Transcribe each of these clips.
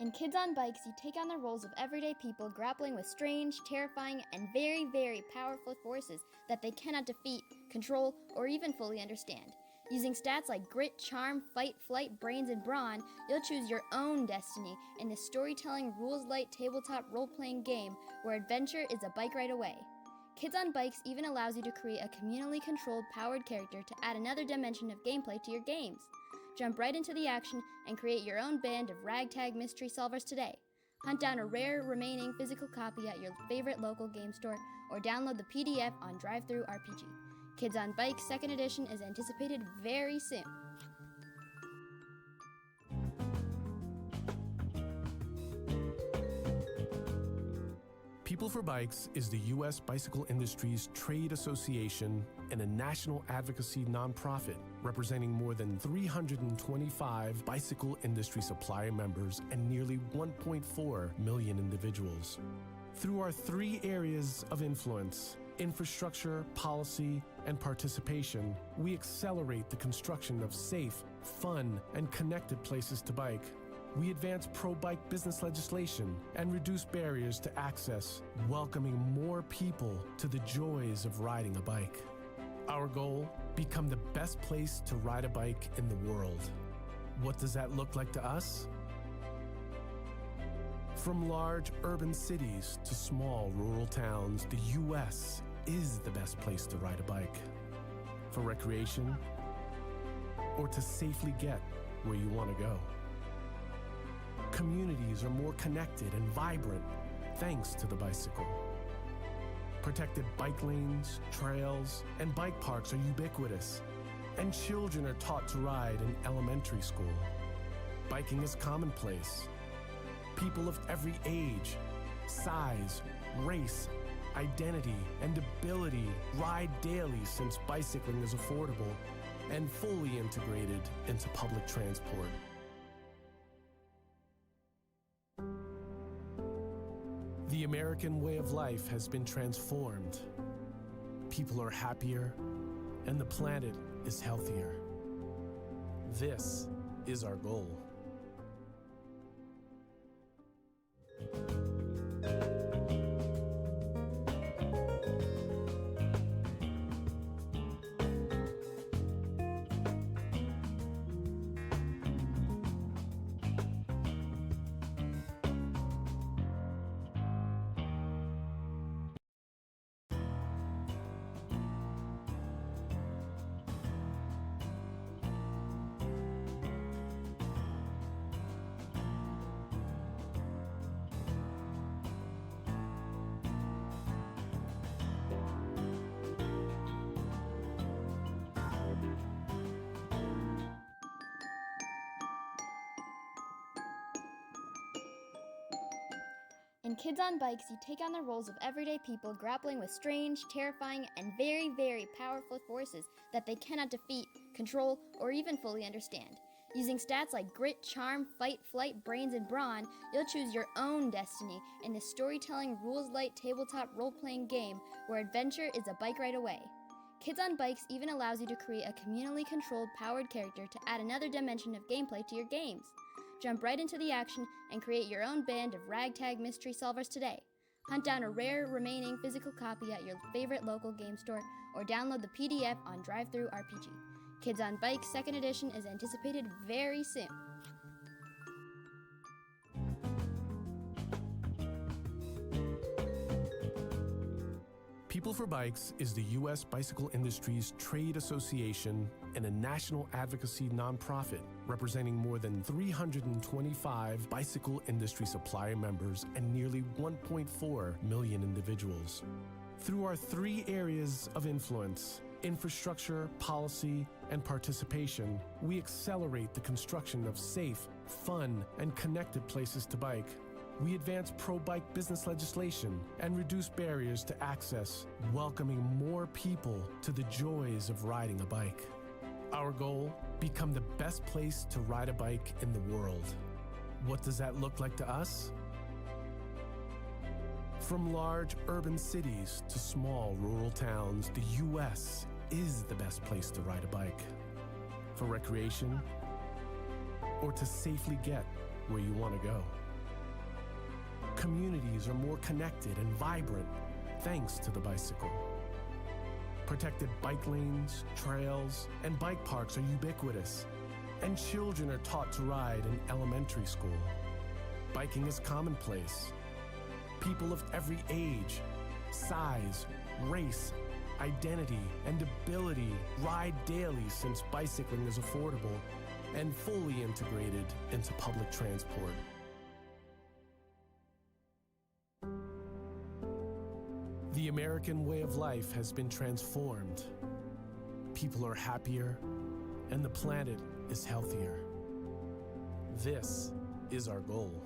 In Kids on Bikes, you take on the roles of everyday people grappling with strange, terrifying, and very, very powerful forces that they cannot defeat, control, or even fully understand. Using stats like grit, charm, fight, flight, brains, and brawn, you'll choose your own destiny in this storytelling, rules-light, tabletop role-playing game where adventure is a bike ride away. Kids on Bikes even allows you to create a communally controlled, powered character to add another dimension of gameplay to your games. Jump right into the action and create your own band of ragtag mystery solvers today. Hunt down a rare remaining physical copy at your favorite local game store or download the PDF on Drive-Thru RPG. Kids on Bikes 2nd edition is anticipated very soon. People for Bikes is the U.S. bicycle industry's trade association and a national advocacy nonprofit representing more than 325 bicycle industry supplier members and nearly 1.4 million individuals. Through our 3 areas of influence, infrastructure, policy, and participation, we accelerate the construction of safe, fun, and connected places to bike. We advance pro-bike business legislation and reduce barriers to access, welcoming more people to the joys of riding a bike. Our goal, become the best place to ride a bike in the world. What does that look like to us? From large urban cities to small rural towns, the U.S. is the best place to ride a bike. For recreation, or to safely get where you want to go. Communities are more connected and vibrant thanks to the bicycle. Protected bike lanes, trails, and bike parks are ubiquitous, and children are taught to ride in elementary school. Biking is commonplace. People of every age, size, race, identity, and ability ride daily since bicycling is affordable and fully integrated into public transport. The American way of life has been transformed. People are happier, and the planet is healthier. This is our goal. In Kids on Bikes, you take on the roles of everyday people grappling with strange, terrifying, and very, very powerful forces that they cannot defeat, control, or even fully understand. Using stats like grit, charm, fight, flight, brains, and brawn, you'll choose your own destiny in this storytelling, rules-light, tabletop role-playing game where adventure is a bike ride away. Kids on Bikes even allows you to create a communally controlled, powered character to add another dimension of gameplay to your games. Jump right into the action and create your own band of ragtag mystery solvers today. Hunt down a rare remaining physical copy at your favorite local game store or download the PDF on Drive-Thru RPG. Kids on Bikes 2nd edition is anticipated very soon. People for Bikes is the U.S. bicycle industry's trade association and a national advocacy nonprofit representing more than 325 bicycle industry supplier members and nearly 1.4 million individuals. Through our 3 areas of influence, infrastructure, policy, and participation, we accelerate the construction of safe, fun, and connected places to bike. We advance pro-bike business legislation and reduce barriers to access, welcoming more people to the joys of riding a bike. Our goal, become the best place to ride a bike in the world. What does that look like to us? From large urban cities to small rural towns, the U.S. is the best place to ride a bike. For recreation, or to safely get where you want to go. Communities are more connected and vibrant thanks to the bicycle. Protected bike lanes, trails, and bike parks are ubiquitous, and children are taught to ride in elementary school. Biking is commonplace. People of every age, size, race, identity, and ability ride daily since bicycling is affordable and fully integrated into public transport. The American way of life has been transformed. People are happier, and the planet is healthier. This is our goal.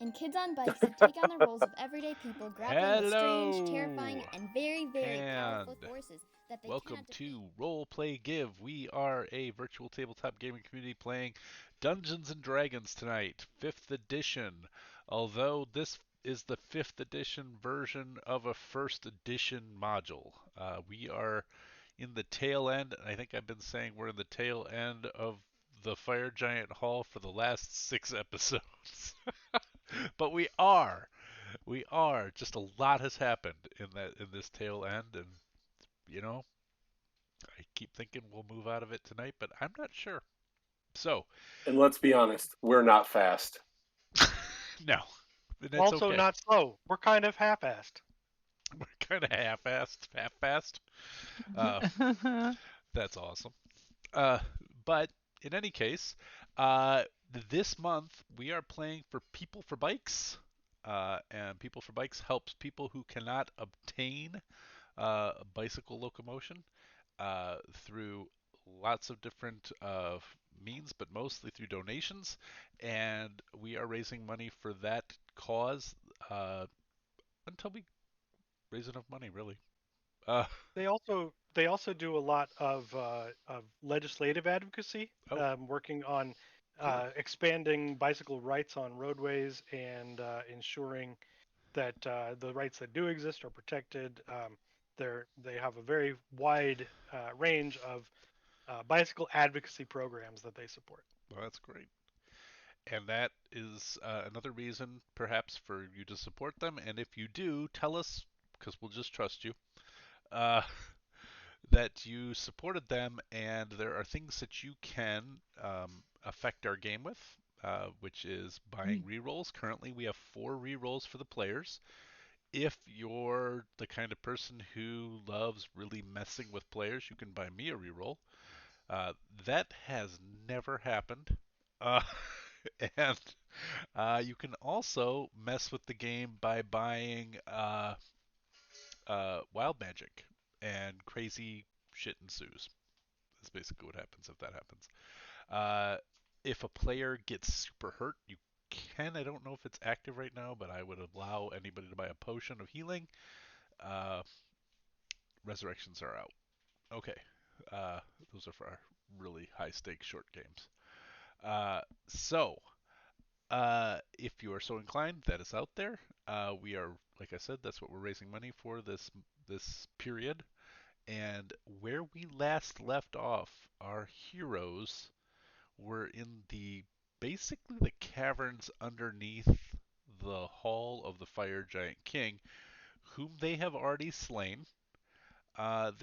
In Kids on Bikes, you take on the roles of everyday people grappling with strange, terrifying, Hello, and very, very powerful and forces that they welcome cannot defeat. to Role Play Give. We are a virtual tabletop gaming community playing Dungeons and Dragons tonight, 5th edition. Although this is the 5th edition version of a 1st edition module. We are in the tail end. I think I've been saying we're in the tail end of the Fire Giant Hall for the last 6 episodes. But we are. We are. Just a lot has happened in this tail end, and you know, I keep thinking we'll move out of it tonight, but I'm not sure. So, And let's be honest, we're not fast. no, and that's Also okay. not slow. We're kind of half-assed. We're kind of half-fast. Uh, that's awesome. Uh, but in any case, uh, this month we are playing for People for Bikes, and People for Bikes helps people who cannot obtain bicycle locomotion through lots of different means, but mostly through donations. And we are raising money for that cause until we raise enough money, really. Uh, They also do a lot of legislative advocacy, oh, working on cool. expanding bicycle rights on roadways and ensuring that the rights that do exist are protected. They have a very wide range of bicycle advocacy programs that they support. Well, that's great. And that is another reason, perhaps, for you to support them. And if you do, tell us, because we'll just trust you, uh, that you supported them, and there are things that you can affect our game with, which is buying rerolls. Currently, we have 4 rerolls for the players. If you're the kind of person who loves really messing with players, you can buy me a reroll. That has never happened. Uh, and you can also mess with the game by buying wild magic, and crazy shit ensues. That's basically what happens if that happens. Uh, if a player gets super hurt, you can. I don't know if it's active right now, but I would allow anybody to buy a potion of healing. Uh, resurrections are out. Okay. Those are for our really high stakes short games. So, if you are so inclined, that is out there. We are, like I said, that's what we're raising money for this period. And where we last left off, our heroes were in the basically the caverns underneath the hall of the Fire Giant King, whom they have already slain. Have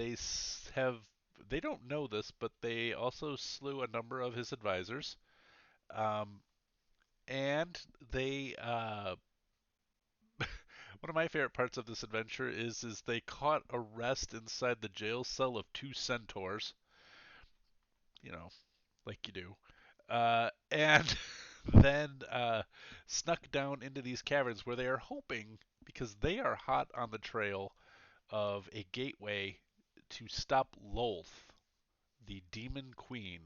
they don't know this, but they also slew a number of his advisors. Um, and they one of my favorite parts of this adventure is they caught a rest inside the jail cell of 2 centaurs, you know, like you do. And then snuck down into these caverns where they are hoping, because they are hot on the trail of a gateway to stop Lolth, the demon queen,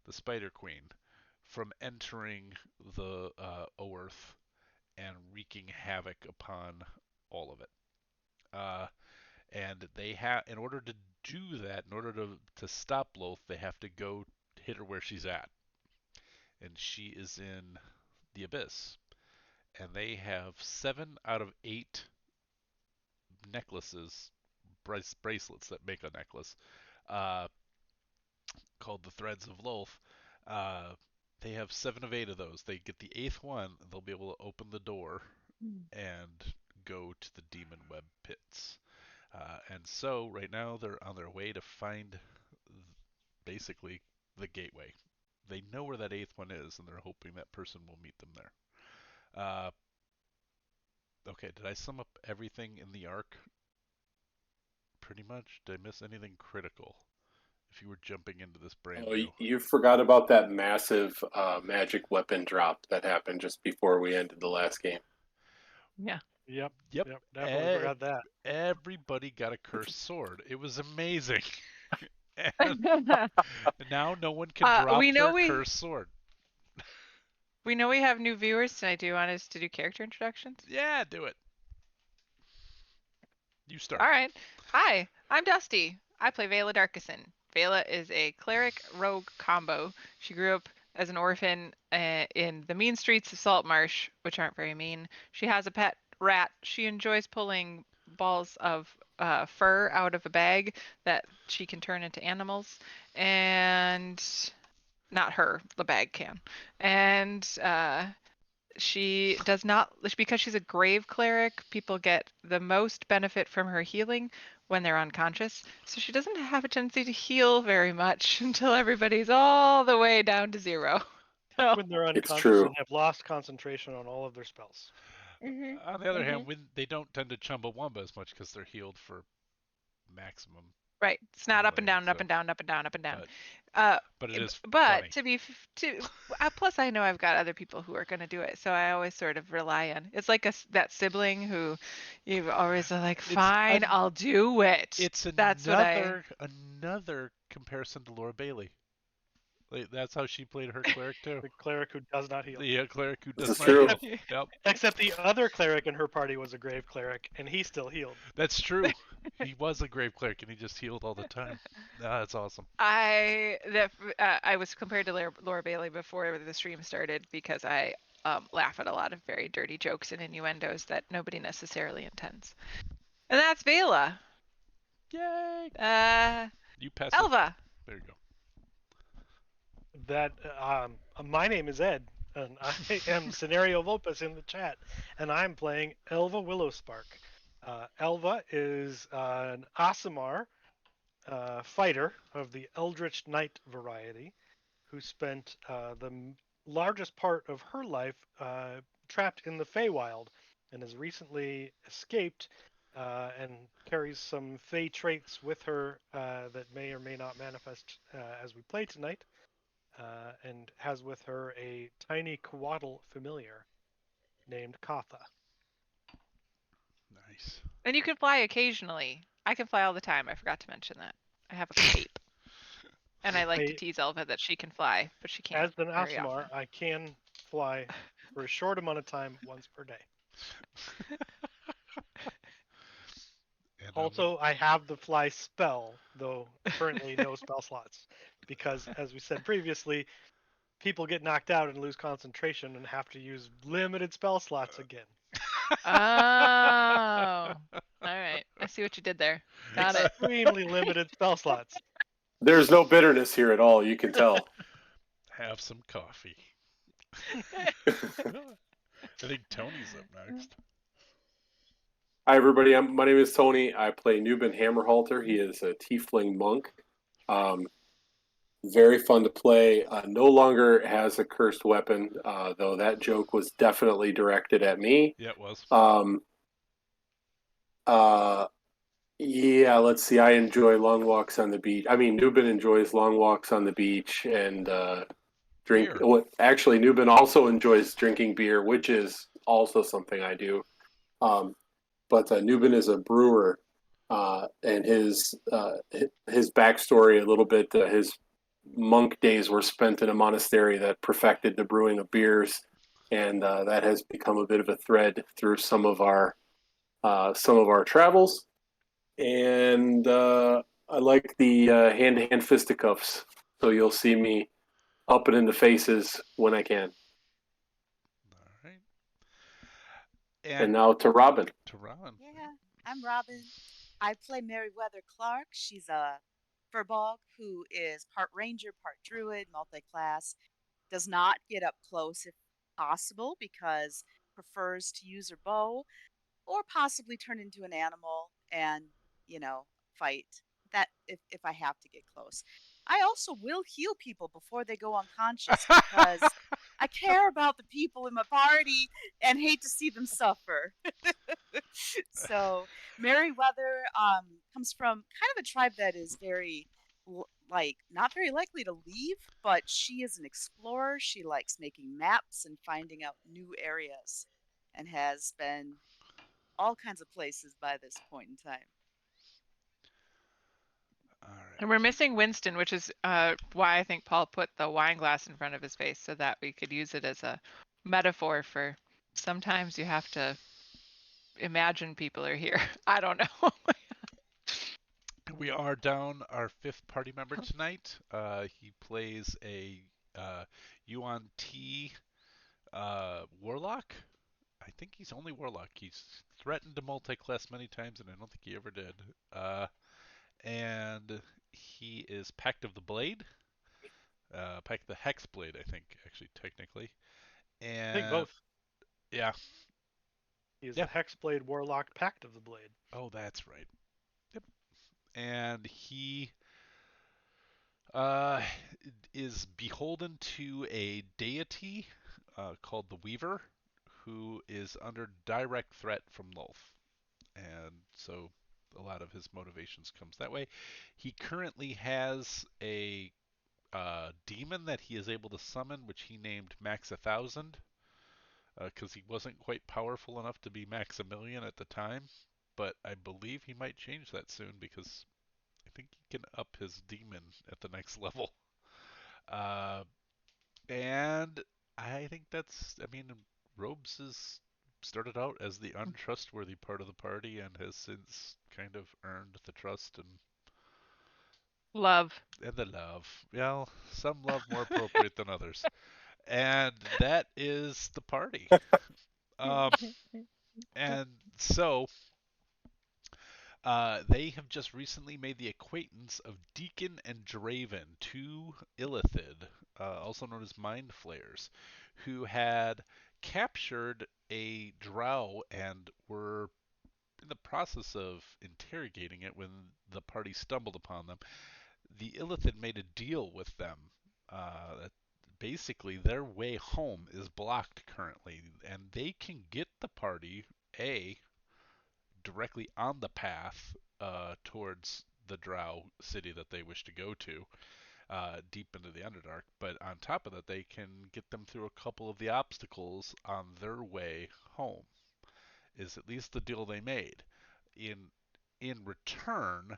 the spider queen, from entering the Oerth and wreaking havoc upon all of it. Uh, and they have, in order to do that, in order to stop Lolth, they have to go hit her where she's at, and she is in the abyss. And they have 7 out of 8 necklaces, bracelets that make a necklace, uh, called the Threads of Lolth. Uh, they have 7 of 8 of those. They get the 8th one, they'll be able to open the door and go to the demon web pits. And so right now they're on their way to find basically the gateway. They know where that 8th one is, and they're hoping that person will meet them there. Okay, did I sum up everything in the arc? Pretty much. Did I miss anything critical? If you were jumping into this brand new. You forgot about that massive magic weapon drop that happened just before we ended the last game. Yeah. Yep. Yep. Definitely forgot that. Everybody got a cursed sword. It was amazing. And now no one can drop their cursed sword. We know we have new viewers tonight. Do you want us to do character introductions? Yeah, do it. You start. All right. Hi, I'm Dusty. I play Vela Darkison. Vela is a cleric rogue combo. She grew up as an orphan in the mean streets of Saltmarsh, which aren't very mean. She has a pet rat. She enjoys pulling balls of fur out of a bag that she can turn into animals. And not her, the bag can. And she does not, because she's a grave cleric, people get the most benefit from her healing when they're unconscious. So she doesn't have a tendency to heal very much until everybody's all the way down to 0. So, When they're It's unconscious true. and have lost concentration on all of their spells. On the other hand, when they don't tend to Chumbawamba as much because they're healed for maximum. right, it's not up and healing, down, up and down, up and down, up and down. But it is But funny. plus I know I've got other people who are going to do it, so I always sort of rely on. It's like that sibling who you always are like, fine, I'll do it. It's That's another comparison to Laura Bailey. Like, that's how she played her cleric too. The cleric who does not heal. The cleric who This does is not true. heal. Yep, Except the other cleric in her party was a grave cleric, and he still healed. that's true. He was a grave cleric and he just healed all the time. That's awesome. I was compared to Laura Bailey before the stream started because I laugh at a lot of very dirty jokes and innuendos that nobody necessarily intends. And that's Vela. Yay! You pass it. Elva. There you go. That my name is Ed, and I am Scenario Vulpus in the chat, and I'm playing Elva Willowspark. Elva is an Aasimar fighter of the Eldritch Knight variety, who spent the largest part of her life trapped in the Feywild, and has recently escaped and carries some Fey traits with her that may or may not manifest as we play tonight. And has with her a tiny Coatl familiar named Katha. Nice. And you can fly occasionally. I can fly all the time. I forgot to mention that. I have a cape. And I like to tease Elva that she can fly, but she can't. As an very Aasimar, often. I can fly for a short amount of time once per day. And, Also, I have the fly spell, though currently no spell slots. Because, as we said previously, people get knocked out and lose concentration and have to use limited spell slots again. Oh. All right. I see what you did there. Got it. Extremely limited spell slots. There's no bitterness here at all. You can tell. have some coffee. I think Tony's up next. Hi, everybody. My name is Tony. I play Newbin Hammerhalter. He is a tiefling monk. Very fun to play. No longer has a cursed weapon, though that joke was definitely directed at me. Yeah, it was. Yeah, let's see. I enjoy long walks on the beach. I mean, Newbin enjoys long walks on the beach and drink. Beer. What actually, Newbin also enjoys drinking beer, which is also something I do. Um, but Newbin is a brewer, and his backstory a little bit. His monk days were spent in a monastery that perfected the brewing of beers, and that has become a bit of a thread through some of our travels. And I like the hand-to-hand fisticuffs, so you'll see me up and into faces when I can. All right. And And now to Robin. to Ron. Yeah, I'm Robin. I play Meriwether Clark. She's a furbog who is part ranger, part druid, multi-class. Does not get up close if possible because prefers to use her bow or possibly turn into an animal and, you know, fight. That if I have to get close. I also will heal people before they go unconscious because I care about the people in my party and hate to see them suffer. So Meriwether comes from kind of a tribe that is very like not very likely to leave, but she is an explorer. She likes making maps and finding out new areas, and has been all kinds of places by this point in time. All And we're right. missing Winston, which is why I think Paul put the wine glass in front of his face so that we could use it as a metaphor for sometimes you have to imagine people are here. I don't know. We are down our fifth party member tonight. He plays a Yuan T Warlock. I think he's only Warlock. He's threatened to multi-class many times, and I don't think he ever did. And he is Pact of the Blade. Pact of the Hex Blade, I think, actually, technically. I think And both. yeah, He is yeah. the Hexblade Warlock Pact of the Blade. Oh, that's right. Yep. And he uh, is beholden to a deity called the Weaver, who is under direct threat from Lolth. And so a lot of his motivations comes that way. He currently has a demon that he is able to summon, which he named Max 1000, because he wasn't quite powerful enough to be Maximilian at the time. But I believe he might change that soon because I think he can up his demon at the next level. Uh, and I think that's, I mean, Robes has started out as the untrustworthy part of the party and has since kind of earned the trust Love. and the love. Well, some love more appropriate than others. And that is the party. Um, and so they have just recently made the acquaintance of Deacon and Draven, two Illithid, also known as Mind Flayers, who had captured a drow and were in the process of interrogating it when the party stumbled upon them. The Illithid made a deal with them that basically their way home is blocked currently, and they can get the party a directly on the path towards the Drow city that they wish to go to, deep into the Underdark. But on top of that, they can get them through a couple of the obstacles on their way home. Is at least the deal they made. In in return,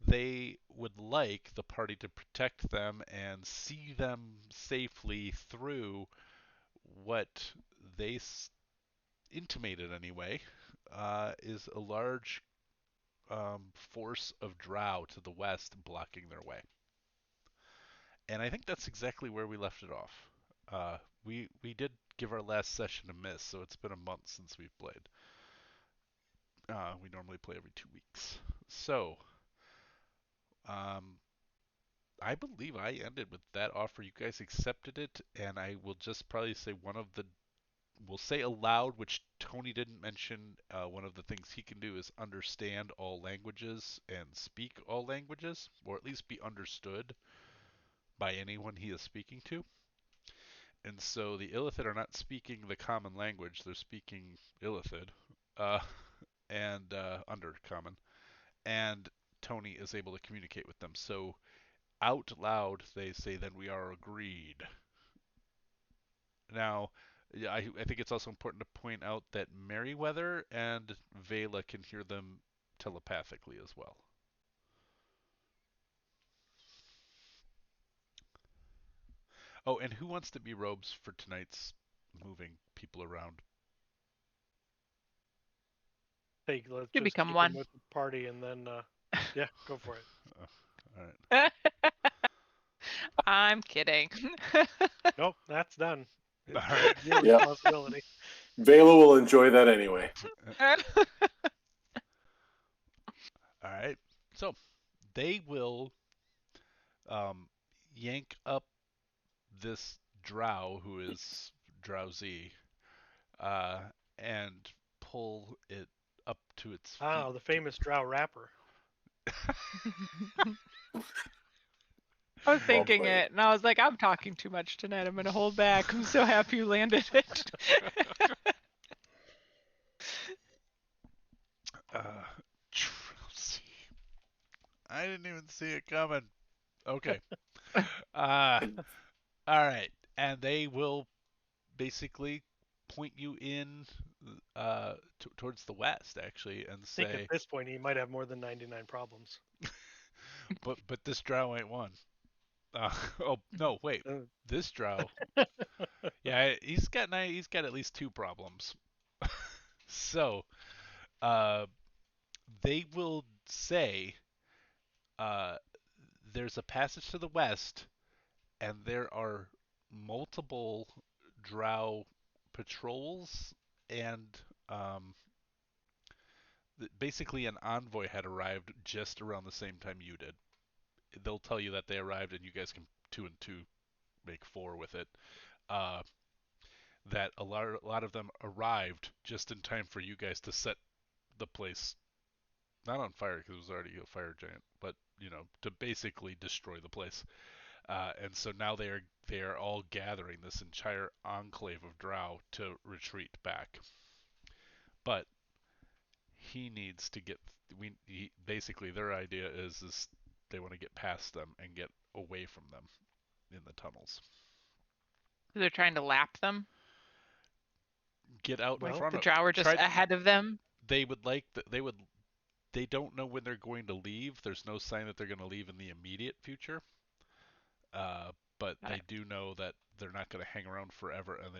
they would like the party to protect them and see them safely through what they intimated anyway is a large force of drow to the west blocking their way. And I think that's exactly where we left it off. We did give our last session a miss, so it's been a month since we've played. We normally play every 2 weeks. So, um, I believe I ended with that offer. You guys accepted it, and I will just probably say one of the we'll say aloud, which Tony didn't mention. One of the things he can do is understand all languages and speak all languages, or at least be understood by anyone he is speaking to. And so the Illithid are not speaking the common language; they're speaking Illithid, uh, and Undercommon. And Tony is able to communicate with them. So out loud, they say, "Then we are agreed." Now, yeah, I think it's also important to point out that Meriwether and Vela can hear them telepathically as well. Oh, and who wants to be robes for tonight's moving people around? Hey, let's You just become keep one. them with the party, and then yeah, go for it. All right. I'm kidding. Nope, that's done. All It's right. your Yep. responsibility. Vela will enjoy that anyway. All right. So they will um, yank up this drow who is drowsy uh, and pull it up to its feet. Ah, the famous drow rapper. I was Well thinking played. it, and I was like, I'm talking too much tonight. I'm gonna hold back. I'm so happy you landed it. Drowsy. I didn't even see it coming. Okay. Uh, all right. And they will basically point you in towards the west, actually, and I think at say, this point he might have more than 99 problems. but this drow ain't one. Oh no, wait. Uh, This drow, yeah, he's got at least two problems. So, uh, they will say, uh, there's a passage to the west, and there are multiple drow patrols, and um, basically an envoy had arrived just around the same time you did. They'll tell you that they arrived, and you guys can two and two make four with it. Uh, that a lot of them arrived just in time for you guys to set the place not on fire because it was already a fire giant, but to basically destroy the place. And so now they are all gathering this entire enclave of drow to retreat back. But he needs to get basically their idea is they want to get past them and get away from them in the tunnels. They're trying to lap them. Get out in Well, front The of drow are just try ahead of them. they would like they don't know when they're going to leave. There's no sign that they're going to leave in the immediate future. But Got they it. do know that they're not going to hang around forever, and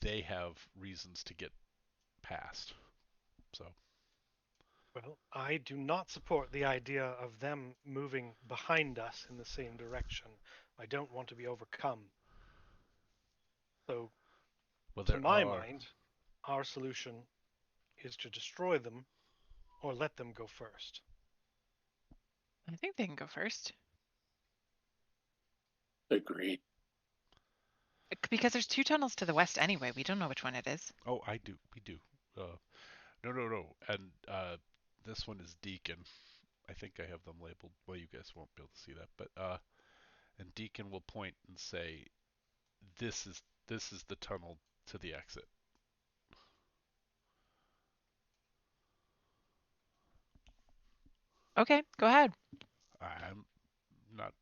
they have reasons to get past. So well, I do not support the idea of them moving behind us in the same direction. I don't want to be overcome. So, well, to there my are mind, our solution is to destroy them or let them go first. I think they can go first Agreed. because there's two tunnels to the west anyway. We don't know which one it is. oh I do we do no, and this one is Deacon. I think I have them labeled. Well, you guys won't be able to see that, but and Deacon will point and say, this is the tunnel to the exit. Okay, go ahead. I'm not.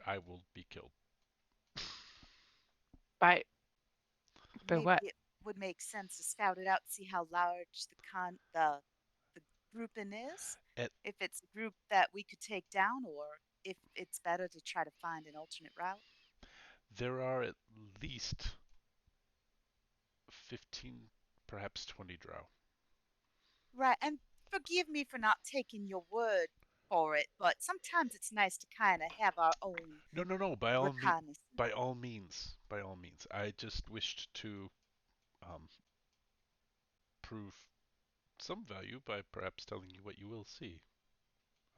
I will be killed. By Maybe what? it would make sense to scout it out, see how large the grouping is. At If it's a group that we could take down, or if it's better to try to find an alternate route. there are at least 15, perhaps 20 drow. Right, and forgive me for not taking your word for it, but sometimes it's nice to kind of have our own No. reconnaissance. By all means. I just wished to um, prove some value by perhaps telling you what you will see.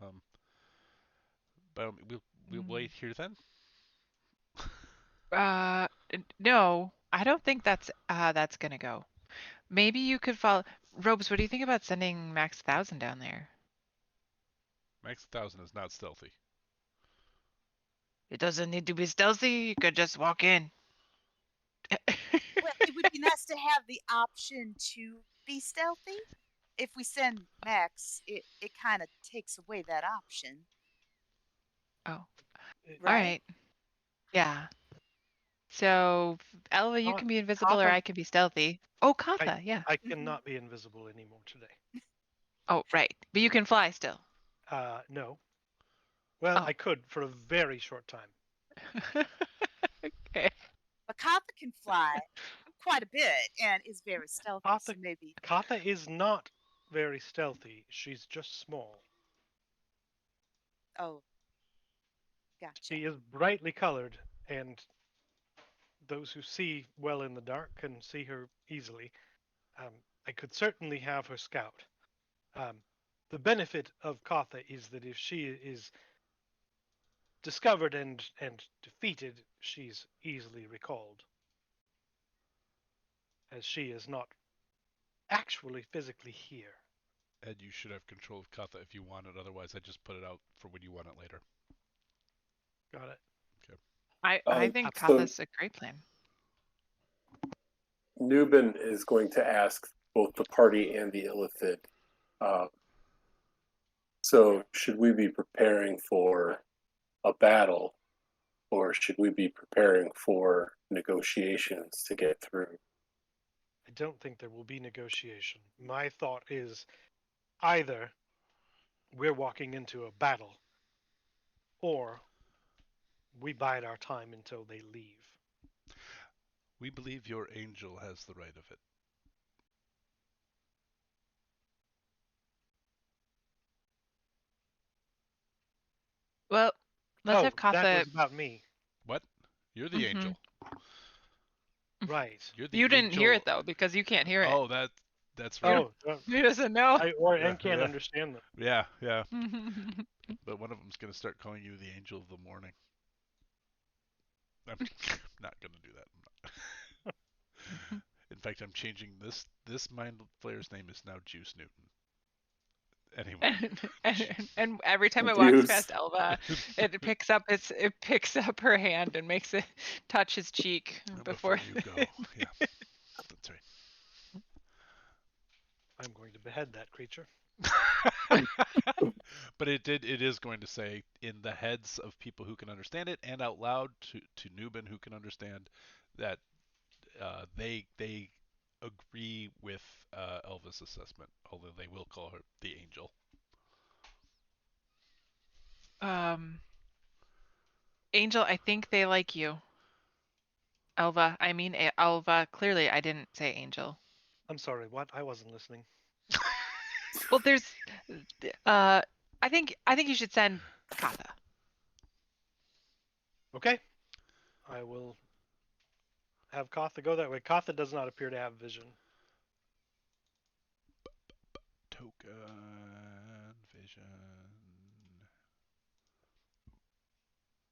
Um, but we'll Mm. wait here then. No, I don't think that's gonna go. Maybe you could follow. Robes, what do you think about sending Max 1000 down there? Max 1000 is not stealthy. It doesn't need to be stealthy. You could just walk in. Well, it would be nice to have the option to be stealthy. If we send Max, it kind of takes away that option, Oh, all It- right? right. Yeah. So, Elva, you Ka- can be invisible or Katha, I can be stealthy. Oh, Katha, yeah. I Mhm. cannot be invisible anymore today. Oh, right. But you can fly still. No. Well, Oh. I could for a very short time. Okay. But Katha can fly quite a bit and is very stealthy, so Katha, maybe. Katha is not very stealthy. She's just small. Oh, gotcha. She is brightly colored, and those who see well in the dark can see her easily. I could certainly have her scout. Um, the benefit of Katha is that if she is discovered and defeated, she's easily recalled, as she is not actually physically here. Ed, you should have control of Katha if you want it. Otherwise, I just put it out for when you want it later. Got it. I think So Katha's a great plan. Nubin is going to ask both the party and the illithid. So should we be preparing for a battle, or should we be preparing for negotiations to get through? I don't think there will be negotiation. My thought is either we're walking into a battle, or we bide our time until they leave. We believe your angel has the right of it. Well, let's have That Katha. was about me. What? You're the Mhm. angel. Right. You're the You didn't hear angel. it though because you can't hear it. Oh, that's right. Oh, He doesn't know. and can't Yeah. understand them. Yeah, yeah. But one of them's gonna start calling you the angel of the morning. I'm not gonna do that. In fact, I'm changing this mind flayer's name is now Juice Newton. Anyway. And every time it walks Use past Elva, it picks up her hand and makes it touch his cheek Before before. you go. Yeah. That's right. I'm going to behead that creature. But it is going to say in the heads of people who can understand it and out loud to Nubin who can understand that they agree with Elva's assessment, although they will call her the angel. Angel, I think they like you. Elva, I mean Elva. Clearly, I didn't say Angel. I'm sorry, what? I wasn't listening. Well, there's, I think you should send Katha. Okay. I will have Katha go that way. Katha does not appear to have vision. Token vision.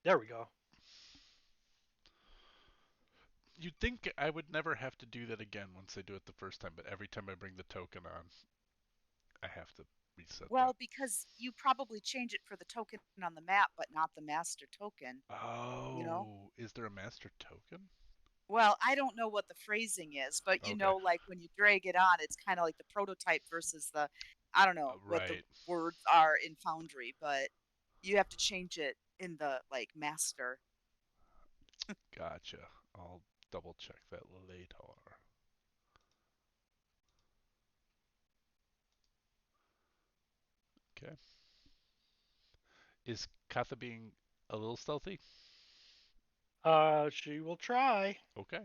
There we go. You'd think I would never have to do that again once I do it the first time, but every time I bring the token on, I have to reset Well, because you probably change it for the token on the map, but not the master token. that. Oh, You know? is there a master token? Well, I don't know what the phrasing is, but Okay. like when you drag it on, it's kind of like the prototype versus the, I don't know what the Right. words are in Foundry, but you have to change it in the like master. Gotcha. I'll double check that later. Okay. Is Katha being a little stealthy? She will try. Okay.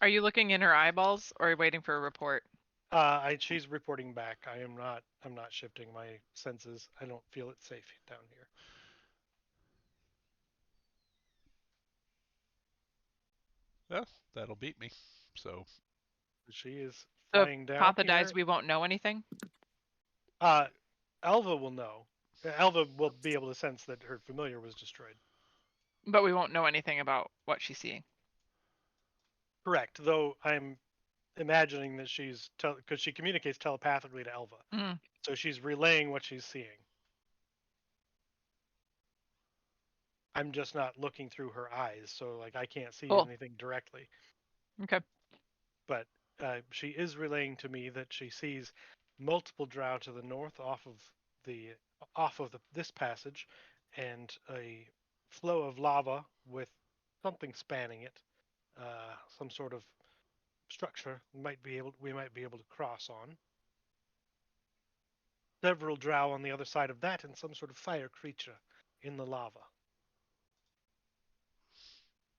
Are you looking in her eyeballs or waiting for a report? She's reporting back. I'm not shifting my senses. I don't feel it safe down here. Well, that'll beat me. So, She is So if flying down Katha dies, here. we won't know anything. Elva will know. Elva will be able to sense that her familiar was destroyed. But we won't know anything about what she's seeing. Correct. Though I'm imagining that she's because she communicates telepathically to Elva, Mm. so she's relaying what she's seeing. I'm just not looking through her eyes, so like I can't see Cool. anything directly. Okay. But she is relaying to me that she sees multiple drow to the north off of this passage, and a flow of lava with something spanning it some sort of structure we might be able to cross on. Several drow on the other side of that, and some sort of fire creature in the lava.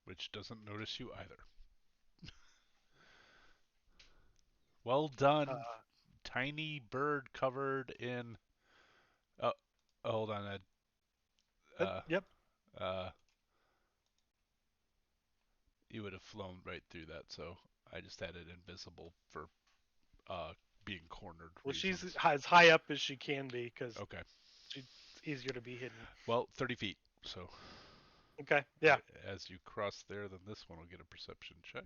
Which doesn't notice you either. Well done, Uh, tiny bird covered in. Oh, hold on, Ed. yep. Uh, you would have flown right through that, so I just had it invisible for uh, being cornered Well, she's reasons. as high up as she can be because Okay. it's easier to be hidden. Well, 30 feet. So Okay. Yeah. as you cross there, then this one will get a perception check.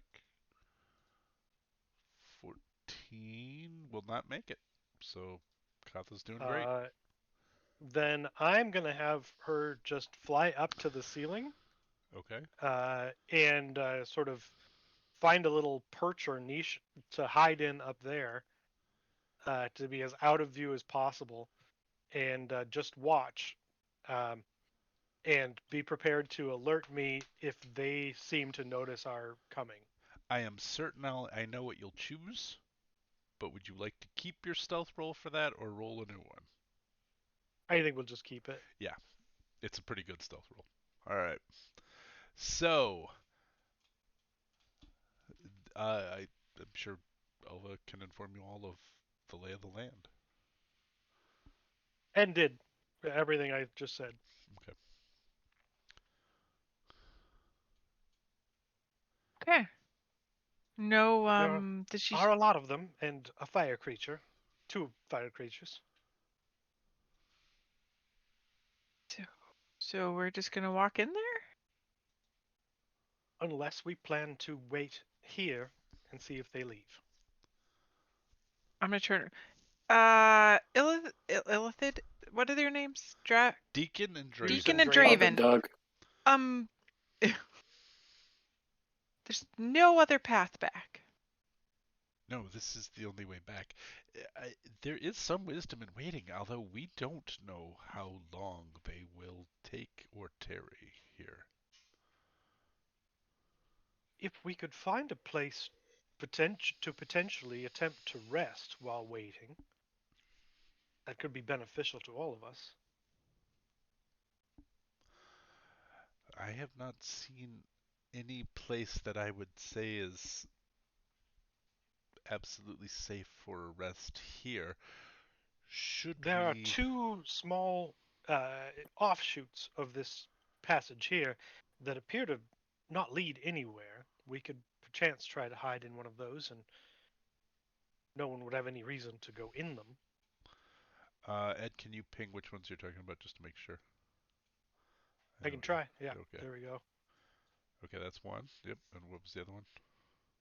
14 will not make it. So Katha's doing great. Then I'm gonna have her just fly up to the ceiling, Okay. and sort of find a little perch or niche to hide in up there, to be as out of view as possible, and just watch, um, and be prepared to alert me if they seem to notice our coming. I am certain I know what you'll choose, but would you like to keep your stealth roll for that or roll a new one? I think we'll just keep it. Yeah, it's a pretty good stealth roll. All right. So, I'm sure Elva can inform you all of the lay of the land. And did everything I just said. Okay. Okay. No, There did she? are a lot of them, and a fire creature, 2 fire creatures. So we're just gonna walk in there? Unless we plan to wait here and see if they leave. I'm gonna turn. Illithid. What are their names? Deacon and Deacon Draven. and Father Draven. Doug. Um, there's no other path back. No, this is the only way back. There is some wisdom in waiting, although we don't know how long they will take or tarry here. If we could find a place to potentially attempt to rest while waiting, that could be beneficial to all of us. I have not seen any place that I would say is absolutely safe for a rest here. Should There are we? 2 small offshoots of this passage here that appear to not lead anywhere. We could perchance try to hide in one of those, and no one would have any reason to go in them. Ed, can you ping which ones you're talking about just to make sure? I can try. Yeah, Okay. there we go. Okay, that's one. Yep. And what was the other one?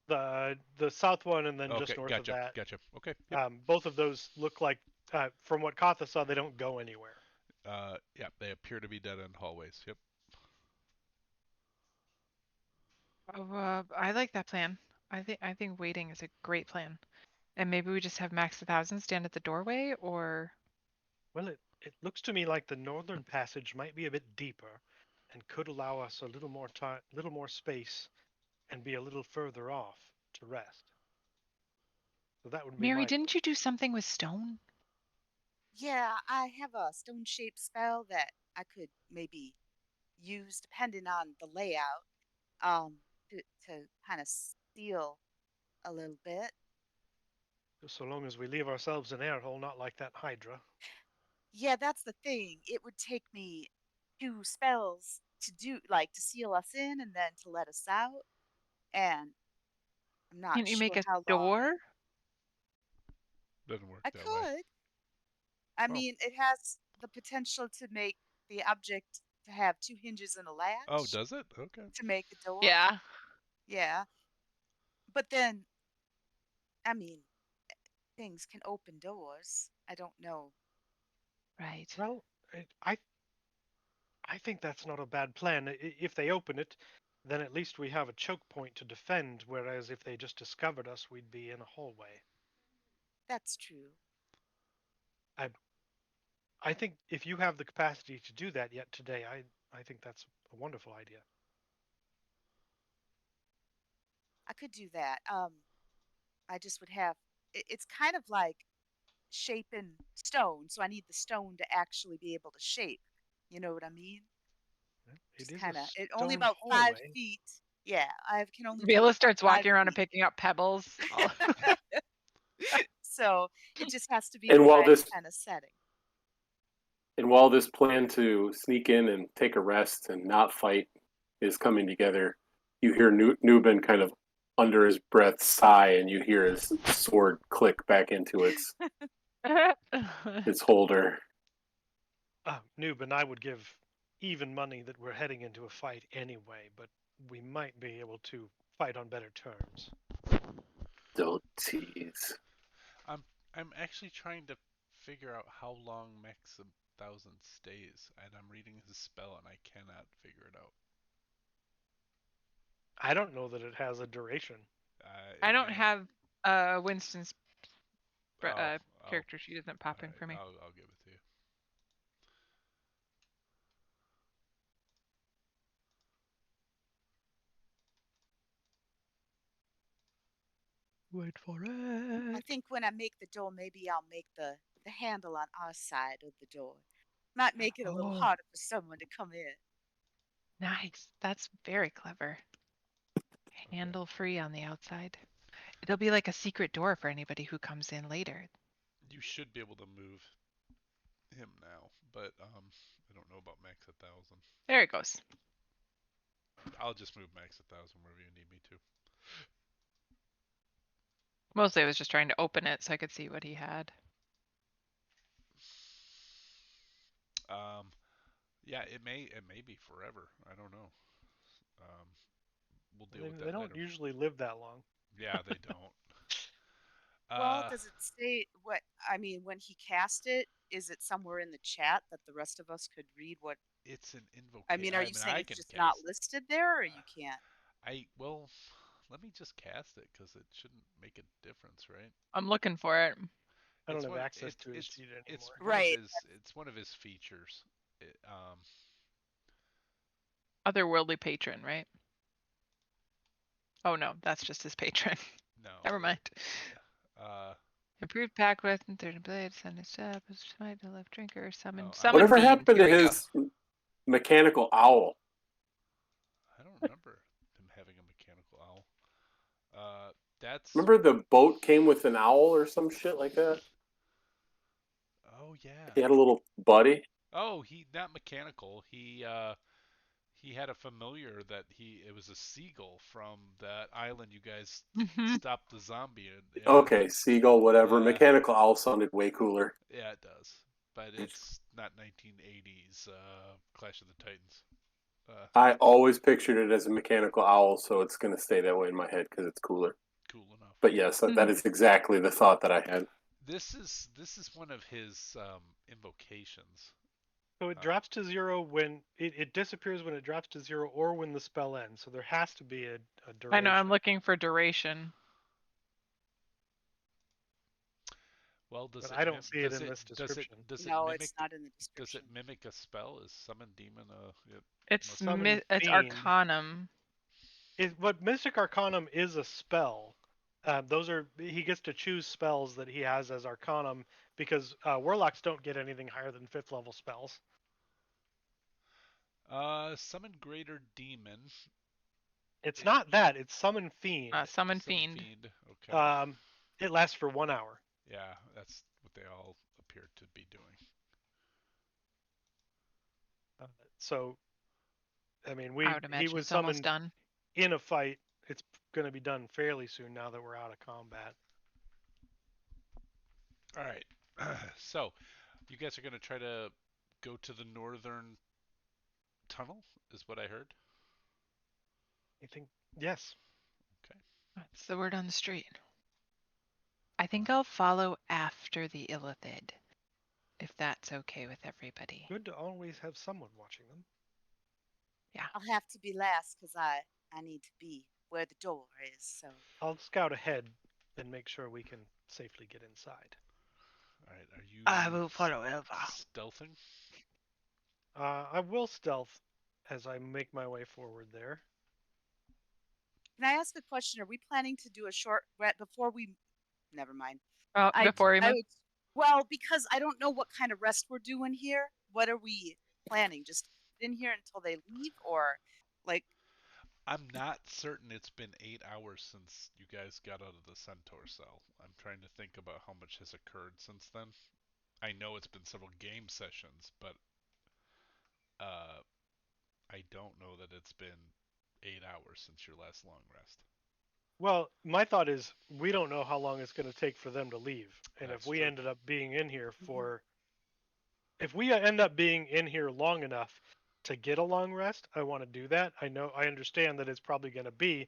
The south one, and then Okay, just north gotcha, of that. gotcha. Okay. Yep. Both of those look like, from what Katha saw, they don't go anywhere. Yeah, they appear to be dead end hallways. Yep. I like that plan. I think waiting is a great plan. And maybe we just have Max 1000 stand at the doorway, or Well, it looks to me like the northern passage might be a bit deeper, and could allow us a little more time, little more space, and be a little further off to rest. So that would be Mary, my didn't plan. you do something with stone? Yeah, I have a stone shaped spell that I could maybe use depending on the layout, um, to kind of seal a little bit. Just so long as we leave ourselves an air hole, not like that Hydra. Yeah, that's the thing. It would take me 2 spells to do, like to seal us in and then to let us out. And I'm not Can't you make sure a how long. door? Doesn't work I that way. could. I Oh, mean, it has the potential to make the object to have 2 hinges and a Oh, latch does it? Okay. to make a door. Yeah. Yeah. But then, I mean, things can open doors. I don't know. Right. well, I think that's not a bad plan. If they open it, then at least we have a choke point to defend, whereas if they just discovered us, we'd be in a hallway. That's true. I I think if you have the capacity to do that yet today, I think that's a wonderful idea. I could do that. I just would have. It's kind of like shaping stone, so I need the stone to actually be able to shape. You know what I mean? It Just is a kind of. It only stone about 5 hallway. feet. Yeah, I can only do it Vela about starts five walking around and feet. picking up pebbles. So it just has to be the And while right this kind of setting. and while this plan to sneak in and take a rest and not fight is coming together, you hear Nubin kind of under his breath sigh, and you hear his sword click back into its holder. Noob and I would give even money that we're heading into a fight anyway, but we might be able to fight on better terms. Don't tease. I'm actually trying to figure out how long Max 1000 stays, and I'm reading his spell and I cannot figure it out. I don't know that it has a duration. I It don't may. have Winston's Oh, I'll, character sheet isn't popping alright, for me. I'll give it to you. Wait for I it. think when I make the door, maybe I'll make the handle on our side of the door. Might make it a little Oh, harder for someone to come in. nice. That's very clever. Okay. Handle free on the outside. It'll be like a secret door for anybody who comes in later. You should be able to move him now, but I don't know about Max 1000. There it goes. I'll just move Max 1000 wherever you need me to. Mostly I was just trying to open it so I could see what he had. Um, yeah, it may be forever. I don't know. Um, we'll deal with They that don't later. usually live that long. Yeah, they don't. Well, Uh, does it say what? I mean, when he cast it, is it somewhere in the chat that the rest of us could read what? it's an I invocation. mean, are I you mean, saying I it's can just not cast. listed there, or you can't? Well, let me just cast it because it shouldn't make a difference, right? I'm looking for it. I don't It's have one. access to his sheet It's anymore. one of Right. his. It's one of his features. It, Otherworldly patron, right? Oh no, that's just his patron. no. Never mind. Uh, Improved pack with 30 blades, send a step, smite the left drinker, oh, summon Whatever fiend. happened Here to we go. his mechanical owl? I don't remember him having a mechanical owl. That's. Remember the boat came with an owl or some shit like that? Oh yeah. He had a little buddy. Oh, he not mechanical. He had a familiar that it was a seagull from that island you guys stopped the zombie in. Yeah. Okay, seagull, whatever. Uh, Mechanical owl sounded way cooler. yeah, it does. But it's not 1980s Clash of the Titans. I always pictured it as a mechanical owl, so it's going to stay that way in my head because it's cooler. Cool enough. But yes, that is exactly the thought that I had. This is one of his invocations. So it drops to zero when it disappears when it drops to zero or when the spell ends. So there has to be a duration. I know, I'm looking for duration. Well, does But it? I don't see it in this Does it? description. Does it No, mimic? it's not in the Does it description. mimic a spell? Is summon demon a? It's Summon it's fiend. Arcanum. But Mystic Arcanum is a spell. He gets to choose spells that he has as Arcanum because Warlocks don't get anything higher than 5th level spells. Summon greater demon. It's not that. It's Summon Fiend. Summon fiend. Okay. It lasts for 1 hour. Yeah, that's what they all appear to be doing. So, I mean, I would he imagine was it's almost summoned done. in a fight. It's going to be done fairly soon now that we're out of combat. All right. So, you guys are going to try to go to the northern tunnel, is what I heard. I think yes. Okay. That's the word on the street. I think I'll follow after the Illithid, if that's okay with everybody. Good to always have someone watching them. Yeah. I'll have to be last because I need to be where the door is. So I'll scout ahead and make sure we can safely get inside. All right. Are you I will follow Elva. stealthing? I will stealth as I make my way forward there. Can I ask a question? Are we planning to do a short before we? Never mind. Oh, I before we I move. would. Well, because I don't know what kind of rest we're doing here. What are we planning? Just in here until they leave, or like? I'm not certain it's been 8 hours since you guys got out of the Centaur cell. I'm trying to think about how much has occurred since then. I know it's been several game sessions, but uh, I don't know that it's been 8 hours since your last long rest. Well, my thought is we don't know how long it's going to take for them to leave, and if That's we true. ended up being in here Mhm. if we end up being in here long enough to get a long rest, I want to do that. I understand that it's probably going to be,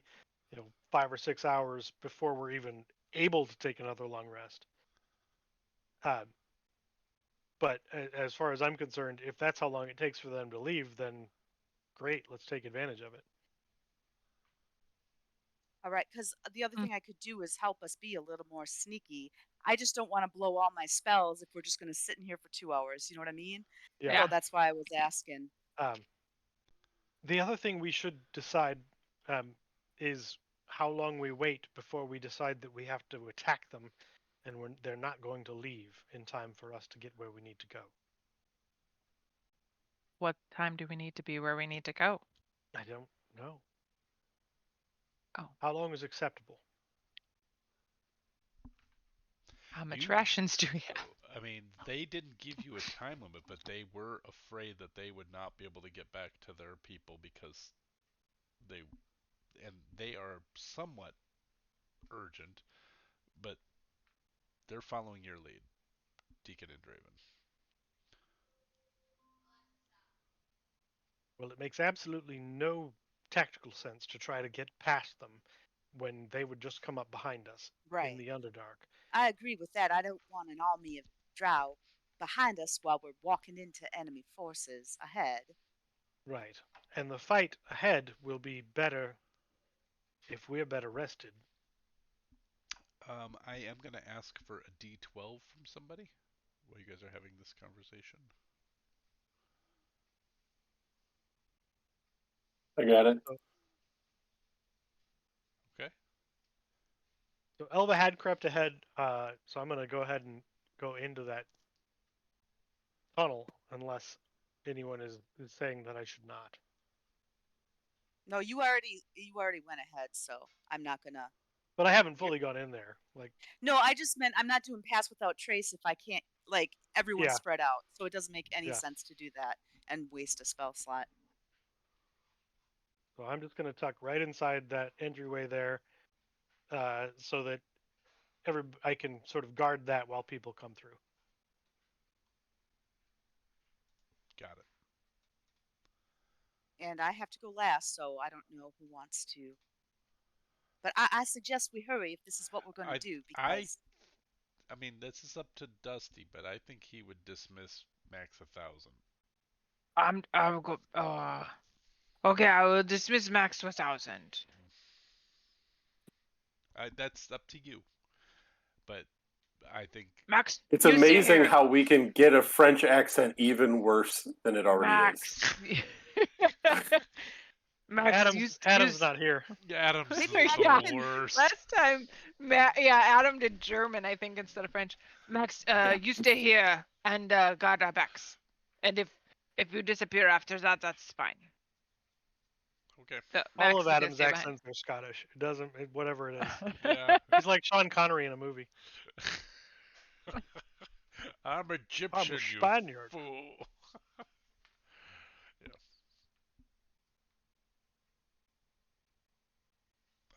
5 or 6 hours before we're even able to take another long rest. Uh, but as far as I'm concerned, if that's how long it takes for them to leave, then great, let's take advantage of it. All right, because the other Mm. thing I could do is help us be a little more sneaky. I just don't want to blow all my spells if we're just going to sit in here for 2 hours. You know what I mean? Yeah. So Yeah. that's why I was asking. Um, the other thing we should decide is how long we wait before we decide that we have to attack them, and they're not going to leave in time for us to get where we need to go. What time do we need to be where we need to go? I don't know. Oh, How long is acceptable? how much You, rations do we have? I mean, they didn't give you a time limit, but they were afraid that they would not be able to get back to their people because they, and they are somewhat urgent, but they're following your lead, Deacon and Draven. Well, it makes absolutely no tactical sense to try to get past them when they would just come up behind us in Right. the Underdark. I agree with that. I don't want an army of drow behind us while we're walking into enemy forces ahead. Right. And the fight ahead will be better if we're better rested. I am going to ask for a D12 from somebody while you guys are having this conversation. I got it. Okay. So Elva had crept ahead, so I'm going to go ahead and go into that tunnel unless anyone is saying that I should not. No, you already went ahead, so I'm not gonna. But I haven't You're, fully gone in there. Like, no, I just meant I'm not doing pass without trace if I can't. Like everyone's yeah, spread out, so it doesn't make any yeah. sense to do that and waste a spell slot. So I'm just going to tuck right inside that entryway there, so that I can sort of guard that while people come through. Got it. And I have to go last, so I don't know who wants to. But I suggest we hurry if this is what we're going I to do I because I mean, this is up to Dusty, but I think he would dismiss Max 1,000. I'm go. Okay, I will dismiss Max to 1,000. That's up to you. But I think Max, It's you stay amazing here. how we can get a French accent even worse than it already is. Max. Max, Adam's not here. Adams maybe is I the yeah. can. worst. Last time, Adam did German, I think, instead of French. Max, you stay here and guard our backs. And if you disappear after that, that's fine. Okay. So All Max of is gonna Adam's stay behind. accents are Scottish. It doesn't, whatever it is. Yeah. He's like Sean Connery in a movie. I'm I'm a Egyptian, you Spaniard. fool. Yeah.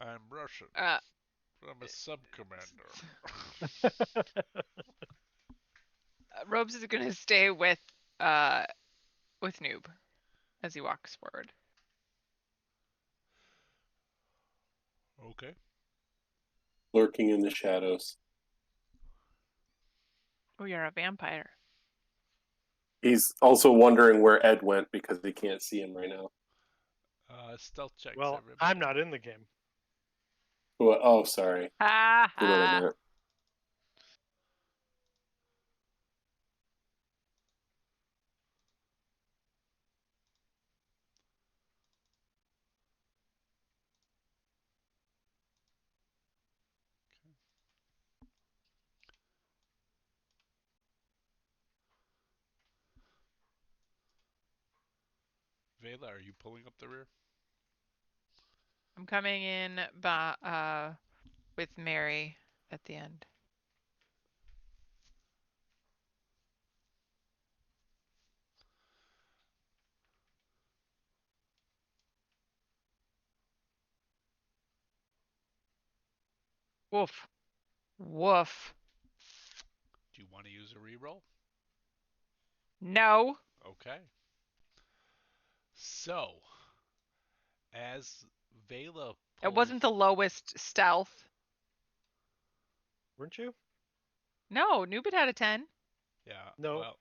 I'm Russian. uh, I'm a sub commander. Robes is gonna stay with Noob as he walks forward. Okay. Lurking in the shadows. Oh, you're a vampire. He's also wondering where Ed went because he can't see him right now. Stealth checks, Well, everybody. I'm not in the game. Oh, sorry. Ha Forgot ha. that. Vela, are you pulling up the rear? I'm coming in with Mary at the end. Woof. Woof. Do you want to use a reroll? No. Okay. So, as Vela It pulls, wasn't the lowest stealth. Weren't you? No, Nubin had a 10. yeah, No. well,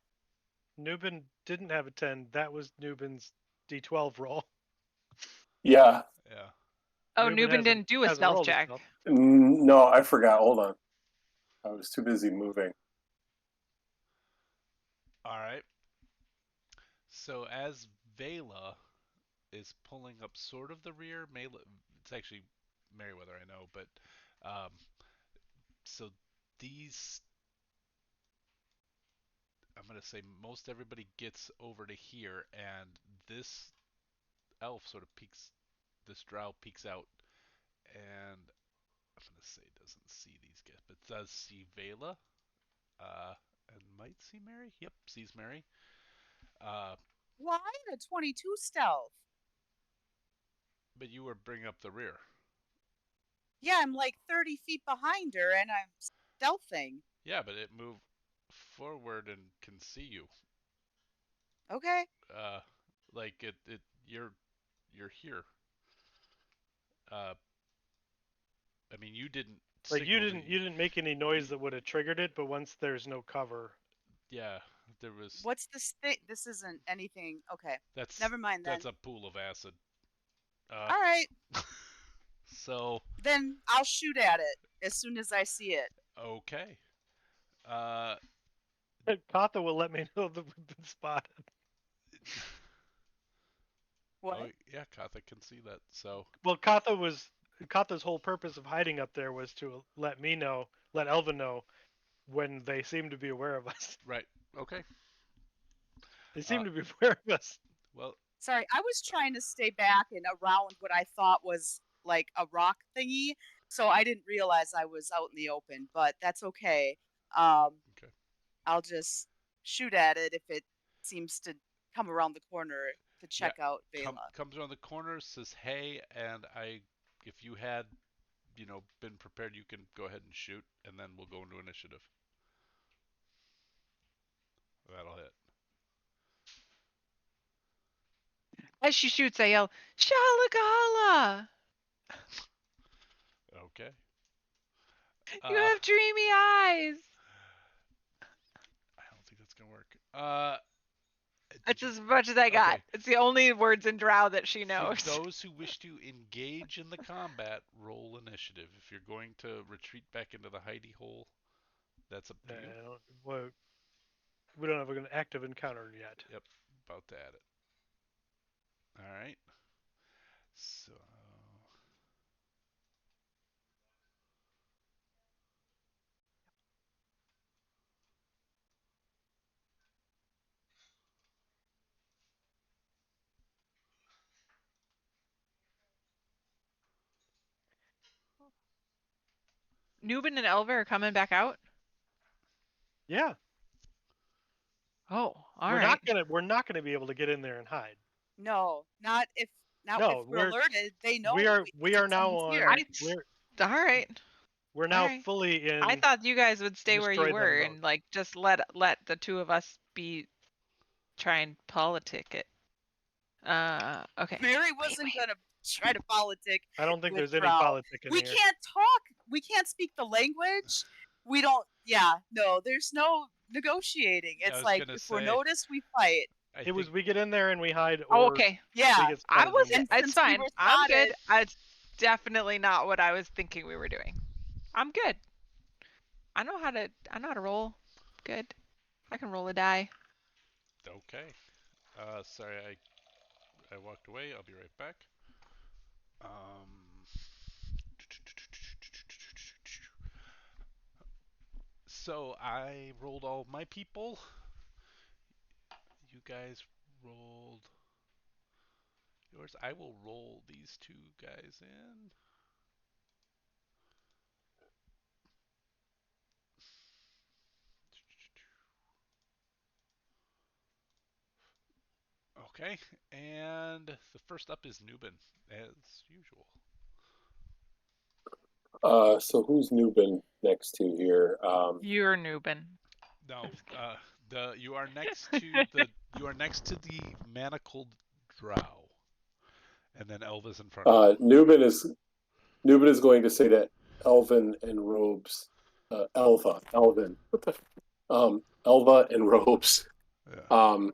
Nubin didn't have a 10. That was Nubin's D12 roll. Yeah. yeah. Oh, Nubin Nubin didn't do a hasn't stealth rolled a check. stealth. No, I forgot. Hold on. I was too busy moving. All right. So as Vela is pulling up sort of the rear, it's actually Meriwether, I know, but um, so these, I'm gonna say most everybody gets over to here, and this elf sort of peeks, this drow peeks out, and I'm gonna say doesn't see these guys, but does see Vela, uh, and might see Mary. Yep, sees Mary. Uh, Why a 22 stealth? but you were bringing up the rear. Yeah, I'm like 30 feet behind her and I'm stealthing. Yeah, but it moved forward and can see you. Okay. Uh, like you're here. Uh, I mean, you didn't Like you signal that. you didn't make any noise that would have triggered it, but once there's no cover. Yeah, there was. What's this thing? This isn't anything. Okay. That's Never mind then. that's a pool of acid. Uh, All right. so Then I'll shoot at it as soon as I see it. okay. Uh, Katha will let me know that we've been spotted. What? oh yeah, Katha can see that. So Well, Katha's whole purpose of hiding up there was to let me know, let Elvin know when they seem to be aware of us. right, okay. They seem to be aware of us. Well, Sorry, I was trying to stay back and around what I thought was like a rock thingy, so I didn't realize I was out in the open, but that's okay. okay. I'll just shoot at it if it seems to come around the corner to Yeah, check out Vela. comes around the corner, says hey, and if you had, been prepared, you can go ahead and shoot, and then we'll go into initiative. That'll hit. As she shoots, I yell, Shalagala! Okay. You have dreamy eyes! I don't think that's gonna work. That's as much as I got. Okay. It's the only words in Drow that she For knows. those who wish to engage in the combat, roll initiative. If you're going to retreat back into the hidey hole, that's up to you. We don't have an active encounter yet. Yep, about to add it. All right. So Nubin and Elver are coming back out? Yeah. Oh, all We're right. not gonna be able to get in there and hide. No, not if we're alerted. They know we are now on. here. All right. We're now All right. fully in. I thought you guys would stay where you destroy them were mode. and like just let the two of us try and politic it. Okay. Mary wasn't gonna try to politic. I don't think with there's any Drow. politic in We here. can't talk. We can't speak the language. We don't. Yeah, no. There's no negotiating. I It's was like gonna if we're say, noticed, we fight. We get in there and we hide, Oh, or okay. Yeah. we get I spotted was. and we It's since we fine. were I'm good. spotted- It's definitely not what I was thinking we were doing. I'm good. I know how to roll. Good. I can roll a die. okay. Sorry, I walked away. I'll be right back. So I rolled all my people. You guys rolled yours. I will roll these two guys in. Okay, and the first up is Nubin, as usual. So who's Nubin next to here? You're Nubin. No, you are next to the manacled drow, and then Elva's in front of you. Nubin is going to say that Elvin and Robes, Elvin, Elva and Robes, Yeah.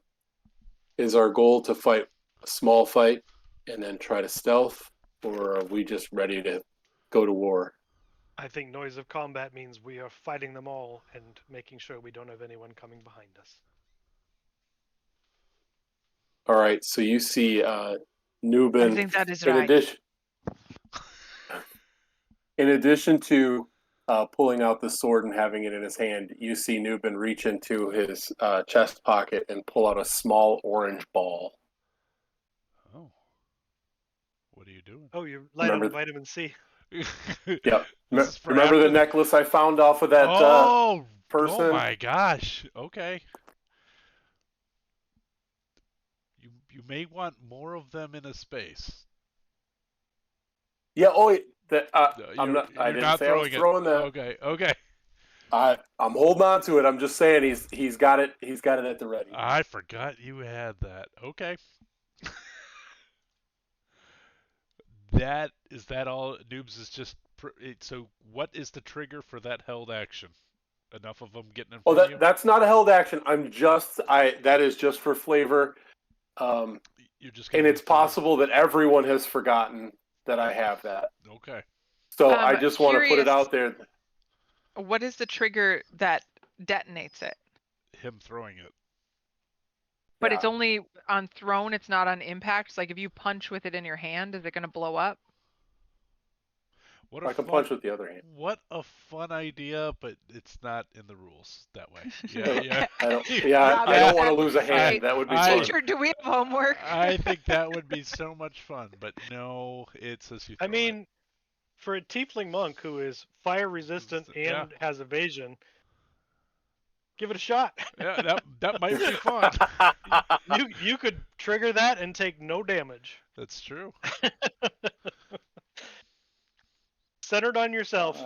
is our goal to fight a small fight and then try to stealth, or are we just ready to go to war? I think noise of combat means we are fighting them all and making sure we don't have anyone coming behind us. All right, so you see Nubin. I think that is in right. addition to pulling out the sword and having it in his hand, you see Nubin reach into his chest pocket and pull out a small orange ball. Oh, what are you doing? Oh, you light on vitamin C. Yep. This is for Remember after the necklace I found off of that person? Oh my gosh. Okay. You may want more of them in a space. Yeah. Oh, that I'm You're not. I didn't not say I was throwing that. Okay. Okay. I'm holding on to it. I'm just saying he's got it. He's got it at the ready. I forgot you had that. Okay. Is that all? Noobs is just so. What is the trigger for that held action? Enough of them getting in front of you. That's not a held action. That is just for flavor. You're just and it's possible that everyone has forgotten that I have that. Okay. So I just want to put it out there. What is the trigger that detonates it? Him throwing it. But it's only on thrown, it's not on impact. Like if you punch with it in your hand, is it going to blow up? I can punch with the other hand. What a fun idea, but it's not in the rules that way. Yeah. I don't want to lose a hand. That would be fun. Teacher, do we have homework? I think that would be so much fun, but no, it says you throw it. For a tiefling monk who is fire resistant and has evasion, give it a shot. Yeah, that might be fun. You could trigger that and take no damage. That's true. Centered on yourself,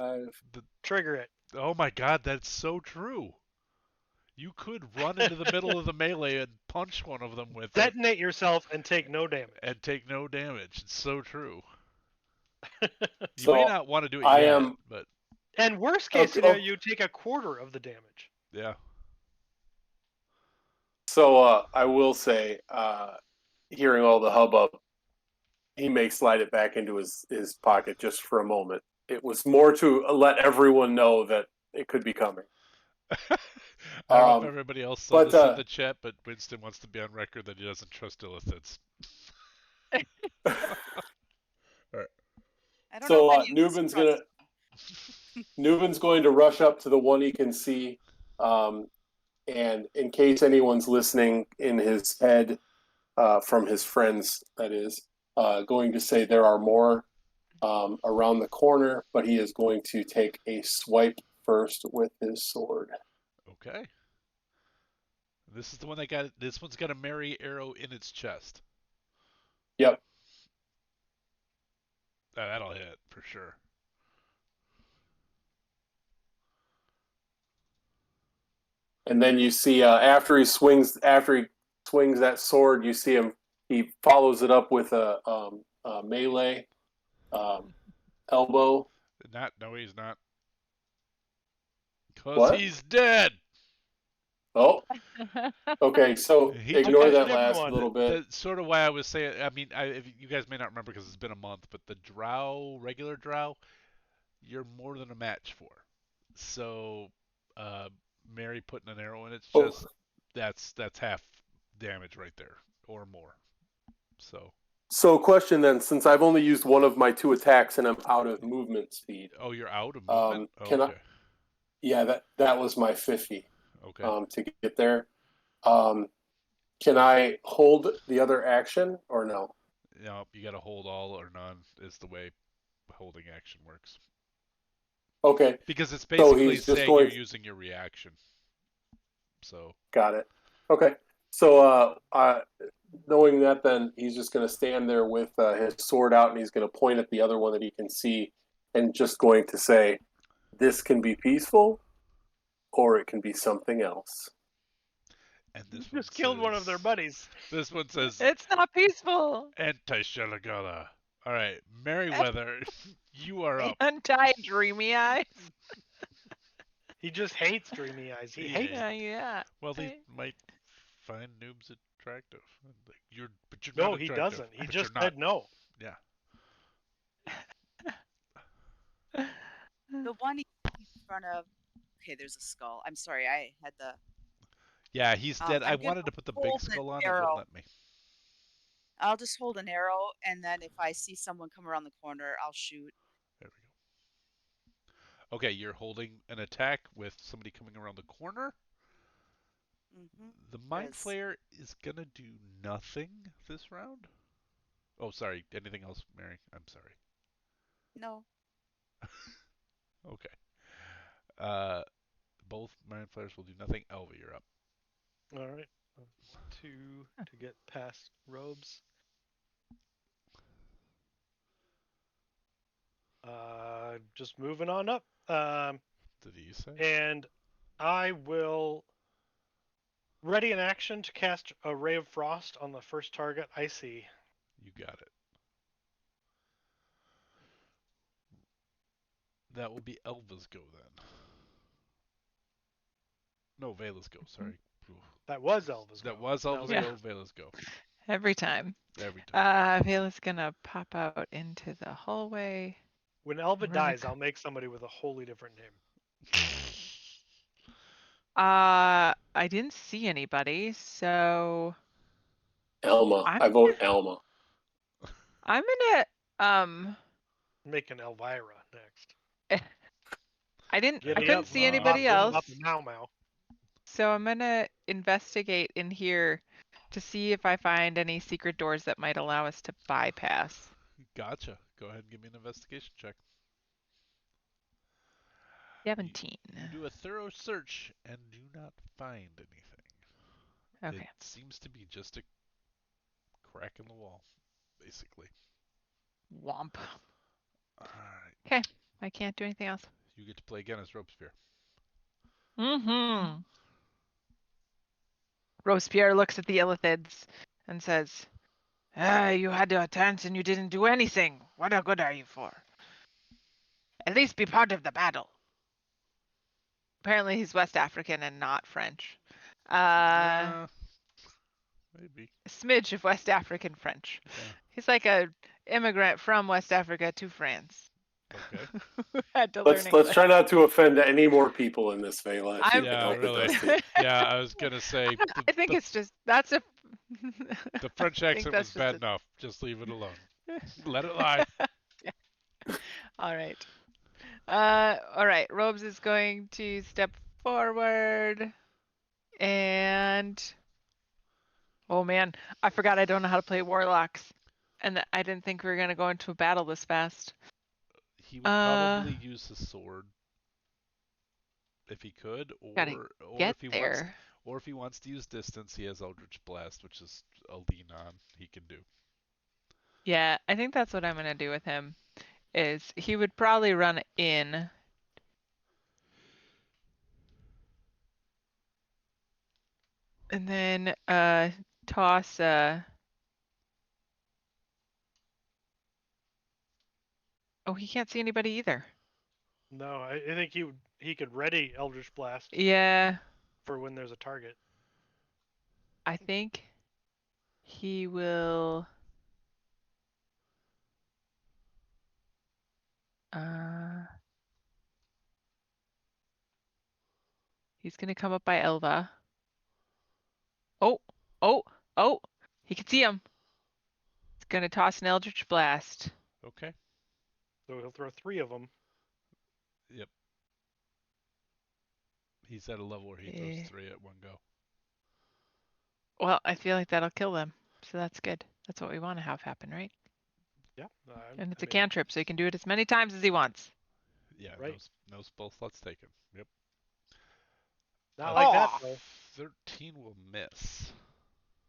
trigger it. Oh my god, that's so true. You could run into the middle of the melee and punch one of them with Detonate yourself and take no damage. It's so true. You may not want to do it yet, but... And worst case scenario, you take a quarter of the damage. Yeah. So I will say, hearing all the hubbub, he may slide it back into his pocket just for a moment. It was more to let everyone know that it could be coming. I don't know if everybody else saw this in the chat, but Winston wants to be on record that he doesn't trust illithids. All right. So Nubin's going to rush up to the one he can see, and in case anyone's listening in his head, from his friends, that is, going to say there are more around the corner, but he is going to take a swipe first with his sword. Okay. This is the one that got. This one's got a merry arrow in its chest. Yep. That'll hit for sure. And then you see after he swings that sword, you see him. He follows it up with a melee elbow. No, he's not. Because he's dead. Oh, okay. So ignore that last little bit. That's sort of why I was saying. I mean, you guys may not remember because it's been a month, but the regular drow, you're more than a match for. So, Mary putting an arrow in its chest, that's half damage right there, or more. So, question then, since I've only used one of my 2 attacks and I'm out of movement speed. Oh, you're out of movement? Okay. Yeah, that was my 50. Okay. To get there. Can I hold the other action or no? No, you got to hold all or none is the way holding action works. Okay, Because it's so basically he's just saying you're going. using your reaction. So Got it. Okay, so knowing that, then he's just going to stand there with his sword out, and he's going to point at the other one that he can see, and just going to say, "This can be peaceful, or it can be something else." and this You one just killed one of their says buddies. this one says It's not peaceful. anti-Shalagala. All right, Merryweather, you are up. Untie dreamy eyes. He just hates Dreamy Eyes. He hates Yeah. them. Yeah. Well, they might find noobs attractive. Like, but you're No, not he attractive. doesn't. He But just you're not. said no. Yeah. The one in front of. Okay, there's a skull. I'm sorry, I had the. Yeah, he's dead. I I'm gonna wanted to put the big hold an skull on. It wouldn't arrow. let me. I'll just hold an arrow, and then if I see someone come around the corner, I'll shoot. There we go. Okay, you're holding an attack with somebody coming around the corner. The Mind Because Flayer is gonna do nothing this round. Oh, sorry. Anything else, Mary? I'm sorry. no, Okay. Uh, both Mind Flayers will do nothing. Elva, you're up. All right. 2 to get past robes. Just moving on up. Did he say? And I will ready an action to cast a ray of frost on the first target I see. You got it. That will be Elva's go then. No, Vela's go. Sorry. That was Elva's That go. was Now Elva's Yeah. go. Vela's go. Every time. Every time. Vela's gonna pop out into the hallway. When Elva Run dies, I'll make somebody with a wholly different name. I didn't see anybody, so Elma. I'm I vote Elma. I'm gonna Make an Elvira next. I Giddy couldn't up, see bop, bop, anybody boom, else, bop, meow, meow. so I'm gonna investigate in here to see if I find any secret doors that might allow us to bypass. Gotcha. Go ahead and give me an investigation check. 17. You do a thorough search and do not find anything. Okay. It seems to be just a crack in the wall, basically. Womp. Alright. Okay. I can't do anything else. You get to play again as Robespierre. Mm-hmm. Robespierre looks at the Illithids and says, you had your turns and you didn't do anything. What a good are you for? At least be part of the battle. Apparently he's West African and not French. Maybe. A smidge of West African French. Yeah. He's like a immigrant from West Africa to France. Okay. Who had to learn Let's English. try not to offend any more people in this, Vela. If you I'm- can Yeah, help really. it, Dusty. Yeah, I was gonna say I think it's just that's a the French I think accent that's was just bad a- enough. Just leave it alone. Let it lie. All right. All right. Robes is going to step forward and oh man, I forgot I don't know how to play warlocks. And I didn't think we were gonna go into a battle this fast. He would probably use his sword if he could, Gotta or get if he there. wants to use distance, he has Eldritch Blast, which is a lean on he can do. Yeah, I think that's what I'm gonna do with him. Is he would probably run in. And then toss oh, he can't see anybody either. No, I think he could ready Eldritch Blast Yeah, for when there's a target. I think he will he's gonna come up by Elva. Oh, oh, oh, he can see him. He's gonna toss an Eldritch Blast. Okay. So he'll throw 3 of them. Yep. He's at a level where he throws 3 at one go. Well, I feel like that'll kill them, so that's good. That's what we want to have happen, right? Yeah. And it's I a mean, cantrip, so he can do it as many times as he wants. Yeah, Right. no spell slots taken. Yep. not like that Oh. though. 13 will miss.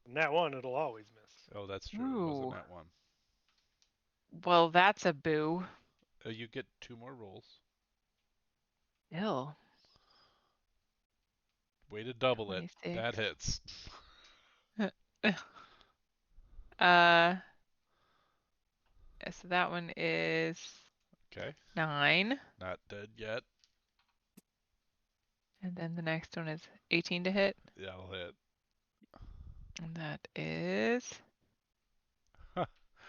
And that one, it'll always miss. Oh, that's true. It wasn't Ooh. that one. Well, that's a boo. You get 2 more rolls. Ill. Way to double it. 26. That hits. uh. So that one is Okay. 9. Not dead yet. And then the next one is 18 to hit. That'll hit. And that is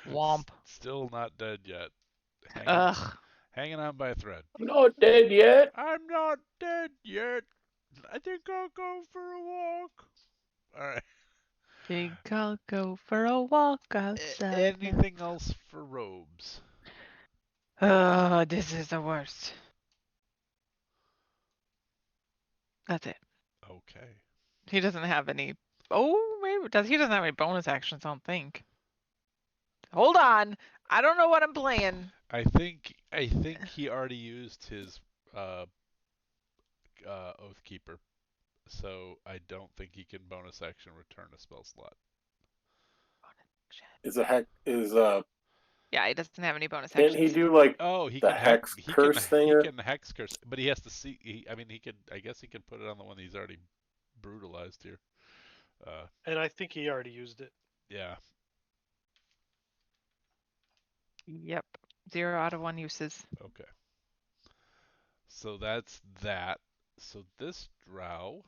Womp. Still not dead yet. Ugh. Hanging on by a thread. I'm not dead yet. I'm not dead yet. I think I'll go for a walk. All right. Think I'll go for a walk outside. Anything else for robes? Oh, this is the worst. That's it. Okay. He doesn't have any. Oh, maybe does. He doesn't have any bonus actions. I don't think. Hold on. I don't know what I'm playing. I think he already used his Oathkeeper, so I don't think he can bonus action return a spell slot. Yeah, he doesn't have any bonus Can't actions. he do like Oh, he the can hex he curse thing? he Or... can hex curse, but he has to see. I mean, he could. I guess he could put it on the one he's already brutalized here. And I think he already used it. Yeah. Yep. 0 out of 1 uses. Okay. So that's that. So this drow.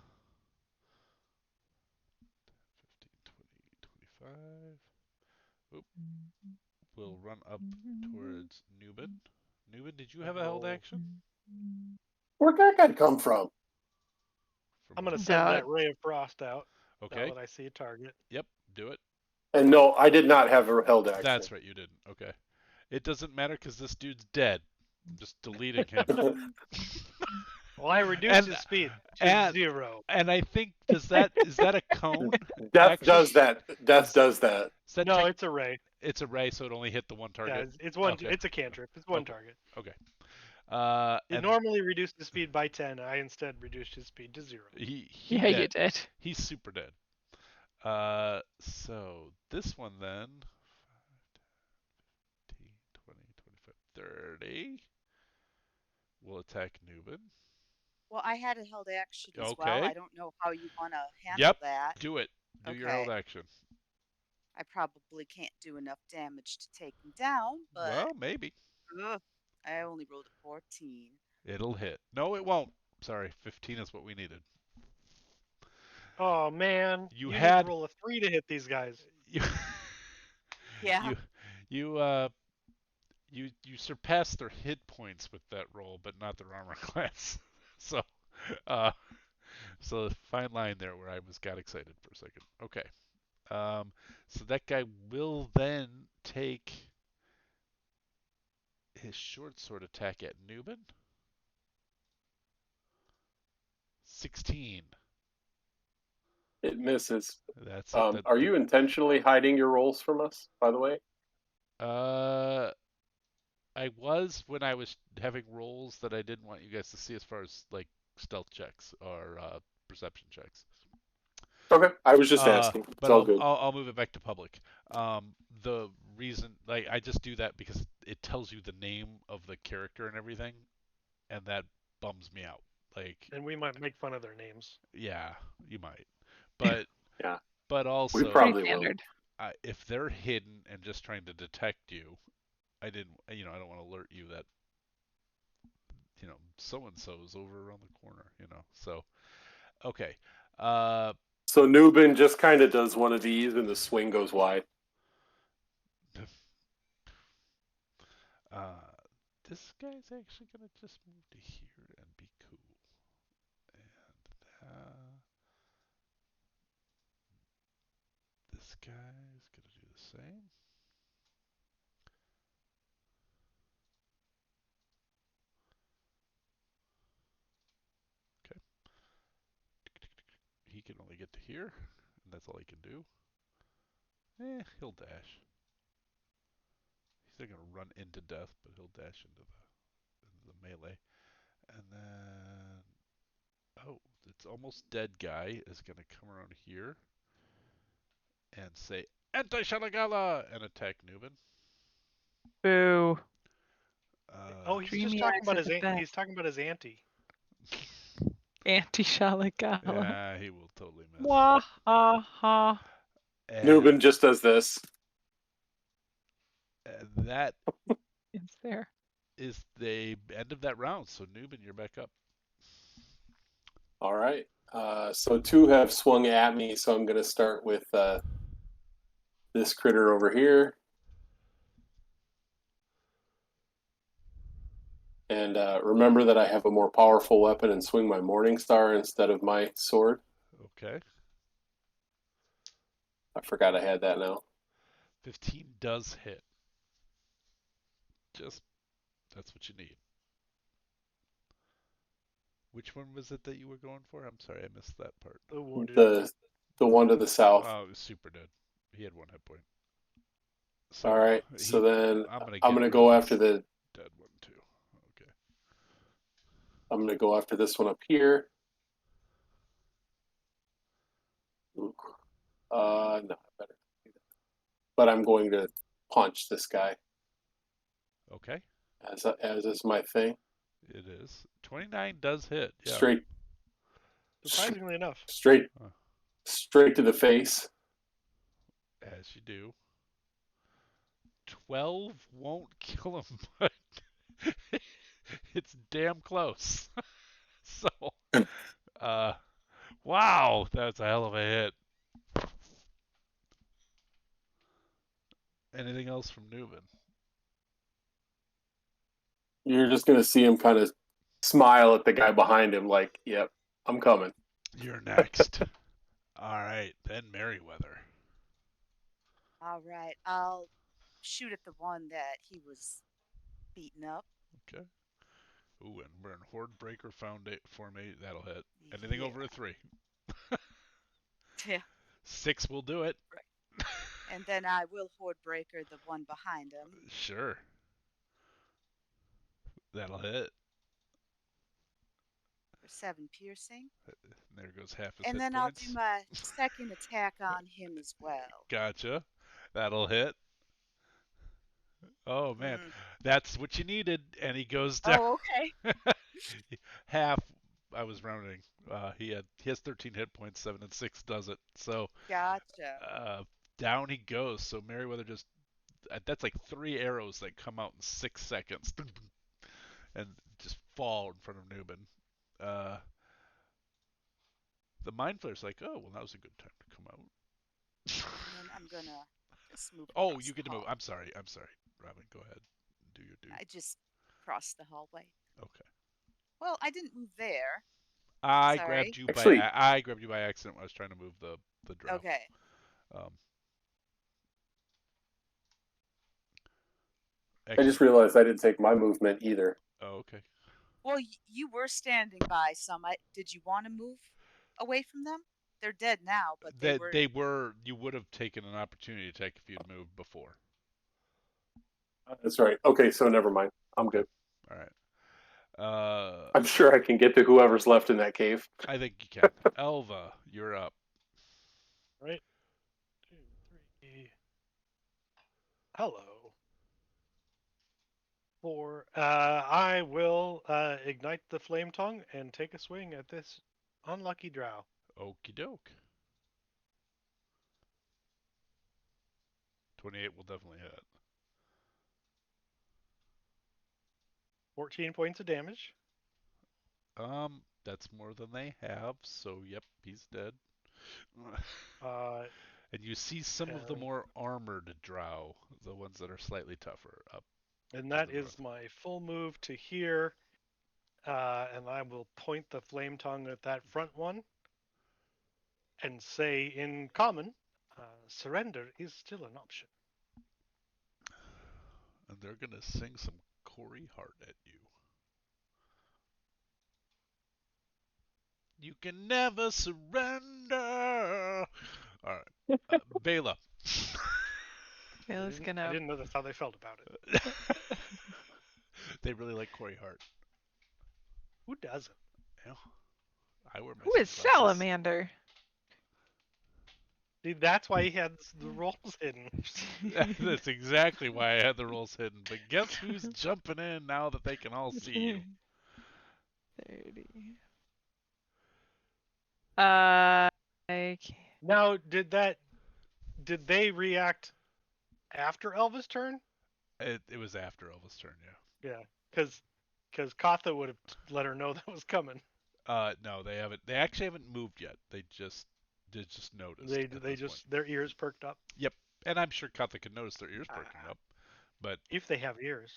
15, 20, 25. Oop. Will run up towards Nubin. Nubin, did you have a held action? Where'd that guy come from? I'm going to Duh. send that ray of frost out. Okay. Now that I see a target. Yep. Do it. And no, I did not have a held action. That's right. You didn't. Okay. It doesn't matter because this dude's dead. I'm just deleting him. Well, I reduced his speed to 0. And I think is that a cone? Death Actually? does that. Death does that. No, it's a ray. It's a ray, so it only hit the one target. Yeah, it's one. Okay. It's a cantrip. It's one Okay. target. Okay. It normally reduced the speed by 10. I instead reduced his speed to 0. He Yeah, dead. you did. He's super dead. So this one then 15, 20, 25, 30 will attack Nubin. Well, I had a held action as Okay. well. I don't know how you want to handle that. Do it. Do your held action. I probably can't do enough damage to take him down, but Well, maybe. I only rolled a 14. It'll hit. No, it won't. Sorry, 15 is what we needed. Oh man, You need had to roll a 3 to hit these guys. Yeah. You surpassed their hit points with that roll, but not their armor class. So, so fine line there where I got excited for a second. Okay. So that guy will then take his short sword attack at Nubin. 16. It misses. That's it. Are you intentionally hiding your rolls from us, by the way? I was when I was having rolls that I didn't want you guys to see as far as like stealth checks or perception checks. Okay, I was just asking. It's But all good. I'll move it back to public. The reason, like, I just do that because it tells you the name of the character and everything, and that bums me out. Like, And we might make fun of their names. yeah, you might, but Yeah. but also, We probably will. Standard. if they're hidden and just trying to detect you, I don't want to alert you that, so and so's over around the corner, So, okay. So Nubin just kind of does one of these, and the swing goes wide. This guy's actually gonna just move to here and be cool, and this guy's gonna do the same. Okay. He can only get to here, and that's all he can do. He'll dash. He's not gonna run into death, but he'll dash into the melee. And then, oh, it's almost dead guy is gonna come around here and say anti-Shalagala and attack Newbin. Boo. Oh, he's just Dreamy talking eyes about are his the best. he's talking about his auntie. Anti-Shalagala. Yeah, he will totally miss. Wah ha ha. Newbin just does this. And that It's there. is the end of that round. So Newbin, you're back up. All right. So two have swung at me, so I'm going to start with this critter over here. And remember that I have a more powerful weapon and swing my Morning Star instead of my sword. Okay. I forgot I had that now. 15 does hit. Just, that's what you need. Which one was it that you were going for? I'm sorry, I missed that part. The wounded. The one to the south. Oh, it was super dead. He had 1 hit point. So All right. So then I'm gonna rid go of after this the. dead one too. Okay. I'm gonna go after this one up here. Ooh. No, I better. But I'm going to punch this guy. Okay. As is my thing. It is. 29 does hit. Yeah. Surprisingly enough. Straight to the face. As you do. 12 won't kill him, but it's damn close. So, wow, that's a hell of a hit. Anything else from Newman? You're just gonna see him kind of smile at the guy behind him, like, "Yep, I'm coming." You're next. All right, then Merryweather. All right, I'll shoot at the one that he was beating up. Okay. Ooh, and we're in Horde Breaker formate. That'll hit. Anything over a 3. Yeah. 6 will do it. Right. And then I will Horde Breaker the one behind him. Sure. That'll hit. For 7 piercing. There goes half his And hit then points. I'll do my second attack on him as well. Gotcha. That'll hit. Oh man, that's what you needed. And he goes down. Oh, okay. Half. I was rounding. He has 13 hit points. 7 and 6 does it. So Gotcha. Down he goes. So Merryweather just that's like 3 arrows that come out in 6 seconds and just fall in front of Newbin. The Mind Flayer's like, oh well, now's a good time to come out. And then I'm gonna just move. Oh, you get to move. I'm sorry, Robin. Go ahead, do your duty. I just crossed the hallway. Okay. Well, I didn't move there. I Sorry. grabbed you Actually, I grabbed you by accident when I was trying to move the drow. Okay. I just realized I didn't take my movement either. Oh, okay. Well, you were standing by some. Did you want to move away from them? They're dead now, but they were. You would have taken an opportunity to attack if you'd moved before. That's right. Okay, so never mind. I'm good. All right. I'm sure I can get to whoever's left in that cave. I think you can. Elva, you're up. Right. 2, 3. Hello. 4. I will ignite the flame tongue and take a swing at this unlucky drow. Okie doke. 28 will definitely hit. 14 points of damage. That's more than they have, so yep, he's dead. And you see some of the more armored drow, the ones that are slightly tougher, up. And that is my full move to here. And I will point the flame tongue at that front one and say in common, surrender is still an option. And they're going to sing some Corey Hart at you. You can never surrender. All right. Bela. Vela's I gonna. didn't know that's how they felt about it. They really like Corey Hart. Who doesn't? Yeah, I wear my Who is sunglasses. Salamander? See, that's why he had the roles hidden. That's exactly why I had the rolls hidden. But guess who's jumping in now that they can all see you? 30. I can't. Now, did they react after Elvis' turn? It was after Elvis' turn, yeah. Yeah, because Katha would have let her know that was coming. No, they haven't. They actually haven't moved yet. They just noticed. They at they this just point. their ears perked up. Yep, and I'm sure Katha can notice their ears perking up, but If they have ears,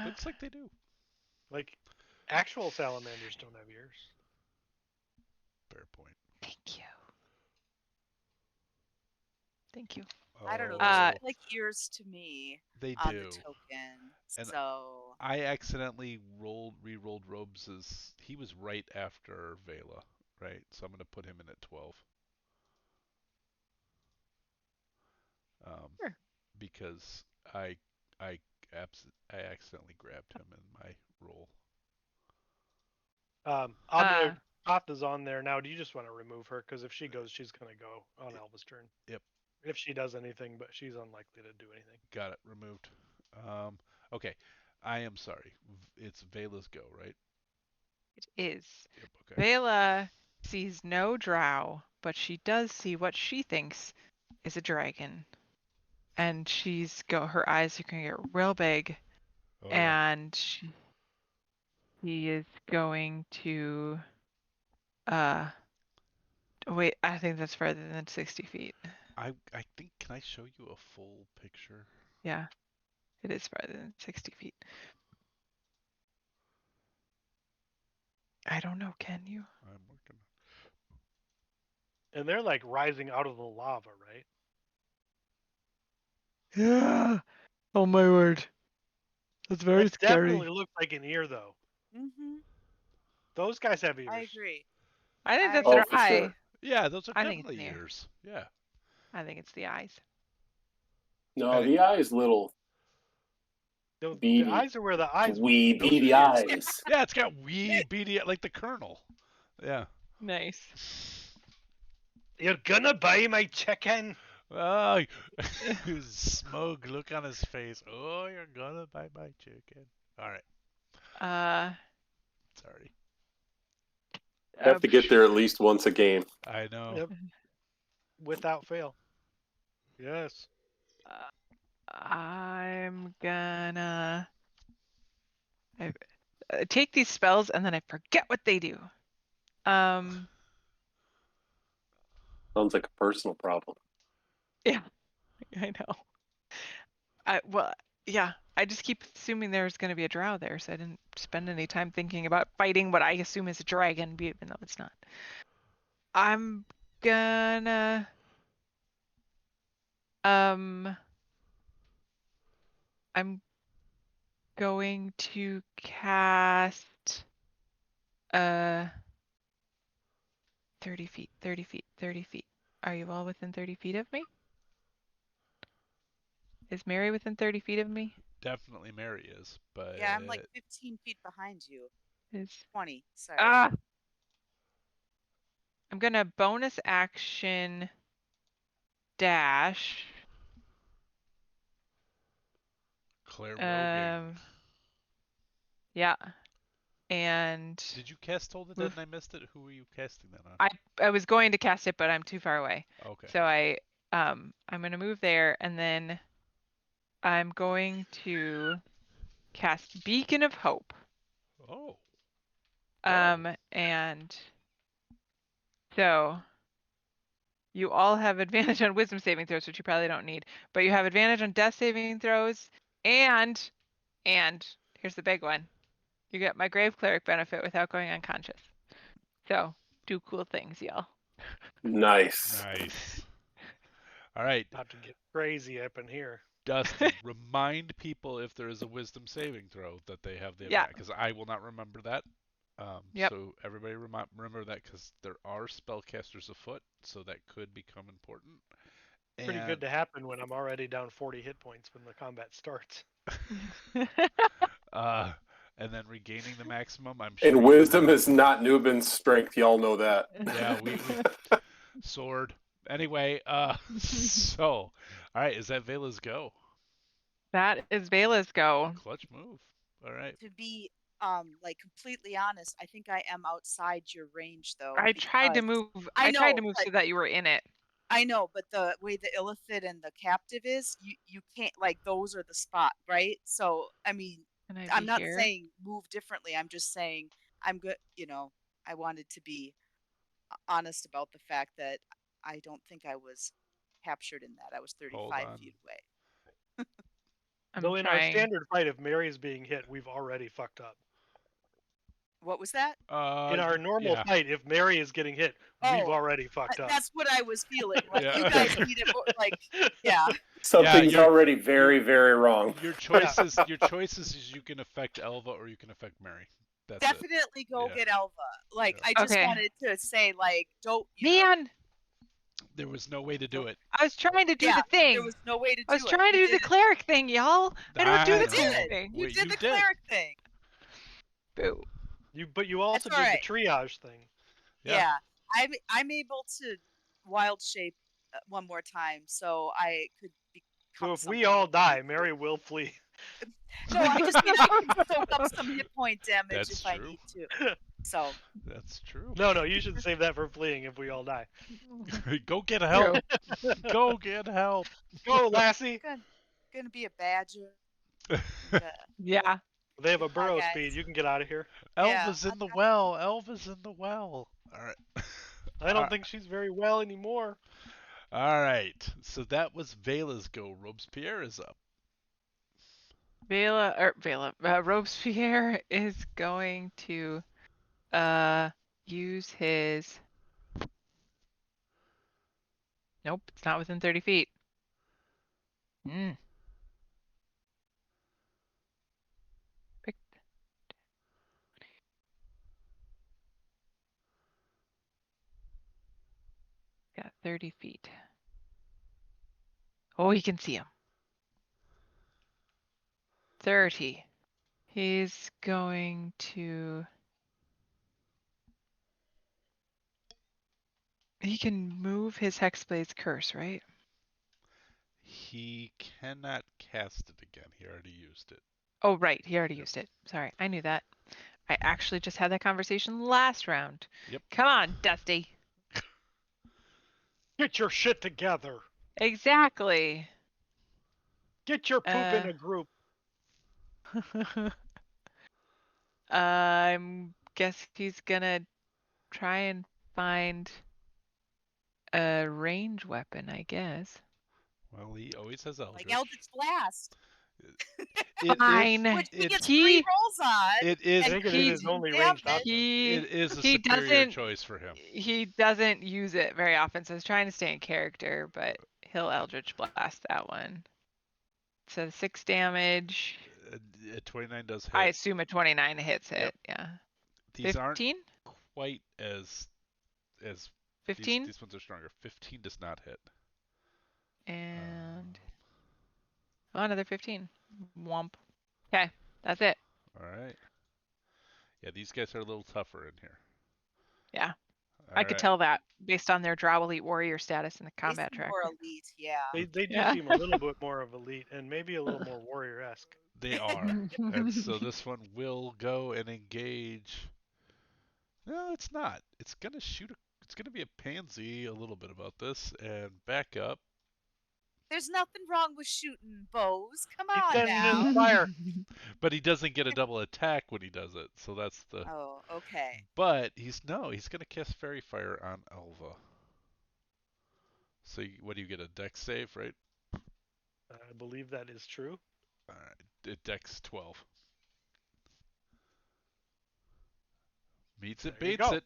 looks like they do. like actual salamanders don't have ears. Fair point. Thank you. Thank you. I don't know. Oh, Those Uh, look like ears to me they on the do. token. And So I accidentally re-rolled Robes as he was right after Vela, right? So I'm gonna put him in at 12. Sure. Because I I accidentally grabbed him in my roll. On there, Katha's on there now. Do you just want to remove her? Because if she goes, she's gonna go on Elvis' turn. Yep. If she does anything, but she's unlikely to do anything. Got it removed. Okay. I am sorry. It's Vela's go, right? It is. Yep. Okay. Vela sees no drow, but she does see what she thinks is a dragon. And her eyes are gonna get real big, Oh yeah. and he is going to wait, I think that's farther than 60 feet. I think, can I show you a full picture? Yeah, it is farther than 60 feet. I don't know, can you? I'm working. And they're like rising out of the lava, right? Yeah. Oh my word. That's very That definitely looks like an ear, though. hmm Those guys have ears. I agree. I think I that's agree. their Oh, for eye. sure. Yeah, those are I think it's definitely an ear. ears. Yeah. I think it's the eyes. No, the eye's little The beady, eyes are where the eyes would wee be. Those beady are ears. eyes. Yeah, it's got wee beady like the Colonel. Yeah. Nice. You're gonna buy my chicken. Oh, his smug look on his face. Oh, you're gonna buy my chicken. All right. Sorry. Have to get there at least once a game. I know. Yep. Without fail. Yes. I'm gonna take these spells and then I forget what they do. Sounds like a personal problem. Yeah, I know. Well, yeah, I just keep assuming there's going to be a drow there, so I didn't spend any time thinking about fighting what I assume is a dragon, even though it's not. I'm gonna I'm going to cast 30 feet, 30 feet, 30 feet. Are you all within 30 feet of me? Is Mary within 30 feet of me? Definitely Mary is, but Yeah, I'm like 15 feet behind you. Is 20. Sorry. I'm gonna bonus action dash. Claire Rogan. Yeah. And Did you cast Toll the Dead and I missed it? Who were you casting that on? I was going to cast it, but I'm too far away. Okay. So I'm gonna move there, and then I'm going to cast Beacon of Hope. Oh. And so you all have advantage on wisdom saving throws, which you probably don't need, but you have advantage on death saving throws, and here's the big one. You get my grave cleric benefit without going unconscious. So do cool things, y'all. Nice. Nice. All right. About to get crazy up in here. Dusty, remind people if there is a wisdom saving throw that they have the Yeah. because I will not remember that. Yep. So everybody remember that because there are spellcasters afoot, so that could become important. Pretty And good to happen when I'm already down 40 hit points when the combat starts. uh, and then regaining the maximum, I'm sure. And you wisdom will- is not Nubin's strength. Y'all know that. Yeah, we sword. Anyway, so all right, is that Vela's go? That is Vela's go. Clutch move. All right. To be like completely honest, I think I am outside your range though. I tried to because- move. I I tried know, to move but so that you were in it. I know, but the way the illithid and the captive is, you can't, like, those are the spot, right? So I mean, Can I I'm be not here? saying move differently. I'm just saying I'm good. I wanted to be honest about the fact that I don't think I was captured in that. I was Hold 35 on. feet away. I'm Though in our trying. standard fight, if Mary is being hit, we've already fucked up. What was that? In our normal yeah. fight, if Mary is getting hit, we've Oh, already fucked up. That's what I was feeling. Like, Yeah. you guys need it more, like, yeah. Something's you're- already very, very wrong. Your choices. Your choices is you can affect Elva or you can affect Mary. That's it. Definitely go Yeah. get Elva. Like, Yeah. I just Okay. wanted to say, like, don't, you know, Man, There was no way to do it. I was trying to do Yeah, the thing. there was no way to do I was it. trying to You do the did it. cleric thing, y'all. I don't do I the know. cleric did. thing. You Wait, did you the did. cleric thing. Boo. But you also That's did all the triage thing. Yeah. I'm able to wild shape one more time, so I could become. So if we something all if I die, need to. Mary will flee. No, I just mean I can soak up some hit point damage That's if I true. need to. So That's true. No, you should save that for fleeing if we all die. Go get help. Go get help. Go, Lassie. gonna be a badger. And, Yeah. They have a Goodbye, burrow guys. speed. You can get out of here. Elva's Yeah, in the well. Elva's in the well. All right. I don't think she's very well anymore. All right. So that was Vela's go. Robespierre is up. Robespierre is going to use his. Nope, it's not within 30 feet. Pick. Got 30 feet. Oh, he can see him. 30. He's going to. He can move his Hexblade's curse, right? He cannot cast it again. He already used it. Oh, right. He already used it. Sorry, I knew that. I actually just had that conversation last round. Yep. Come on, Dusty. Get your shit together. Exactly. Get your poop in a group. Guess he's gonna try and find a range weapon, I guess. Well, he always has Eldritch. like Eldritch Blast, Fine. which he gets he- 3 rolls on. It is. I think it he- is his only damn ranged it. option. It is a he superior doesn't- choice for him. He doesn't use it very often, so I was trying to stay in character, but he'll Eldritch Blast that one. So 6 damage. 29 does hit. I assume a 29 hits it. Yep. Yeah. These aren't 15? quite as 15? These ones are stronger. 15 does not hit. And another 15. Womp. Okay, that's it. All right. Yeah, these guys are a little tougher in here. Yeah. All I could right. tell that based on their Drow Elite Warrior status in the They combat seem tracker. more elite, yeah. They do Yeah. seem a little bit more of elite and maybe a little more warrior-esque. They are. And so this one will go and engage. No, it's not. It's gonna shoot. It's gonna be a pansy a little bit about this and back up. There's nothing wrong with shooting bows. Come Keep on sending now. in fire. But he doesn't get a double attack when he does it. So that's the. Oh, okay. But he's gonna cast Fairy Fire on Elva. So what do you get, a Dex save, right? I believe that is true. All right, Dex 12. Meets it, There you beats go. it.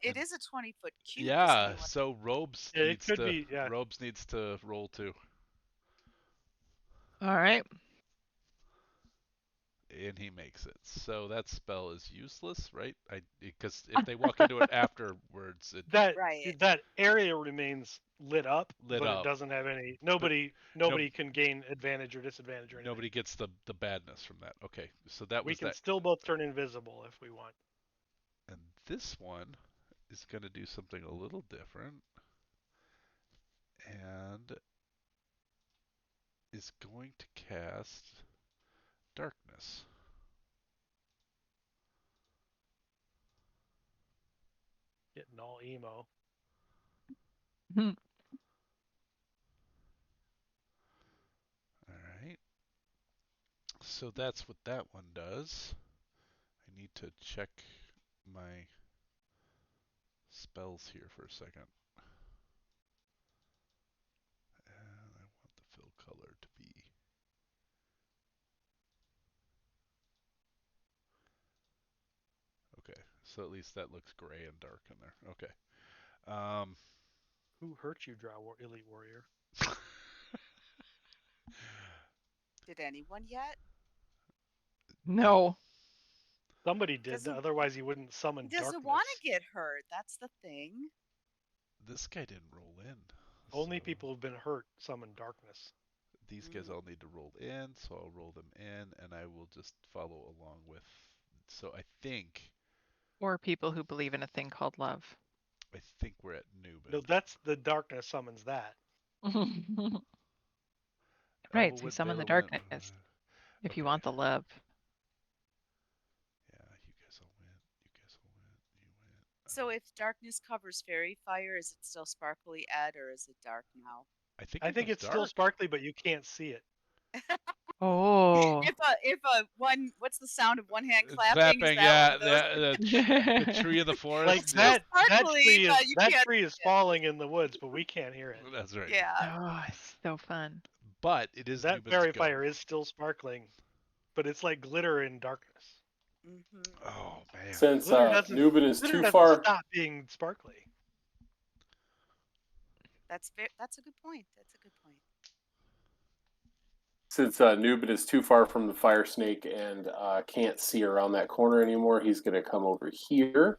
It is a 20-foot cube. Yeah. So Robes Yeah, it needs could to. be, yeah. Robes needs to roll too. All right. And he makes it. So that spell is useless, right? Because if they walk into it afterwards, it Right. That area remains lit up, lit but it up. doesn't have any. But Nobody can gain advantage or disadvantage or anything. nobody gets the badness from that. Okay, so that We was can that. still both turn invisible if we want. And this one is going to do something a little different, and is going to cast darkness. Getting all emo. Hmm. All right. So that's what that one does. I need to check my spells here for a second. And I want the fill color to be. Okay, so at least that looks gray and dark in there. Okay. Who hurt you, Elite Warrior? Did anyone yet? No. Somebody did. Doesn't Otherwise, he wouldn't summon He doesn't darkness. want to get hurt. That's the thing. This guy didn't roll in. Only so people who've been hurt summon darkness. These guys all need to roll in, so I'll roll them in, and I will just follow along with. So I think Or people who believe in a thing called love. we're at Nubin. No, that's the darkness summons that. Right, well, so you what summon the Vela went- darkness if Okay. you want the love. Yeah, you guys all went. You guys all went. You went. So if darkness covers fairy fire, is it still sparkly, Ed, or is it dark now? I think I think was it's still dark. sparkly, but you can't see it. Oh. If a one, what's the sound of one hand clapping? Is Clapping, that yeah, one of those? the tree of the forest. Like It's that, still sparkly, but you that can't tree is see it. falling in the woods, but we can't hear it. That's right. Yeah. Oh, it's so fun. But it is That Nubin's fairy go. fire is still sparkling, but it's like glitter in darkness. Mm-hmm. Oh man. Since Glitter doesn't, Nubin is glitter too doesn't far, stop being sparkly. That's a good point. That's a good point. since Nubin is too far from the fire snake and can't see around that corner anymore, he's going to come over here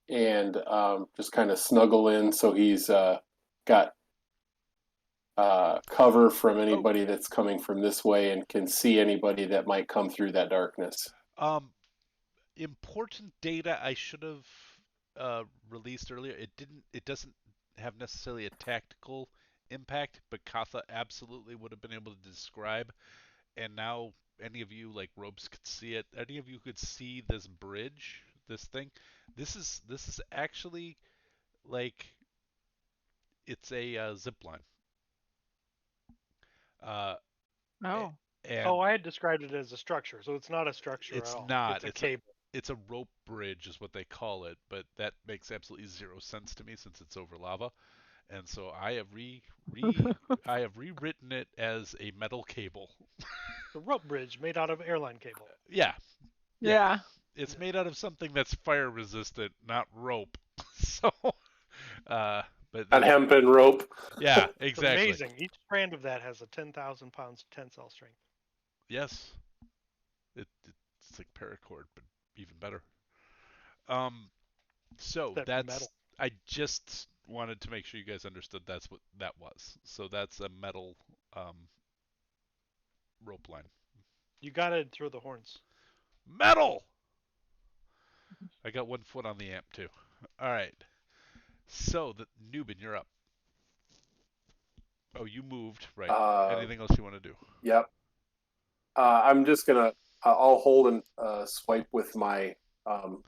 and just kind of snuggle in, so he's got cover from anybody that's coming from this way and can see anybody that might come through that darkness. Important data I should have released earlier. It doesn't have necessarily a tactical impact, but Katha absolutely would have been able to describe. And now any of you like Robes could see it. Any of you could see this bridge, this thing. This is actually like it's a zip line. Oh. And Oh, I had described it as a structure, so it's not a structure it's at all. not. It's a cable. It's a rope bridge is what they call it, but that makes absolutely zero sense to me since it's over lava. And so I have I have rewritten it as a metal cable. The rope bridge made out of airline cable. Yeah. Yeah. It's made out of something that's fire resistant, not rope. So but That hempen rope. yeah, It's exactly. amazing. Each strand of that has a 10,000 pounds tensile strength. Yes. It's like paracord, but even better. So That metal. I just wanted to make sure you guys understood that's what that was. So that's a metal rope line. You gotta throw the horns. Metal! I got 1 foot on the amp too. All right. So the Nubin, you're up. Oh, you moved, right? Anything else you want to do? Yep. I'm just gonna. I'll hold and swipe with my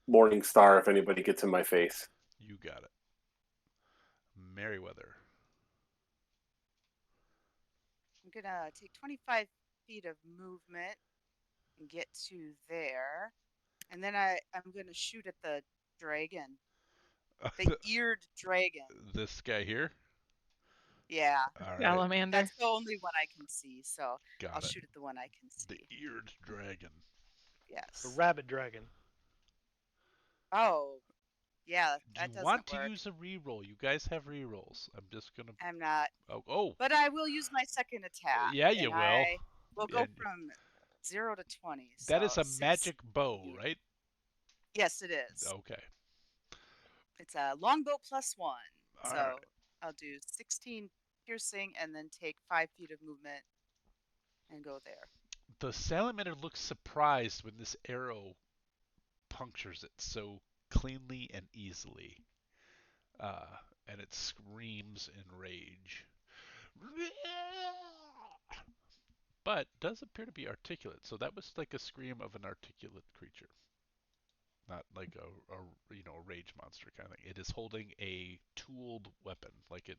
Morning Star if anybody gets in my face. You got it. Merriweather. I'm gonna take 25 feet of movement and get to there, and then I'm gonna shoot at the dragon, the eared dragon. This guy here? Yeah. All right. Salamander. That's the only one I can see, so I'll Got it. shoot at the one I can The see. eared dragon. Yes. The rabbit dragon. Oh, yeah, Do that you doesn't want work. to use a reroll? You guys have rerolls. I'm just gonna. I'm not, Oh. but I will use my second attack. Yeah, you and will. I will go And- from 0 to 20. That so is a 6. magic bow, right? Yes, it is. Okay. It's a longbow +1. All So right. I'll do 16 piercing and then take 5 feet of movement and go there. The salamander looks surprised when this arrow punctures it so cleanly and easily. And it screams in rage. But does appear to be articulate, so that was like a scream of an articulate creature, not like a rage monster kind of thing. It is holding a tooled weapon, like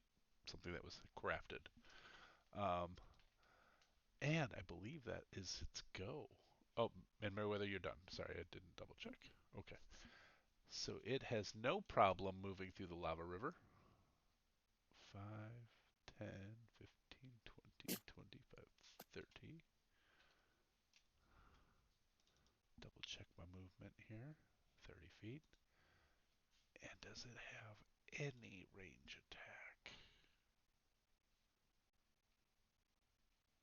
something that was crafted. Um, and I believe that is its go. Oh, and Meriwether, you're done. Sorry, I didn't double check. Okay. So it has no problem moving through the lava river. 5, 10, 15, 20, 25, 30. Double check my movement here. 30 feet. And does it have any range attack?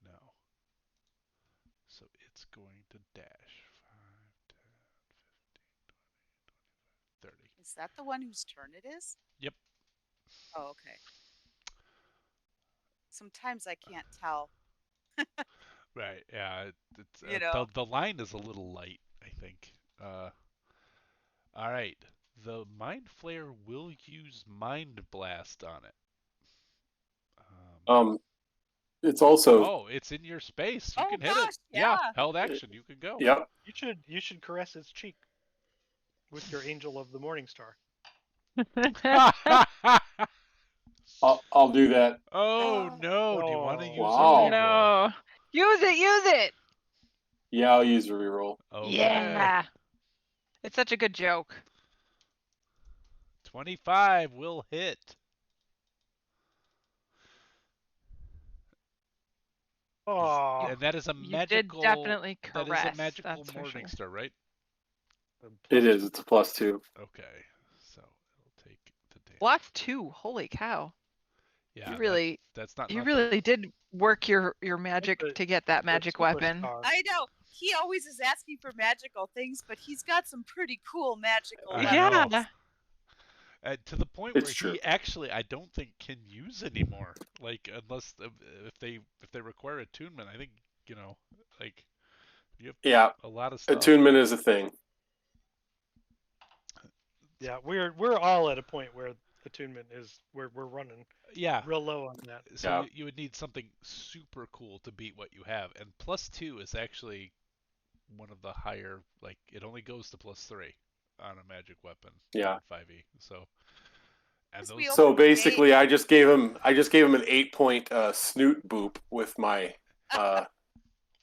No. So it's going to dash 5, 10, 15, 20, 30. Is that the one whose turn it is? Yep. Oh, okay. Sometimes I can't tell. Right. Yeah. You know. The line is a little light, I think. All right. The Mind Flayer will use Mind Blast on it. It's also Oh, it's in your space. You Oh can hit gosh, it. Yeah, yeah. held action. You can go. yep. You should caress its cheek with your Angel of the Morning Star. I'll do that. Oh no! Do you want to Oh. use a Wow. reroll? No. Use it. Use it. Yeah, I'll use a reroll. Okay. Yeah. It's such a good joke. 25 will hit. Oh. And that is a You did magical. definitely That is a caress. magical That's for Morning sure. Star, right? It is. It's a +2. Okay. So it'll take the damage. +2. Holy cow. Yeah. You really, that's not you nothing. really did work your magic That's a- to get that magic weapon. superstar. I know. He always is asking for magical things, but he's got some pretty cool magical I weapons. know. Yeah. To the point It's where true. he actually, I don't think can use anymore. Like unless if they require attunement, I think like you have Yeah, a lot of stuff. attunement is a thing. Yeah, we're all at a point where attunement is we're running Yeah. real low on that. So Yeah. you would need something super cool to beat what you have, and +2 is actually one of the higher. Like it only goes to +3 on a magic weapon. Yeah. 5e. So. And As those, we So open the gate, basically, I just gave him an 8-point snoot boop with my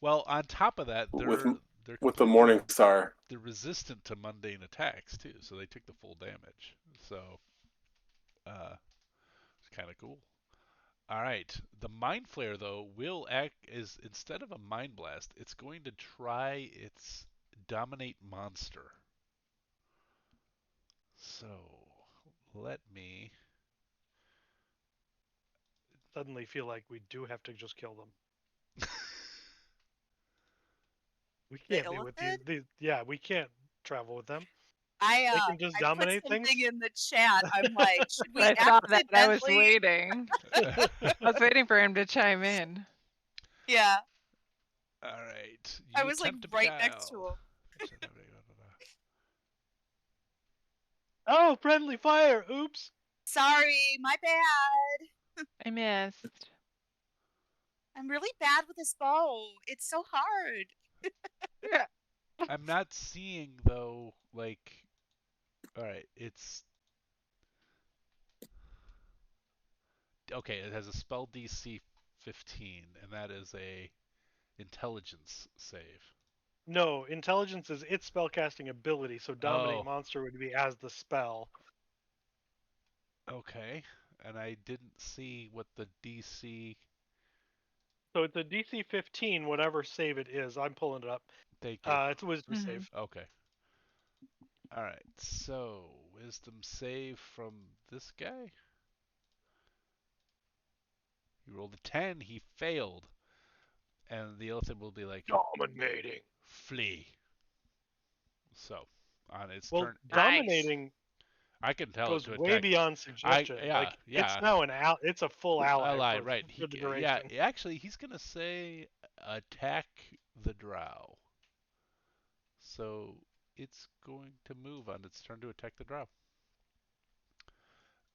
well, on top of that, with they're with the completely Morning Star. they're resistant to mundane attacks too, so they took the full damage. So, it's kind of cool. All right, the Mind Flare though will act as instead of a Mind Blast, it's going to try its Dominate Monster. So, let me. Suddenly feel like we do have to just kill them. We the can't be with illithid. these. Yeah, we can't travel with them. I They can just I put dominate something things. in the chat. I'm like, should we I saw that. I was accidentally? waiting. I was waiting for him to chime in. Yeah, All right. You I was like attempt to right next beguile. to him. Oh, friendly fire! Oops. Sorry, my bad. I missed. I'm really bad with this bow. It's so hard. Yeah. I'm not seeing though, like, all right, it's okay. It has a spell DC 15, and that is a intelligence save. No, intelligence is its spellcasting ability, so dominate Oh, monster would be as the spell. okay. And I didn't see what the DC. So it's a DC 15, whatever save it is. I'm pulling it up. Thank you. It's a wisdom Mhm. save. Okay. All right. So wisdom save from this guy. He rolled a 10. He failed. And the elephant will be like, Dominating. flee. So, on its Well, turn, dominating I can tell it goes to way attack. beyond suggestion. Like it's Yeah. now it's a full ally Ally, for right? the duration. Actually, he's gonna say attack the drow. So it's going to move on its turn to attack the drow.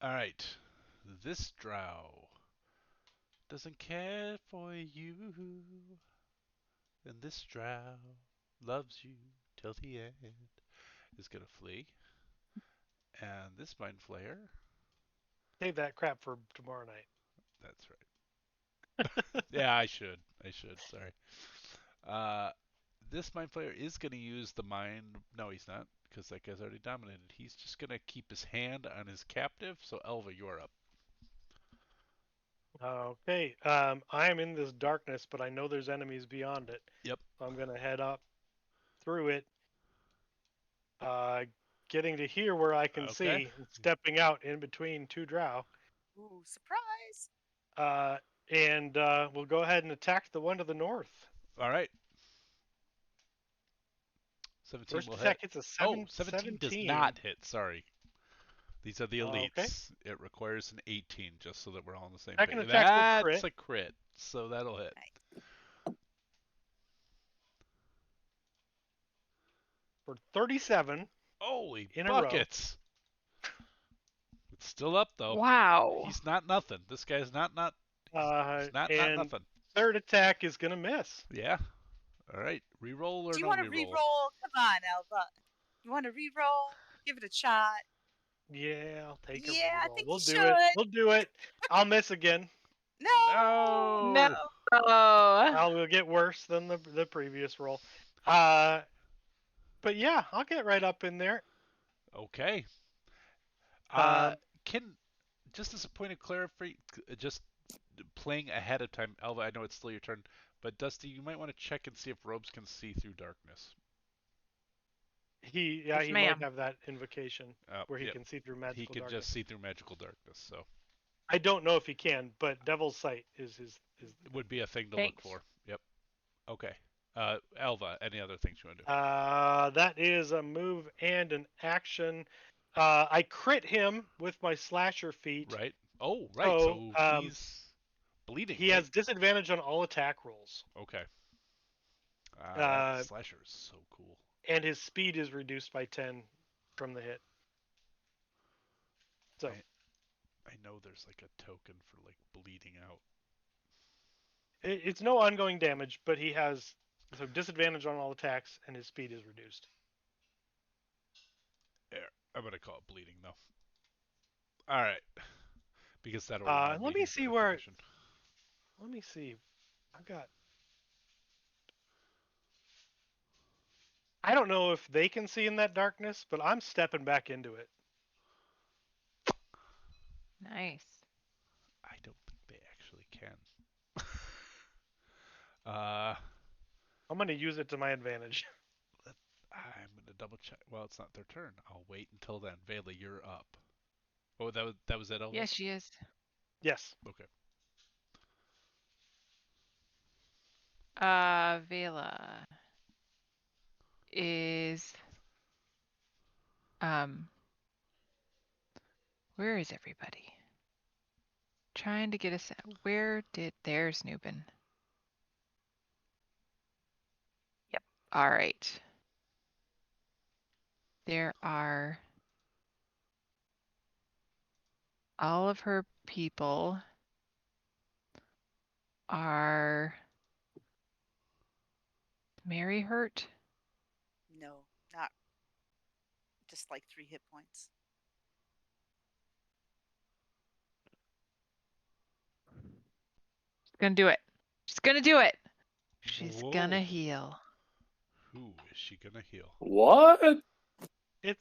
All right, this drow doesn't care for you, and this drow loves you till the end. Is gonna flee, and this mind flayer. Save that crap for tomorrow night. That's right. Yeah, I should. Sorry. Uh, this mind flayer is going to use the mind. No, he's not, because that guy's already dominated. He's just going to keep his hand on his captive. So, Elva, you're up. Okay. I am in this darkness, but I know there's enemies beyond it. Yep. So I'm gonna head up through it, uh, getting to here where I can Okay. see, and stepping out in between two drow. Ooh, surprise! Uh, and we'll go ahead and attack the one to the north. All right. 17 First will attack hit. hits a Oh, 17 does 17. not hit. Sorry. These are the elites. Okay. It requires an 18, just so that we're all on the same Second page. attack will That's crit. a crit, so that'll hit. For 37 Holy in buckets! It's still up though. Wow. He's not nothing. This guy's not. He's not and nothing. third attack is gonna miss. Yeah. All right. Reroll or Do you no want to reroll? re-roll? Come on, Elva. You want to re-roll? Give it a shot. Yeah, I'll take a Yeah, I reroll. think We'll you do it. should. We'll do it. I'll miss again. No. No. I'll get worse than the previous roll. But yeah, I'll get right up in there. Okay. Um, Can just as a point of clarity, just playing ahead of time, Elva. I know it's still your turn, but Dusty, you might want to check and see if robes can see through darkness. he Yes, might ma'am. have that invocation where he Yep. can see through magical He can darkness. just see through magical darkness, so I don't know if he can, but Devil's Sight is his. it would be a thing to Thanks. look for. Yep. Okay. Elva, any other things you want to do? That is a move and an action. I crit him with my slasher feat. Right. Oh, right. So he's bleeding. He has disadvantage on all attack rolls. Okay. Uh, Slasher is so cool. And his speed is reduced by 10 from the hit. So I know there's like a token for like bleeding out. it's no ongoing damage, but he has disadvantage on all attacks, and his speed is reduced. There. I'm gonna call it bleeding though. All right. Because that'll remind let me he's see got a where. condition. Let me see. I've got. I don't know if they can see in that darkness, but I'm stepping back into it. Nice. I don't think they actually can. I'm going to use it to my advantage. I'm gonna double check. Well, it's not their turn. I'll wait until then. Vela, you're up. Oh, that was it, Elva? Yes, she is. Yes. Okay. Vela is where is everybody? Trying to get us. There's Nubin. Yep. All right. There are all of her people are Mary hurt? No, not just like 3 hit points. She's gonna do it. She's gonna do it. She's Whoa. gonna heal. Who is she gonna heal? What?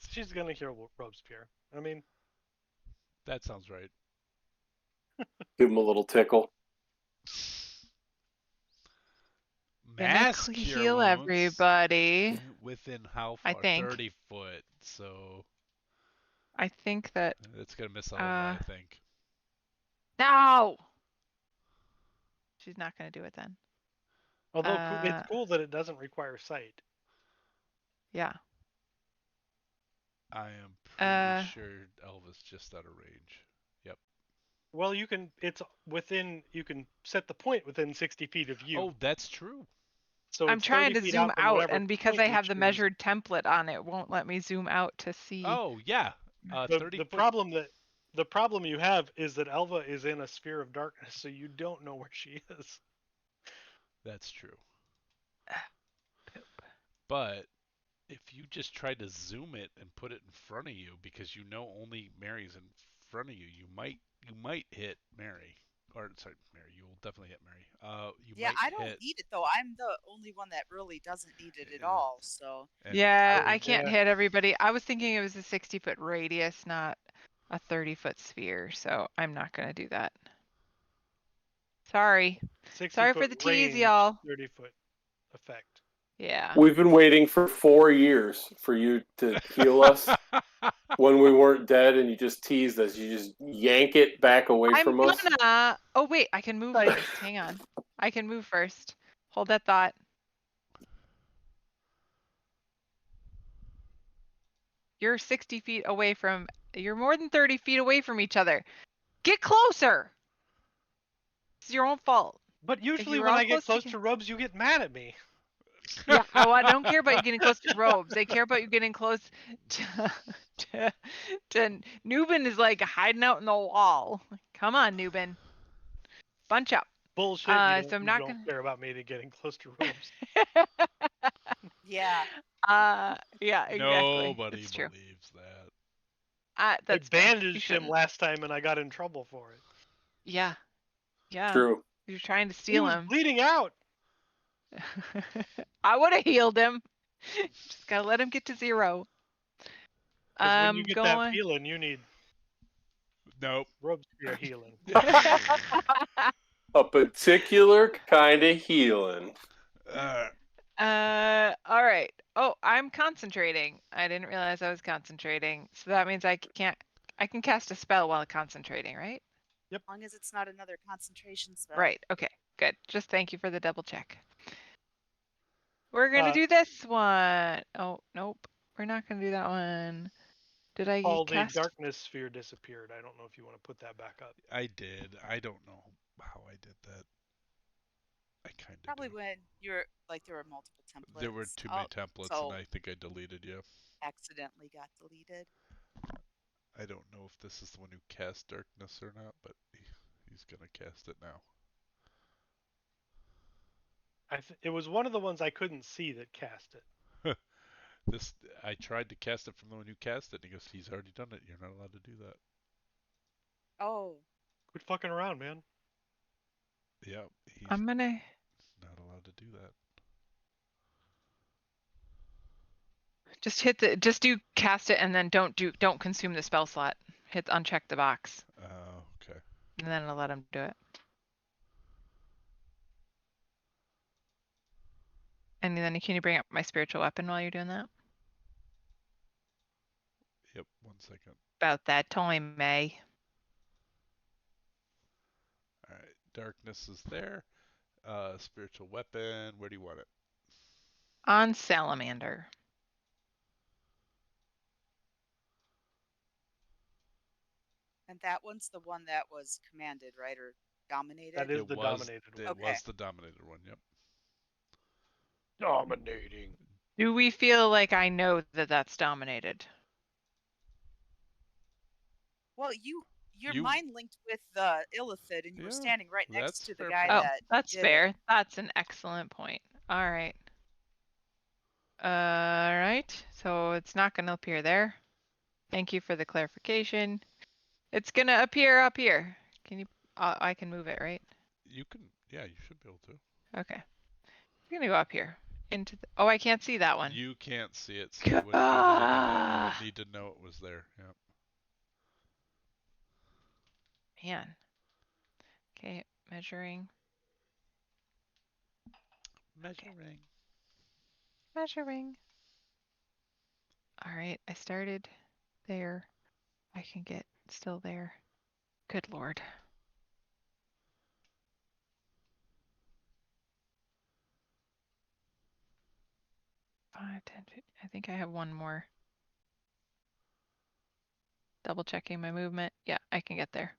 She's gonna heal Robespierre. I mean, That sounds right. Give him a little tickle. Mass Gonna cure heal wounds everybody. within how I far? think. 30 foot. So I think that. it's gonna miss Elva, I think. No. She's not gonna do it then. Although it's cool that it doesn't require sight. Yeah. I am pretty sure Elva's just out of range. Yep. Well, you can. It's within. You can set the point within 60 feet of you. Oh, that's true. So I'm it's trying 30 to feet zoom out from out, whatever and because point I you have the choose. measured template on it, it won't let me zoom out to see. Oh yeah. The 30 foot. problem you have is that Elva is in a sphere of darkness, so you don't know where she is. That's true. But if you just try to zoom it and put it in front of you, because you know only Mary's in front of you, you might hit Mary. Or sorry, Mary. You will definitely hit Mary. You Yeah, might I don't hit. need it though. I'm the only one that really doesn't need it at all. So And Yeah, I I would. can't Yeah. hit everybody. I was thinking it was a 60-foot radius, not a 30-foot sphere, so I'm not going to do that. Sorry. 60 Sorry foot for the tease, range, y'all. 30 foot effect. Yeah. We've been waiting for 4 years for you to heal us when we weren't dead, and you just teased us. You just yank it back away I'm from us. gonna. Oh, wait, I can move Like- first. Hang on. I can move first. Hold that thought. You're 60 feet away from. You're more than 30 feet away from each other. Get closer! It's your own fault. But usually you were when all I get close close toge- to Robes, you get mad at me. Yeah, oh, I don't care about you getting close to Robes. I care about you getting close to, to Nubin is like hiding out in the wall. Come on, Nubin. Bunch up. Bullshit. You So I'm you not don't gonna. care about me to getting close to Robes. yeah, Yeah, exactly. Nobody It's true. believes that. I That's fair. You bandaged him shouldn't. last time and I got in trouble for it. Yeah, yeah. True. You're trying to He steal was him. bleeding out. I would have healed him. Just gotta let him get to 0. Because when you get that Going. feeling, you need Nope. Robespierre healing. A particular kind of healing. All right. Oh, I'm concentrating. I didn't realize I was concentrating. So that means I can cast a spell while concentrating, right? as long as it's not another concentration spell. Right. Okay. Good. Just thank you for the double check. We're gonna Uh, do this one. Oh, nope. We're not gonna do that one. Did I All the cast? darkness sphere disappeared. I don't know if you want to put that back up. I did. I don't know how I did that. I kind of Probably do. when you're like there were multiple templates. There were too many templates, so and I think I deleted you. accidentally got deleted. I don't know if this is the one who cast darkness or not, but he's gonna cast it now. It was one of the ones I couldn't see that cast it. This I tried to cast it from the one who cast it, and he goes, "He's already done it. You're not allowed to do that." Oh, Quit fucking around, man. Yeah, he's I'm gonna. not allowed to do that. Just do cast it and then don't consume the spell slot. Hit uncheck the box Okay. and then I'll let him do it. And then can you bring up my spiritual weapon while you're doing that? Yep. 1 second. About that time, May. All right. Darkness is there. Spiritual weapon. Where do you want it? On Salamander. and that one's the one that was commanded, right, or dominated. That is It the was. dominated one. It Okay. was the dominated one. Yep. Dominating. Do we feel like I know that that's dominated? Well, your You- mind linked with the Illithid, and you were Yeah, standing right next that's to the fair guy point. Oh, that that's did fair. it. That's an excellent point. All right. All right. So it's not going to appear there. Thank you for the clarification. It's going to appear up here. Can you? I can move it, right? You can. Yeah, you should be able to. Okay. I'm gonna go up here into the. Oh, I can't see that one. You can't see it, so you wouldn't be able to do that. You would need to know it was there. Yep. Man. Okay, measuring. Measuring. Measuring. All right, I started there. I can get still there. Good Lord. 5, 10, 15. I think I have one more. Double checking my movement. Yeah, I can get there.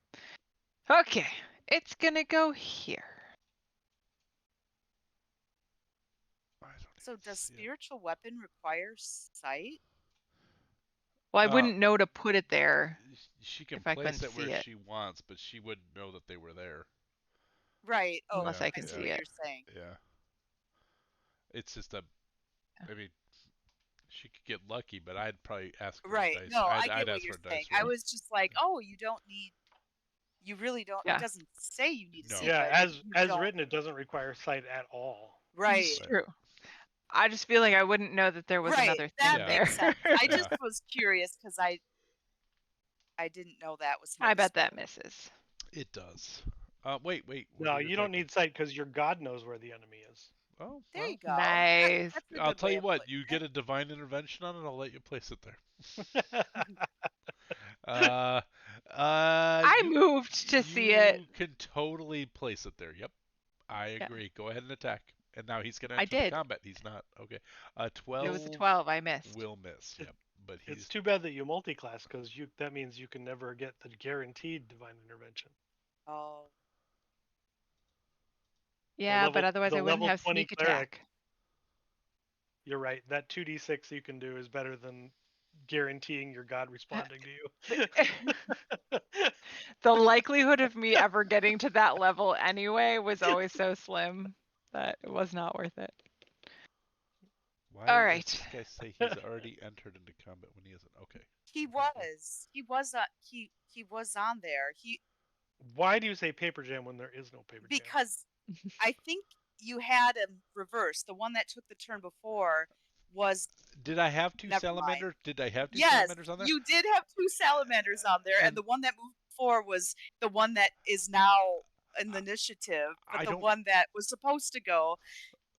Okay, it's gonna go here. I don't So even does see it. spiritual weapon require sight? Well, I Uh, wouldn't know to put it there She can if I place couldn't it where see it, she wants, but she wouldn't know that they were there. Right. Oh, unless Yeah, I I can see see what it. you're saying. yeah. It's just a. Yeah. I mean, she could get lucky, but I'd probably ask for a Right. dice. No, I I'd get what ask you're for a saying. dice I roll. was just like, oh, you don't need. You really don't. It Yeah, doesn't say you need to No. see, Yeah, but you as don't. written, it doesn't require sight at all. it's Right. Right. true. I just feel like I wouldn't know that there was Right. another That thing Yeah. makes there. sense. I Yeah. just was curious because I didn't know that was how I the bet spell. that misses. It does. Wait. We're No, being you don't attacked. need sight because your god knows where the enemy is. Oh There you well. go. Nice. That's a I'll good tell way you of what. putting You it. get a divine intervention on it. I'll let you place it there. Uh, I you moved to see it. you can totally place it there. Yep, I Yeah, agree. Go ahead and attack. And now he's gonna I enter the did. combat. He's not okay. It was a 12 12. I missed. will miss. It, Yep, but it's he's too bad that you multi-class because that means you can never get the guaranteed divine intervention. Oh. Yeah, but otherwise The I wouldn't level have 20 sneak cleric. attack. You're right. That 2d6 you can do is better than guaranteeing your god responding to you. The likelihood of me ever getting to that level anyway was always so slim that it was not worth it. why All does right. this guy say he's already entered into combat when he isn't? Okay. He was. He was on there. Why do you say paper jam when there is no paper jam? Because I think you had him reversed. The one that took the turn before was Did I have two never mind. salamanders? Did I have two Yes, salamanders on there? you did have two salamanders on there, and And the one that moved before was the one that is now in the initiative, but I the don't. one that was supposed to go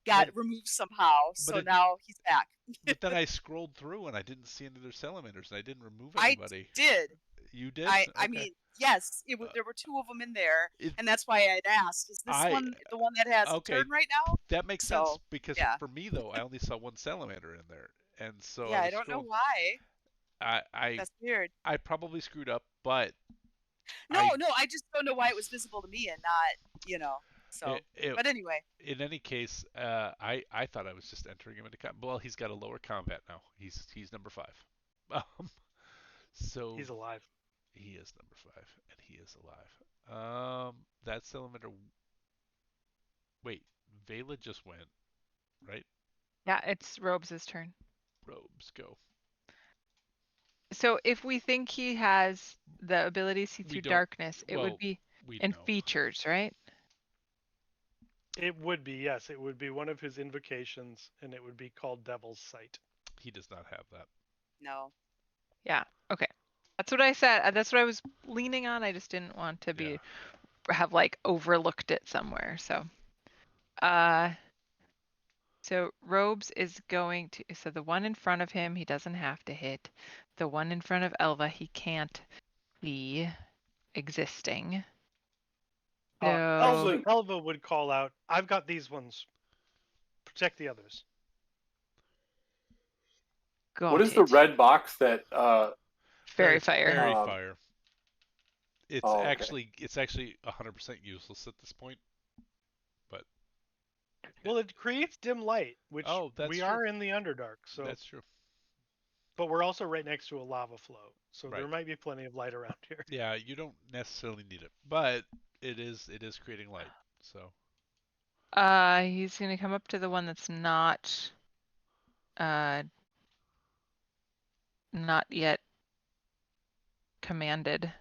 got But removed somehow, so it. now he's back. But then I scrolled through and I didn't see any other salamanders and I didn't remove I anybody. did. You did? I Okay. mean, yes, Uh, there were two of them in there, it, and that's why I'd asked, is this I one the one that has a okay. turn right now? That makes sense So, because yeah. for me though, I only saw one salamander in there, and so I Yeah, I was don't know scrolling. why. I That's weird. I probably screwed up, but No, I no, I just don't know why it was visible to me and not. So, it, but anyway, in any case, I thought I was just entering him into combat. Well, he's got a lower combat now. He's number 5. Um, so He's alive. he is number 5, and he is alive. That salamander. Wait, Vela just went, right? Yeah, it's Robes' turn. Robes go. So if we think he has the ability to see We through don't. darkness, it would Well, be we in know. features, right? It would be, yes, it would be one of his invocations, and it would be called Devil's Sight. He does not have that. no. Yeah. Okay. That's what I said. That's what I was leaning on. I just didn't want to Yeah. have like overlooked it somewhere. Uh so Robes is going to, so the one in front of him he doesn't have to hit. The one in front of Elva he can't be existing. So Elva would call out, I've got these ones. Protect the others. got What is it. the red box that? Fairy fire. Fairy Um, fire. It's Oh, okay. actually 100% useless at this point. But Well, it creates dim light, which that's we true. are in the Underdark, so That's true. but we're also right next to a lava flow, so Right. there might be plenty of light around here. Yeah, you don't necessarily need it, but it is creating light. So He's gonna come up to the one that's not not yet commanded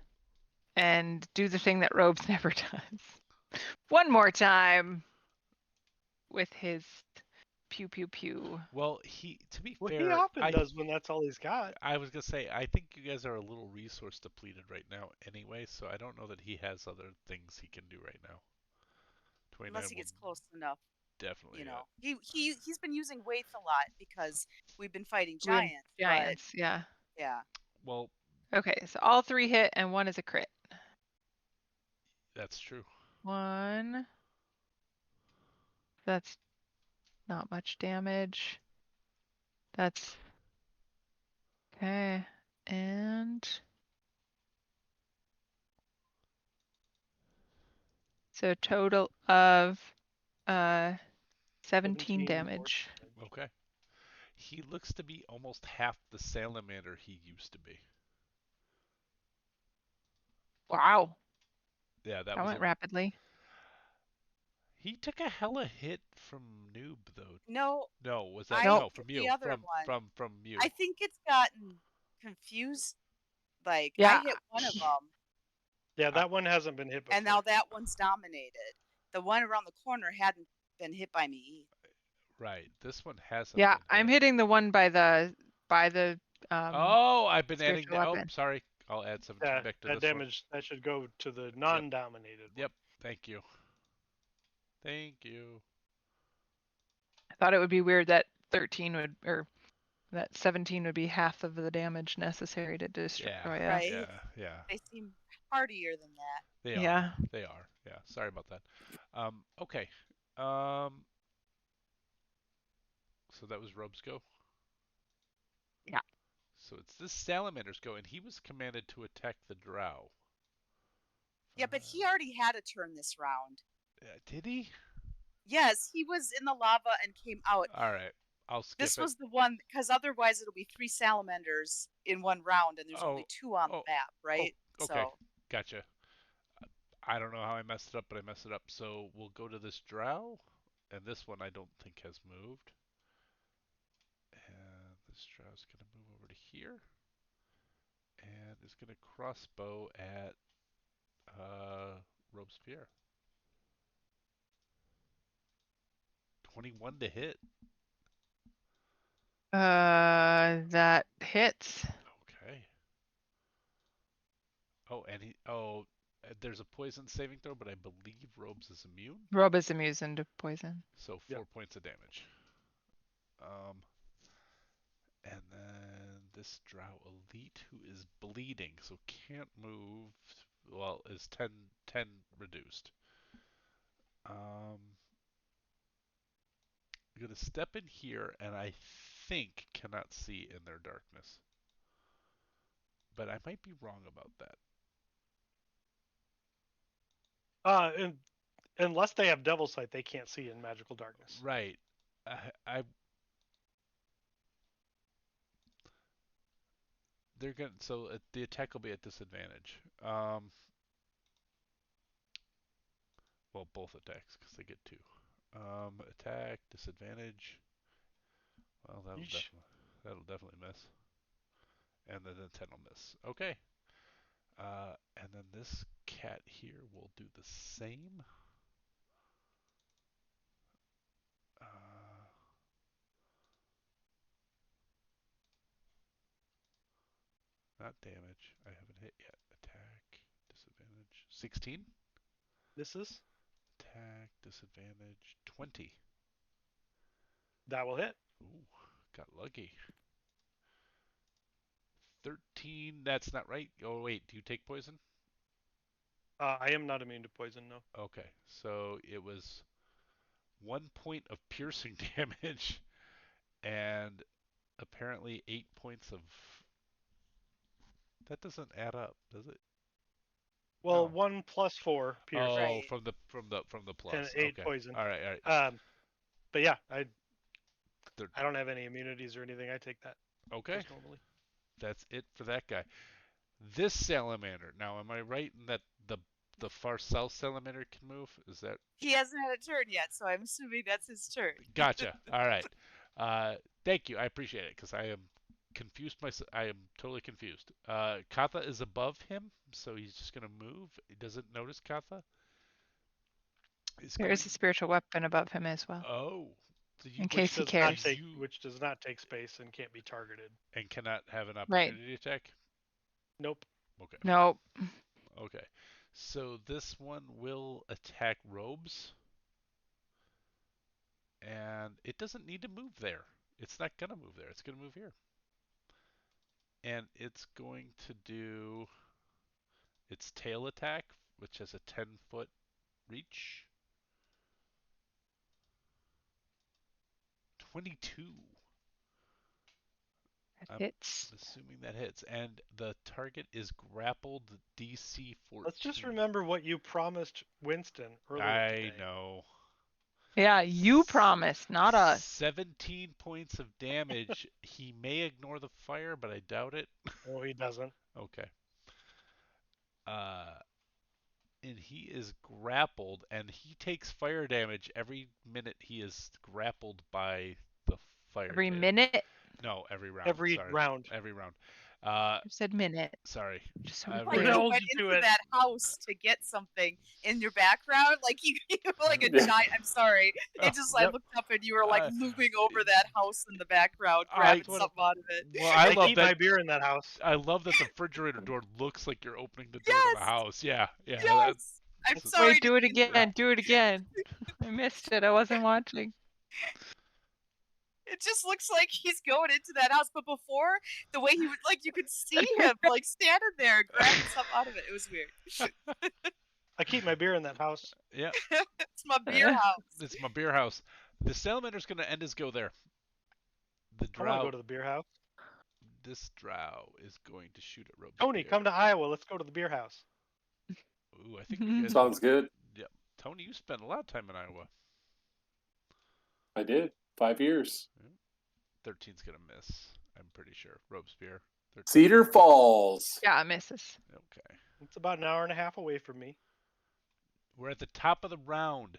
and do the thing that Robes never does. One more time with his pew pew pew. well, to be Well, he fair, often does when that's all he's got. I was gonna say I think you guys are a little resource depleted right now anyway, so I don't know that he has other things he can do right now. 29 Unless he will gets close enough. definitely. He's been using Waith a lot because we've been fighting We're in giants. giants, yeah. But yeah. Well, Okay, so all 3 hit and 1 is a crit. that's true. 1. That's not much damage. That's okay. And so total of 17 damage. Okay. He looks to be almost half the salamander he used to be. Wow. Yeah, that That was went a. rapidly. He took a hella hit from Noob though. No, No, was that Nope. I no from the you? other one. From you. I think it's gotten confused. Like I Yeah. hit one of them, Yeah, that one hasn't been hit before. and now that one's dominated. The one around the corner hadn't been hit by me. Right. This one hasn't Yeah, been I'm hit. hitting the one by the Oh, I've been adding spiritual that. Oh, weapon. sorry. I'll add 17 Yeah, back to that this one. damage that should go to the non-dominated one. Yep. Thank you. Thank you. I thought it would be weird that 13 would, or that 17 would be half of the damage necessary to destroy Yeah. us. Right. Yeah. Yeah. They seem hardier than that. They are. Yeah. They are. Yeah. Sorry about that. Okay. Um. So that was Robe's go. Yeah. So it's this salamander's go, and he was commanded to attack the drow. Yeah, but he already had a turn this round. Did he? Yes, he was in the lava and came out. All right. I'll skip This it. was the one because otherwise it'll be 3 salamanders in one round, and there's only 2 on the map, right? Okay. So Gotcha. I don't know how I messed it up, but I messed it up. So we'll go to this drow, and this one I don't think has moved. And this drow's going to move over to here, and is going to crossbow at Robespierre. 21 to hit. That hits. Okay. Oh, and there's a poison saving throw, but I believe Robes is immune. Robe is immune to poison. So 4 points of damage. And then this drow elite who is bleeding, so can't move. Well, is 10 reduced. I'm gonna step in here, and I think cannot see in their darkness, but I might be wrong about that. And unless they have Devil Sight, they can't see in magical darkness. Right. I they're gonna so the attack will be at disadvantage. Well, both attacks because they get 2. Attack disadvantage. Well, that'll definitely miss. And then the 10 will miss. Okay. And then this cat here will do the same. Not damage. I haven't hit yet. Attack disadvantage 16. This is Attack disadvantage 20. that will hit. Ooh, got lucky. 13. That's not right. Oh wait, do you take poison? I am not immune to poison, no. Okay, so it was 1 point of piercing damage, and apparently 8 points of. That doesn't add up, does it? Well, No. 1 plus 4 piercing. Oh, Right. from the plus. And 8 okay. poison. All right. But yeah, I They're- don't have any immunities or anything. I take that Okay. just normally. That's it for that guy. This salamander. Now, am I right in that the far south salamander can move? Is that he hasn't had a turn yet, so I'm assuming that's his turn. gotcha? All right. Thank you. I appreciate it because I am confused. I am totally confused. Katha is above him, so he's just gonna move. He doesn't notice Katha. There is a spiritual weapon above him as well, Oh. So in case he cares. Which does not take space and can't be targeted. And cannot have an Right. opportunity attack. Nope. Okay. Nope. Okay. So this one will attack Robes. And it doesn't need to move there. It's not going to move there. It's going to move here. And it's going to do its tail attack, which has a 10-foot reach. 22. Hits. Assuming that hits. And the target is grappled DC 14. Let's just remember what you promised Winston earlier today. I know. Yeah, you promised, not us. 17 points of damage. He may ignore the fire, but I doubt it. Oh, he doesn't. Okay. And he is grappled, and he takes fire damage every minute he is grappled by the fire. Every minute? No, every round. Every Sorry. round. Every round. You said minute. Sorry. Just so Like What you the hell went did you into do it? that house to get something in your background, like you were like a Yeah. giant. I'm sorry. It just I Yep. looked up and you were like Uh, looming over that house in the background, grabbing I- something out of it. Well, I I love keep my that. beer in that house. I love that the refrigerator door looks like you're opening the door to the Yes! house. Yeah, yeah. Yes. I'm sorry. Wait, do it to again. Yeah. Do it again. I missed it. I wasn't watching. It just looks like he's going into that house, but before the way he would like, you could see him like standing there grabbing something out of it. It was weird. I keep my beer in that house. Yeah, It's my beer house. it's my beer house. The Salamander's going to end his go there. The I want to drow. go to the beer house. This drow is going to shoot at Robespierre. Tony, come to Iowa. Let's go to the beer house. Ooh, I think you guys. Sounds good. Yeah, Tony, you spent a lot of time in Iowa. I did. 5 years. 13's gonna miss. I'm pretty sure. Robespierre. 13. Cedar Falls. Yeah, misses. Okay. It's about an hour and a half away from me. We're at the top of the round.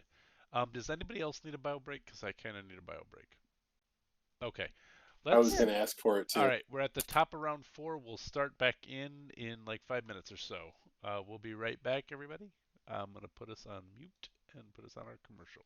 Does anybody else need a bio break? Because I kind of need a bio break. Okay. I was going to ask for it too. All right. We're at the top of round 4. We'll start back in like 5 minutes or so. We'll be right back, everybody. I'm going to put us on mute and put us on our commercial.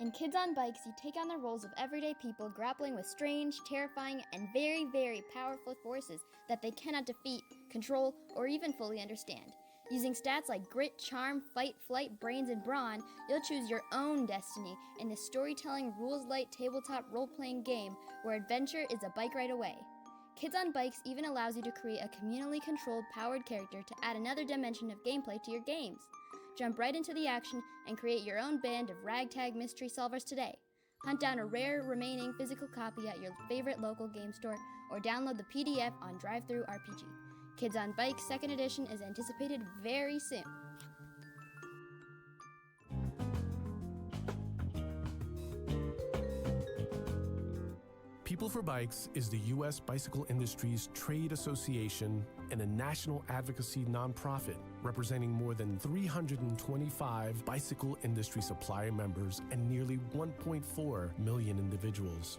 In Kids on Bikes, you take on the roles of everyday people grappling with strange, terrifying, and very, very powerful forces that they cannot defeat, control, or even fully understand. Using stats like grit, charm, fight, flight, brains, and brawn, you'll choose your own destiny in this storytelling, rules-light, tabletop role-playing game where adventure is a bike ride away. Kids on Bikes even allows you to create a communally controlled, powered character to add another dimension of gameplay to your games. Jump right into the action and create your own band of ragtag mystery solvers today. Hunt down a rare remaining physical copy at your favorite local game store or download the PDF on Drive-Thru RPG. Kids on Bikes 2nd edition is anticipated very soon. People for Bikes is the U.S. bicycle industry's trade association and a national advocacy nonprofit representing more than 325 bicycle industry supplier members and nearly 1.4 million individuals.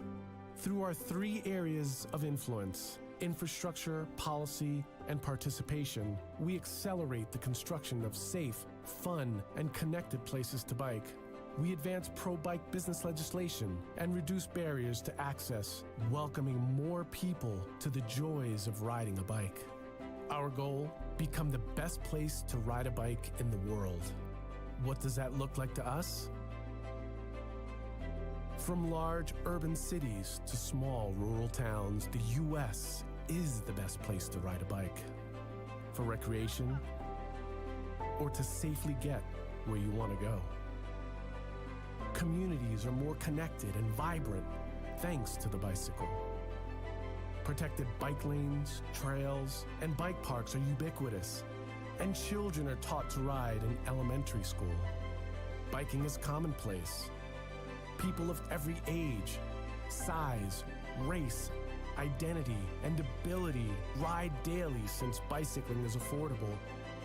Through our 3 areas of influence, infrastructure, policy, and participation, we accelerate the construction of safe, fun, and connected places to bike. We advance pro-bike business legislation and reduce barriers to access, welcoming more people to the joys of riding a bike. Our goal, become the best place to ride a bike in the world. What does that look like to us? From large urban cities to small rural towns, the U.S. is the best place to ride a bike. For recreation, or to safely get where you want to go. Communities are more connected and vibrant thanks to the bicycle. Protected bike lanes, trails, and bike parks are ubiquitous, and children are taught to ride in elementary school. Biking is commonplace. People of every age, size, race, identity, and ability ride daily since bicycling is affordable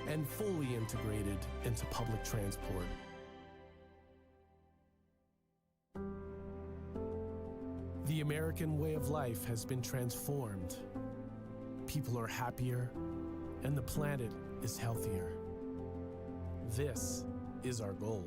and fully integrated into public transport. The American way of life has been transformed. People are happier, and the planet is healthier. This is our goal.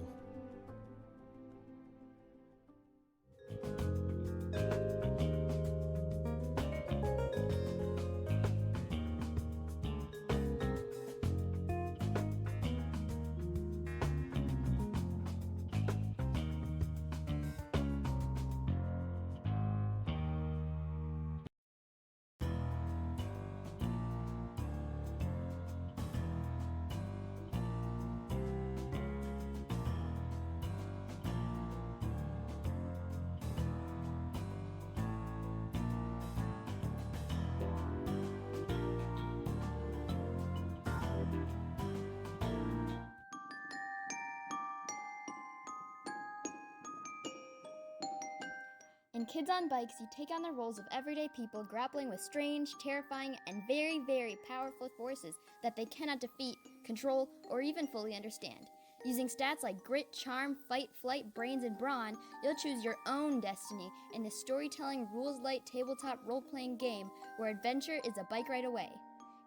In Kids on Bikes, you take on the roles of everyday people grappling with strange, terrifying, and very, very powerful forces that they cannot defeat, control, or even fully understand. Using stats like grit, charm, fight, flight, brains, and brawn, you'll choose your own destiny in this storytelling, rules-light tabletop role-playing game where adventure is a bike ride away.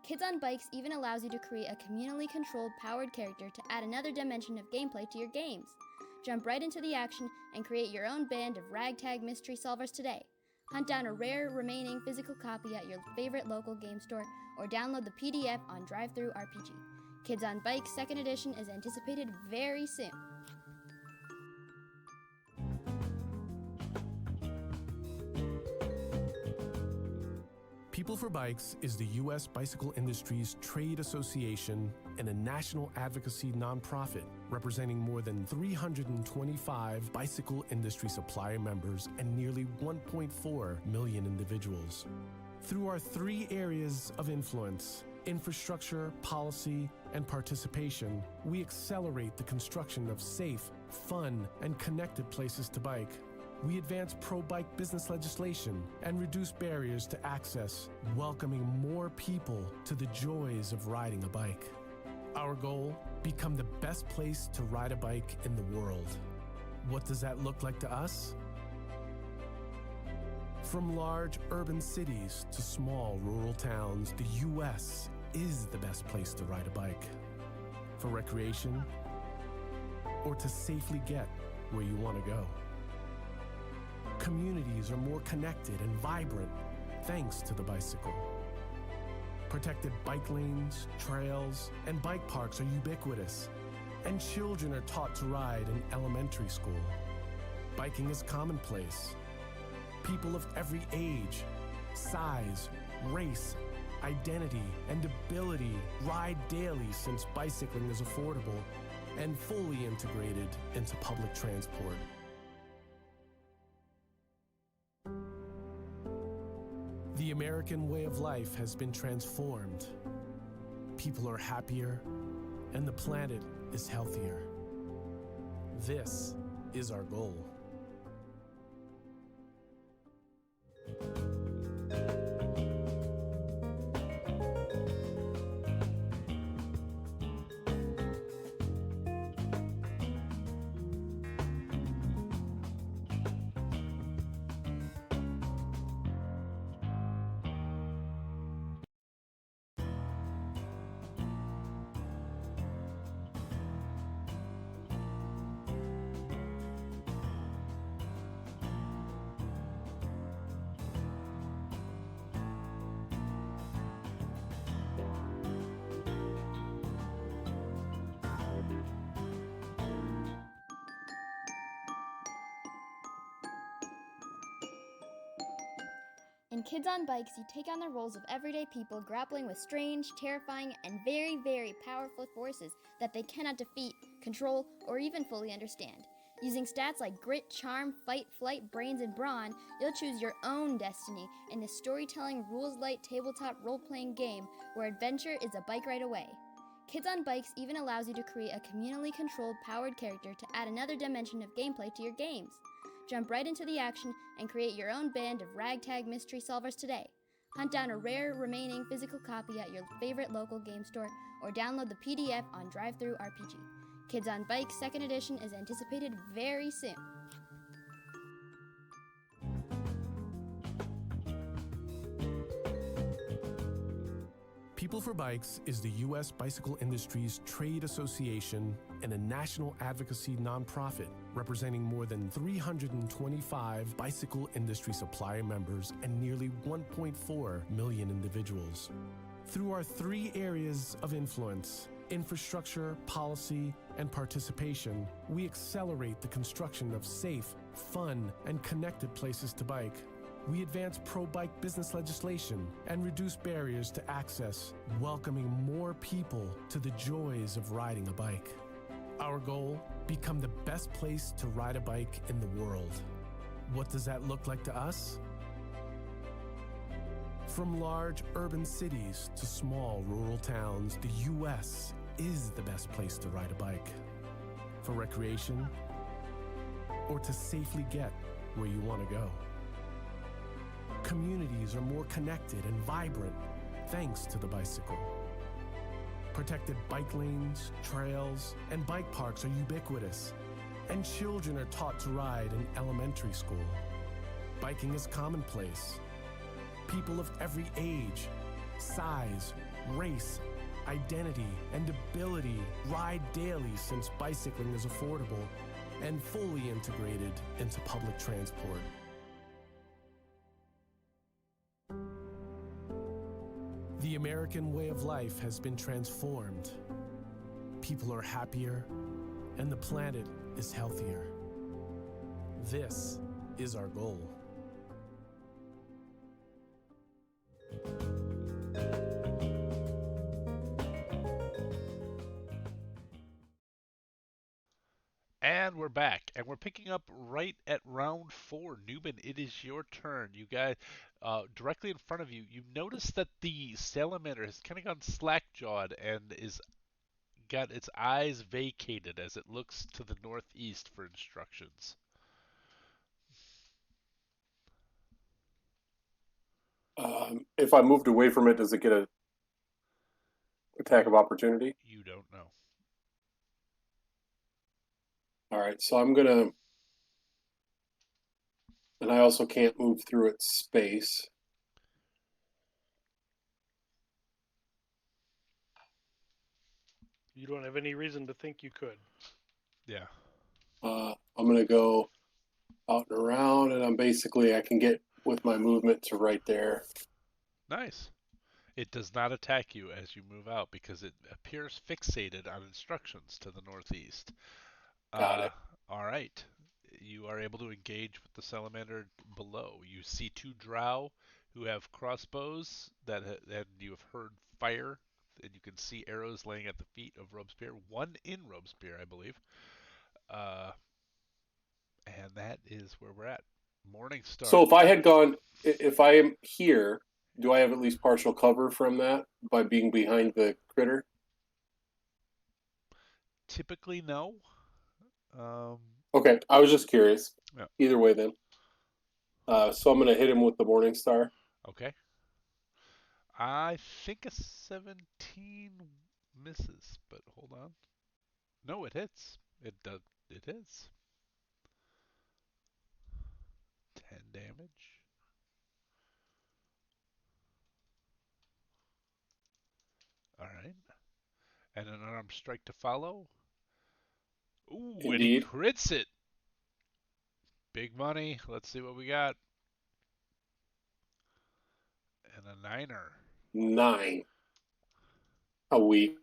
Kids on Bikes even allows you to create a communally controlled powered character to add another dimension of gameplay to your games. Jump right into the action and create your own band of ragtag mystery solvers today. Hunt down a rare remaining physical copy at your favorite local game store or download the PDF on DriveThru RPG. Kids on Bikes 2nd edition is anticipated very soon. People for Bikes is the U.S. bicycle industry's trade association and a national advocacy nonprofit representing more than 325 bicycle industry supplier members and nearly 1.4 million individuals. Through our 3 areas of influence, infrastructure, policy, and participation, we accelerate the construction of safe, fun, and connected places to bike. We advance pro-bike business legislation and reduce barriers to access, welcoming more people to the joys of riding a bike. Our goal, become the best place to ride a bike in the world. What does that look like to us? From large urban cities to small rural towns, the U.S. is the best place to ride a bike. For recreation, or to safely get where you want to go. Communities are more connected and vibrant thanks to the bicycle. Protected bike lanes, trails, and bike parks are ubiquitous, and children are taught to ride in elementary school. Biking is commonplace. People of every age, size, race, identity, and ability ride daily since bicycling is affordable and fully integrated into public transport. The American way of life has been transformed. People are happier, and the planet is healthier. This is our goal. In Kids on Bikes, you take on the roles of everyday people grappling with strange, terrifying, and very, very powerful forces that they cannot defeat, control, or even fully understand. Using stats like grit, charm, fight, flight, brains, and brawn, you'll choose your own destiny in this storytelling, rules-light tabletop role-playing game where adventure is a bike ride away. Kids on Bikes even allows you to create a communally controlled powered character to add another dimension of gameplay to your games. Jump right into the action and create your own band of ragtag mystery solvers today. Hunt down a rare remaining physical copy at your favorite local game store or download the PDF on DriveThru RPG. Kids on Bikes 2nd edition is anticipated very soon. People for Bikes is the U.S. bicycle industry's trade association and a national advocacy nonprofit representing more than 325 bicycle industry supplier members and nearly 1.4 million individuals. Through our 3 areas of influence, infrastructure, policy, and participation, we accelerate the construction of safe, fun, and connected places to bike. We advance pro-bike business legislation and reduce barriers to access, welcoming more people to the joys of riding a bike. Our goal, become the best place to ride a bike in the world. What does that look like to us? From large urban cities to small rural towns, the U.S. is the best place to ride a bike. For recreation, or to safely get where you want to go. Communities are more connected and vibrant thanks to the bicycle. Protected bike lanes, trails, and bike parks are ubiquitous, and children are taught to ride in elementary school. Biking is commonplace. People of every age, size, race, identity, and ability ride daily since bicycling is affordable and fully integrated into public transport. The American way of life has been transformed. People are happier, and the planet is healthier. This is our goal. And we're back, and we're picking up right at round 4. Newman, it is your turn. You guys, directly in front of you, you notice that the salamander has kind of gone slack-jawed and is got its eyes vacated as it looks to the northeast for instructions. If I moved away from it, does it get an attack of opportunity? You don't know. All right, so I'm gonna, and I also can't move through its space. You don't have any reason to think you could. Yeah. I'm gonna go out and around, and I can get with my movement to right there. Nice. It does not attack you as you move out because it appears fixated on instructions to the northeast. Got it. All right. You are able to engage with the salamander below. You see 2 drow who have crossbows and you have heard fire, and you can see arrows laying at the feet of Robespierre. 1 in Robespierre, I believe. And that is where we're at. Morningstar. So if I am here, do I have at least partial cover from that by being behind the critter? Typically, no. Okay, I was just curious. Yeah. Either way, then. So I'm gonna hit him with the Morning Star. Okay. I think a 17 misses, but hold on. No, it hits. It does. It is 10 damage. All right. And an unarmed strike to follow. Ooh, and he Indeed. crits it. Big money. Let's see what we got. And a 9er. 9. A week.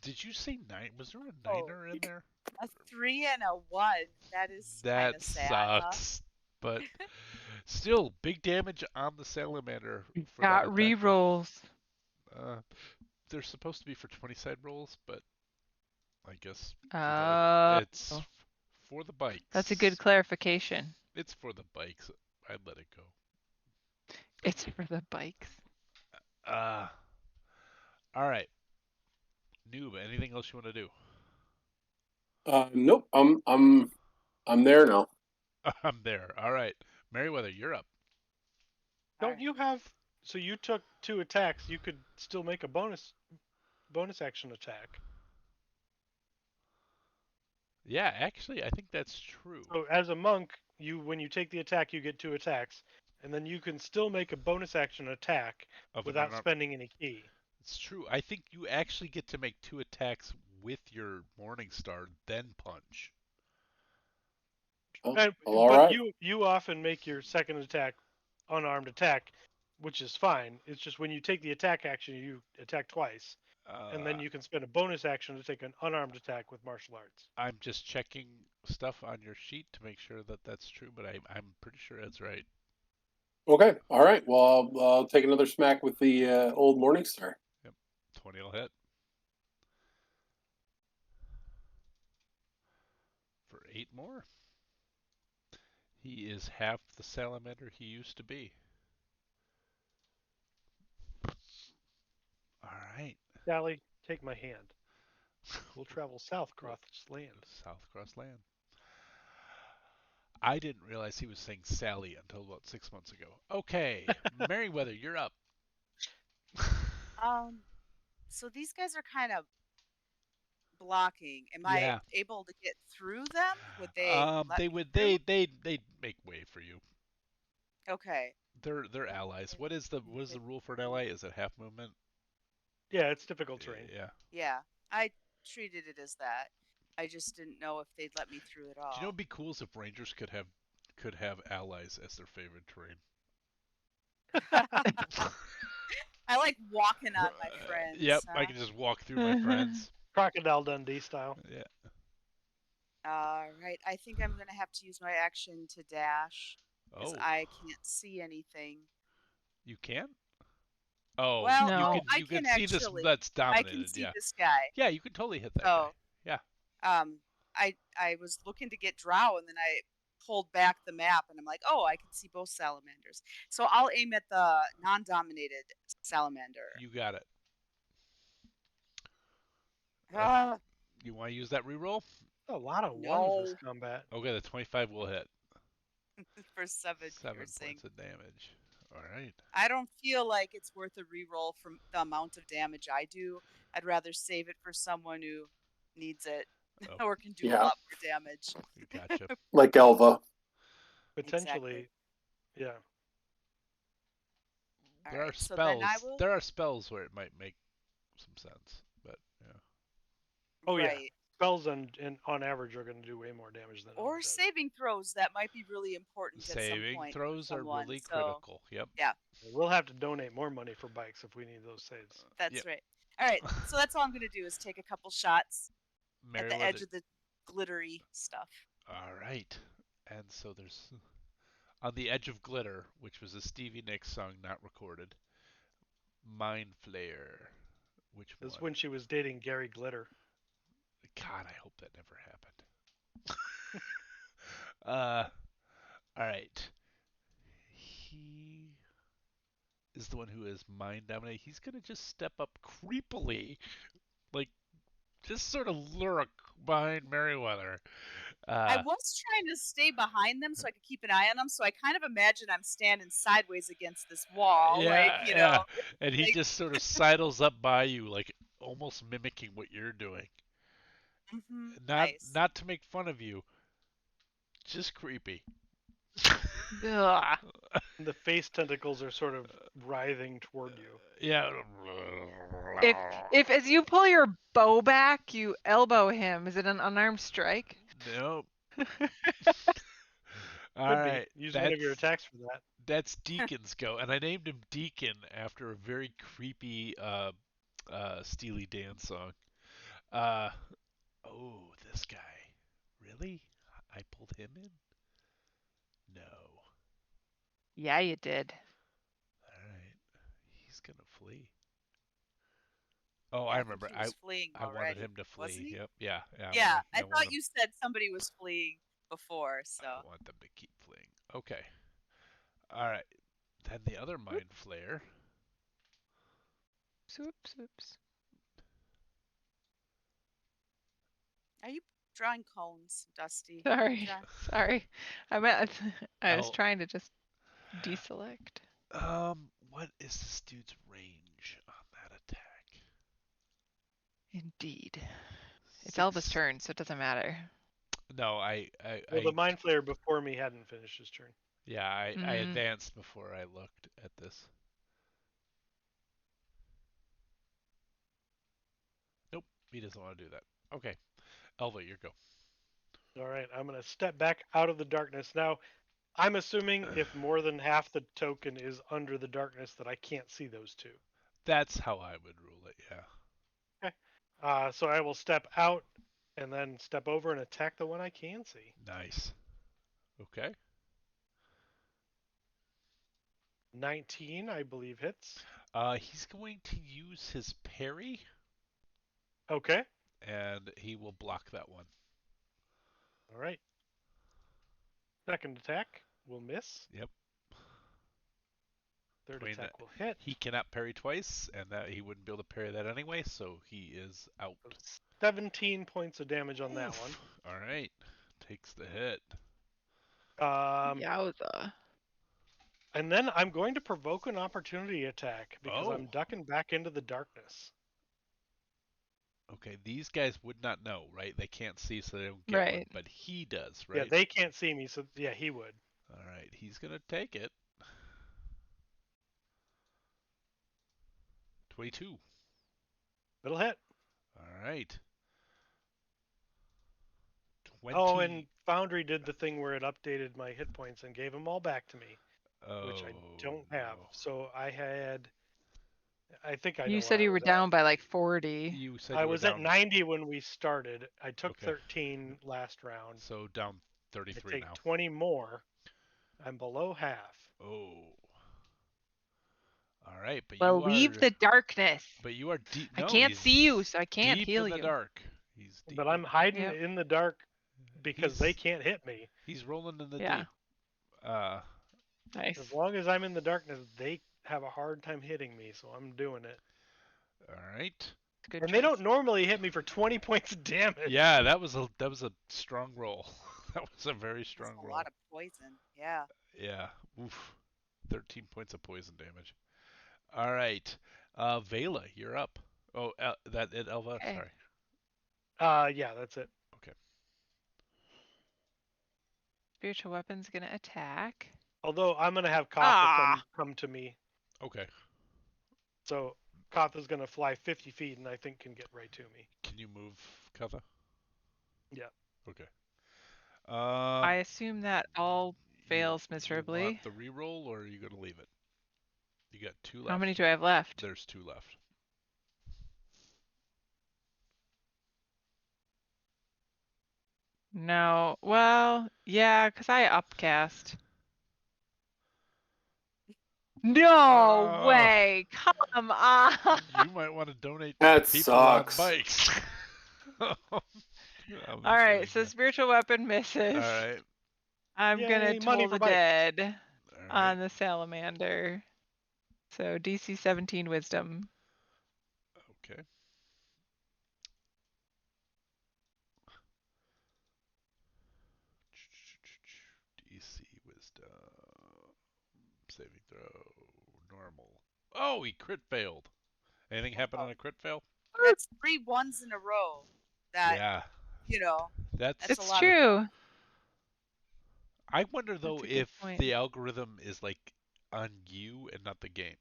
Did you say 9? Was there a Oh. 9er in there? A 3 and a 1. That is kind That of sad, huh? sucks. But still, big damage on the salamander for that Got attack. re-rolls. They're supposed to be for 20 side rolls, but I guess it's for the bikes. That's a good clarification. It's for the bikes. I'd let it go. It's for the bikes. All right. Noob, anything else you want to do? Nope. I'm there now. I'm there. All right. Meriwether, you're up. Don't you have? So you took 2 attacks. You could still make a bonus action attack. Yeah, actually, I think that's true. So as a monk, when you take the attack, you get 2 attacks, and then you can still make a bonus action attack without spending any key. It's true. I think you actually get to make 2 attacks with your Morningstar, then punch. Oh, But right. you often make your second attack unarmed attack, which is fine. It's just when you take the attack action, you attack twice, and then you can spend a bonus action to take an unarmed attack with martial arts. I'm just checking stuff on your sheet to make sure that that's true, but I'm pretty sure that's right. Okay. All right. Well, I'll take another smack with the old Morningstar. Yep. 20 will hit. For 8 more. He is half the salamander he used to be. All right. Sally, take my hand. We'll travel south across land. South across land. I didn't realize he was saying Sally until about 6 months ago. Okay, Merriweather, you're up. So these guys are kind of blocking. Am I Yeah. able to get through them? Would they let They me would through? they'd make way for you. Okay. They're allies. What is the rule for an ally? Is it half movement? Yeah, it's difficult terrain. Yeah. Yeah, I treated it as that. I just didn't know if they'd let me through at Do you know all. what'd be cool is if Rangers could have allies as their favorite terrain? I like walking on my Yep, friends. I Huh? can just walk through my friends. Crocodile Dundee style. Yeah. All right. I think I'm gonna have to use my action to dash because Oh, I can't see anything. you can? Oh, Well, you No. can I you can can see this actually. that's I can dominated. see Yeah. this guy. Yeah, you can totally hit that guy. So, Yeah. um, I was looking to get drow, and then I pulled back the map, and I'm like, oh, I can see both salamanders. So I'll aim at the non-dominated salamander. You got it. Uh, Ah, you want to use that reroll? A lot of ones this no, combat. Okay, the 25 will hit. for 7 7 piercing. points of damage. All right. I don't feel like it's worth a reroll from the amount of damage I do. I'd rather save it for someone who needs it Oh, or can do a Yeah, lot more damage. gotcha. like Elva. Exactly. Potentially, yeah. All There are right. So then I spells. will. There are spells where it might make some sense, but yeah. Oh yeah. Right. Spells on average are going to do way more damage than Or Omen does. saving throws that might be really important at some Saving point for throws are someone. really So, critical. Yep. yeah, We'll have to donate more money for bikes if we need those saves. that's Yep. right. All right. So that's all I'm going to do is take a couple shots at the edge Merriweather. of the glittery stuff. All right. And so there's on the edge of glitter, which was a Stevie Nicks song not recorded. Mind Flayer. Which This is one? when she was dating Gary Glitter. God, I hope that never happened. All right. He is the one who is mind dominated. He's gonna just step up creepily, like just sort of lurk behind Merriweather. I Uh, was trying to stay behind them so I could keep an eye on them. So I kind of imagine I'm standing sideways against this wall, like, yeah, yeah. And he like, just sort of sidles up by you, like almost mimicking what you're doing. Not nice. not to make fun of you, just creepy. Ugh. And the face tentacles are sort of writhing toward you. Yeah. If as you pull your bow back, you elbow him, is it an unarmed strike? Nope. All Could be. right. Use one of your attacks for that. That's Deacon's go, and I named him Deacon after a very creepy Steely Dan song. Uh, oh, this guy. Really? I pulled him in? No. Yeah, you did. All right. He's gonna flee. Oh, Yeah, I I think remember. he I was fleeing I wanted already, him to wasn't flee. he? Yep. Yeah. Yeah. Yeah, I I want thought him. you said somebody was fleeing before, so. I want them to keep fleeing. Okay. All right. Then the other Oop, mind flare. oops, oops. Are you drawing cones, Dusty? Sorry, sorry. I meant I was Oh, trying to just deselect. what is this dude's range on that attack? Indeed. It's Elva's 6. turn, so it doesn't matter. No, Well, the mind flayer before me hadn't finished his turn. yeah, I Mm. advanced before I looked at this. Nope, he doesn't want to do that. Okay, Elva, your go. All right, I'm going to step back out of the darkness. Now, I'm assuming if more than half the token is under the darkness that I can't see those two. That's how I would rule it. Yeah. Okay. So I will step out and then step over and attack the one I can see. Nice. Okay. 19, I believe, hits. He's going to use his parry, Okay. and he will block that one. All right. Second attack will miss. Yep. Third I mean, attack will hit. he cannot parry twice, and that he wouldn't be able to parry that anyway, so he is out. 17 points of damage on that Oof. one. All right. Takes the hit. Yowza. And then I'm going to provoke an opportunity attack because I'm Oh. ducking back into the darkness. Okay, these guys would not know, right? They can't see, so they don't get one. Right. But he does, Yeah, right? they can't see me, so yeah, he would. All right, he's gonna take it. 22. It'll hit. All right. Oh, 20. and Foundry did the thing where it updated my hit points and gave them all back to me, which I Oh don't have. no. So I think I know You where said I you were was at. down by like 40. You said I you were was at down. 90 when we started. I took Okay. 13 last round. So down I 33 take now. 20 more. I'm below half. Oh. All right, but Well, you leave are. the darkness. But you are deep. I No, can't he's see you, so I can't deep heal in the you. dark. He's deep. But I'm hiding Yep. in the dark because they can't hit me. He's rolling in the Yeah. deep. Nice. As long as I'm in the darkness, they have a hard time hitting me, so I'm doing it. All right. Good And choice. they don't normally hit me for 20 points of damage. Yeah, that was a strong roll. That was a very That's strong a roll. lot of poison. Yeah. Yeah. Oof. 13 points of poison damage. All right. Vela, you're up. Oh, that it, Elva. Okay. Sorry. Yeah, that's it. Okay. Spiritual weapon's gonna attack. Although I'm gonna have Kotha Ah. come to me, Okay. so Kotha's gonna fly 50 feet and I think can get right to me. Can you move, Kava? Yeah. Okay. I assume that all fails You miserably. want the reroll, or are you gonna leave it? You got 2 left. How many do I have left? There's 2 left. No. Well, yeah, because I upcast. No Oh. way! Come on! You might want to donate to That people on sucks. bikes. All right, so spiritual weapon misses. All right. I'm gonna Yay, money toll for the bikes. dead All right. on the salamander. So DC 17 wisdom. Okay. DC wisdom. Saving throw. Normal. Oh, he crit failed. Anything happen on a crit fail? That's 3 ones in a row. That, Yeah. that's a It's lot. true. I wonder though That's a good if point. the algorithm is like on you and not the game.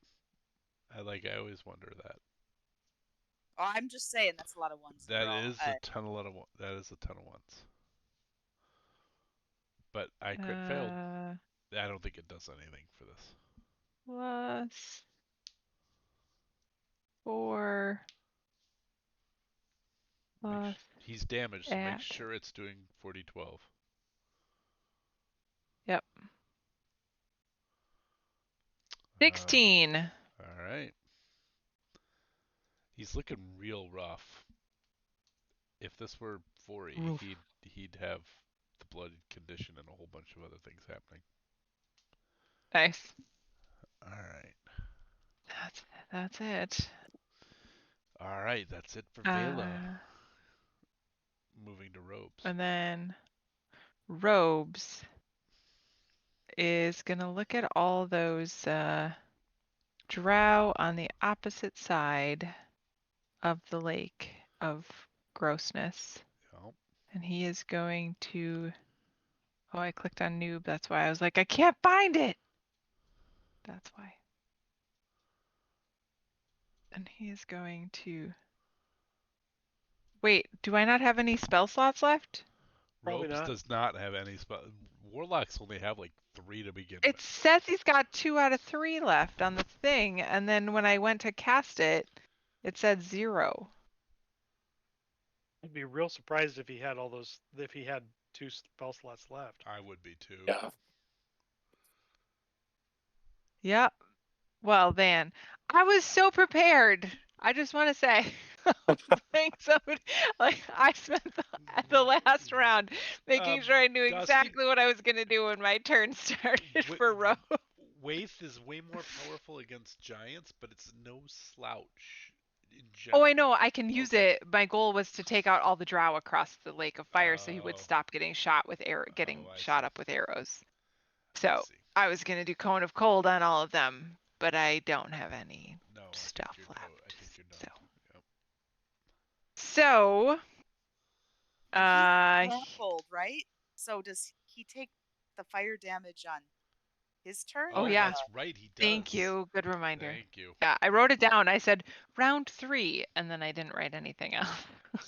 I always wonder that. Oh, I'm just saying that's a lot of ones in a That row. is a ton of ones. But I crit failed. I don't think it does anything for this. Plus 4 plus He's damaged, so make at. sure it's doing 40-12. Yep. 16. All right. He's looking real rough. If this were 4E, Oof. he'd have the blooded condition and a whole bunch of other things happening. Nice. All right. That's it. All right, that's it for Vela. Moving to Robes. And then Robes is gonna look at all those drow on the opposite side of the lake of grossness. Yep. And he is going to. Oh, I clicked on noob. That's why I was like, I can't find it. That's why. And he is going to. Wait, do I not have any spell slots left? Probably Robes not. does not have any spell. Warlocks only have like 3 to begin It with. says he's got 2 out of 3 left on the thing, and then when I went to cast it, it said 0. I'd be real surprised if he had if he had 2 spell slots left. I would be too. Yeah. Yep. Well, then, I was so prepared. I just want to say, playing somebody, like I spent the last round making sure I knew Dusty, exactly what I was going to do when my turn started for Rogue. Waith is way more powerful against giants, but it's no slouch. in Oh, general. I know. I can use Okay. it. My goal was to take out all the drow across the lake of fire, so he would Oh. stop getting shot with getting I shot see. up with arrows. I So see. I was gonna do cone of cold on all of them, but I don't have any No, I think stuff you're left. I think you're done. So, Yep. so And he's uh, grappled, right? So does he take the fire damage on his turn? oh Oh, Or yeah. that's right. He does. Thank you. Good reminder. Thank you. Yeah, I wrote it down. I said round 3, and then I didn't write anything else.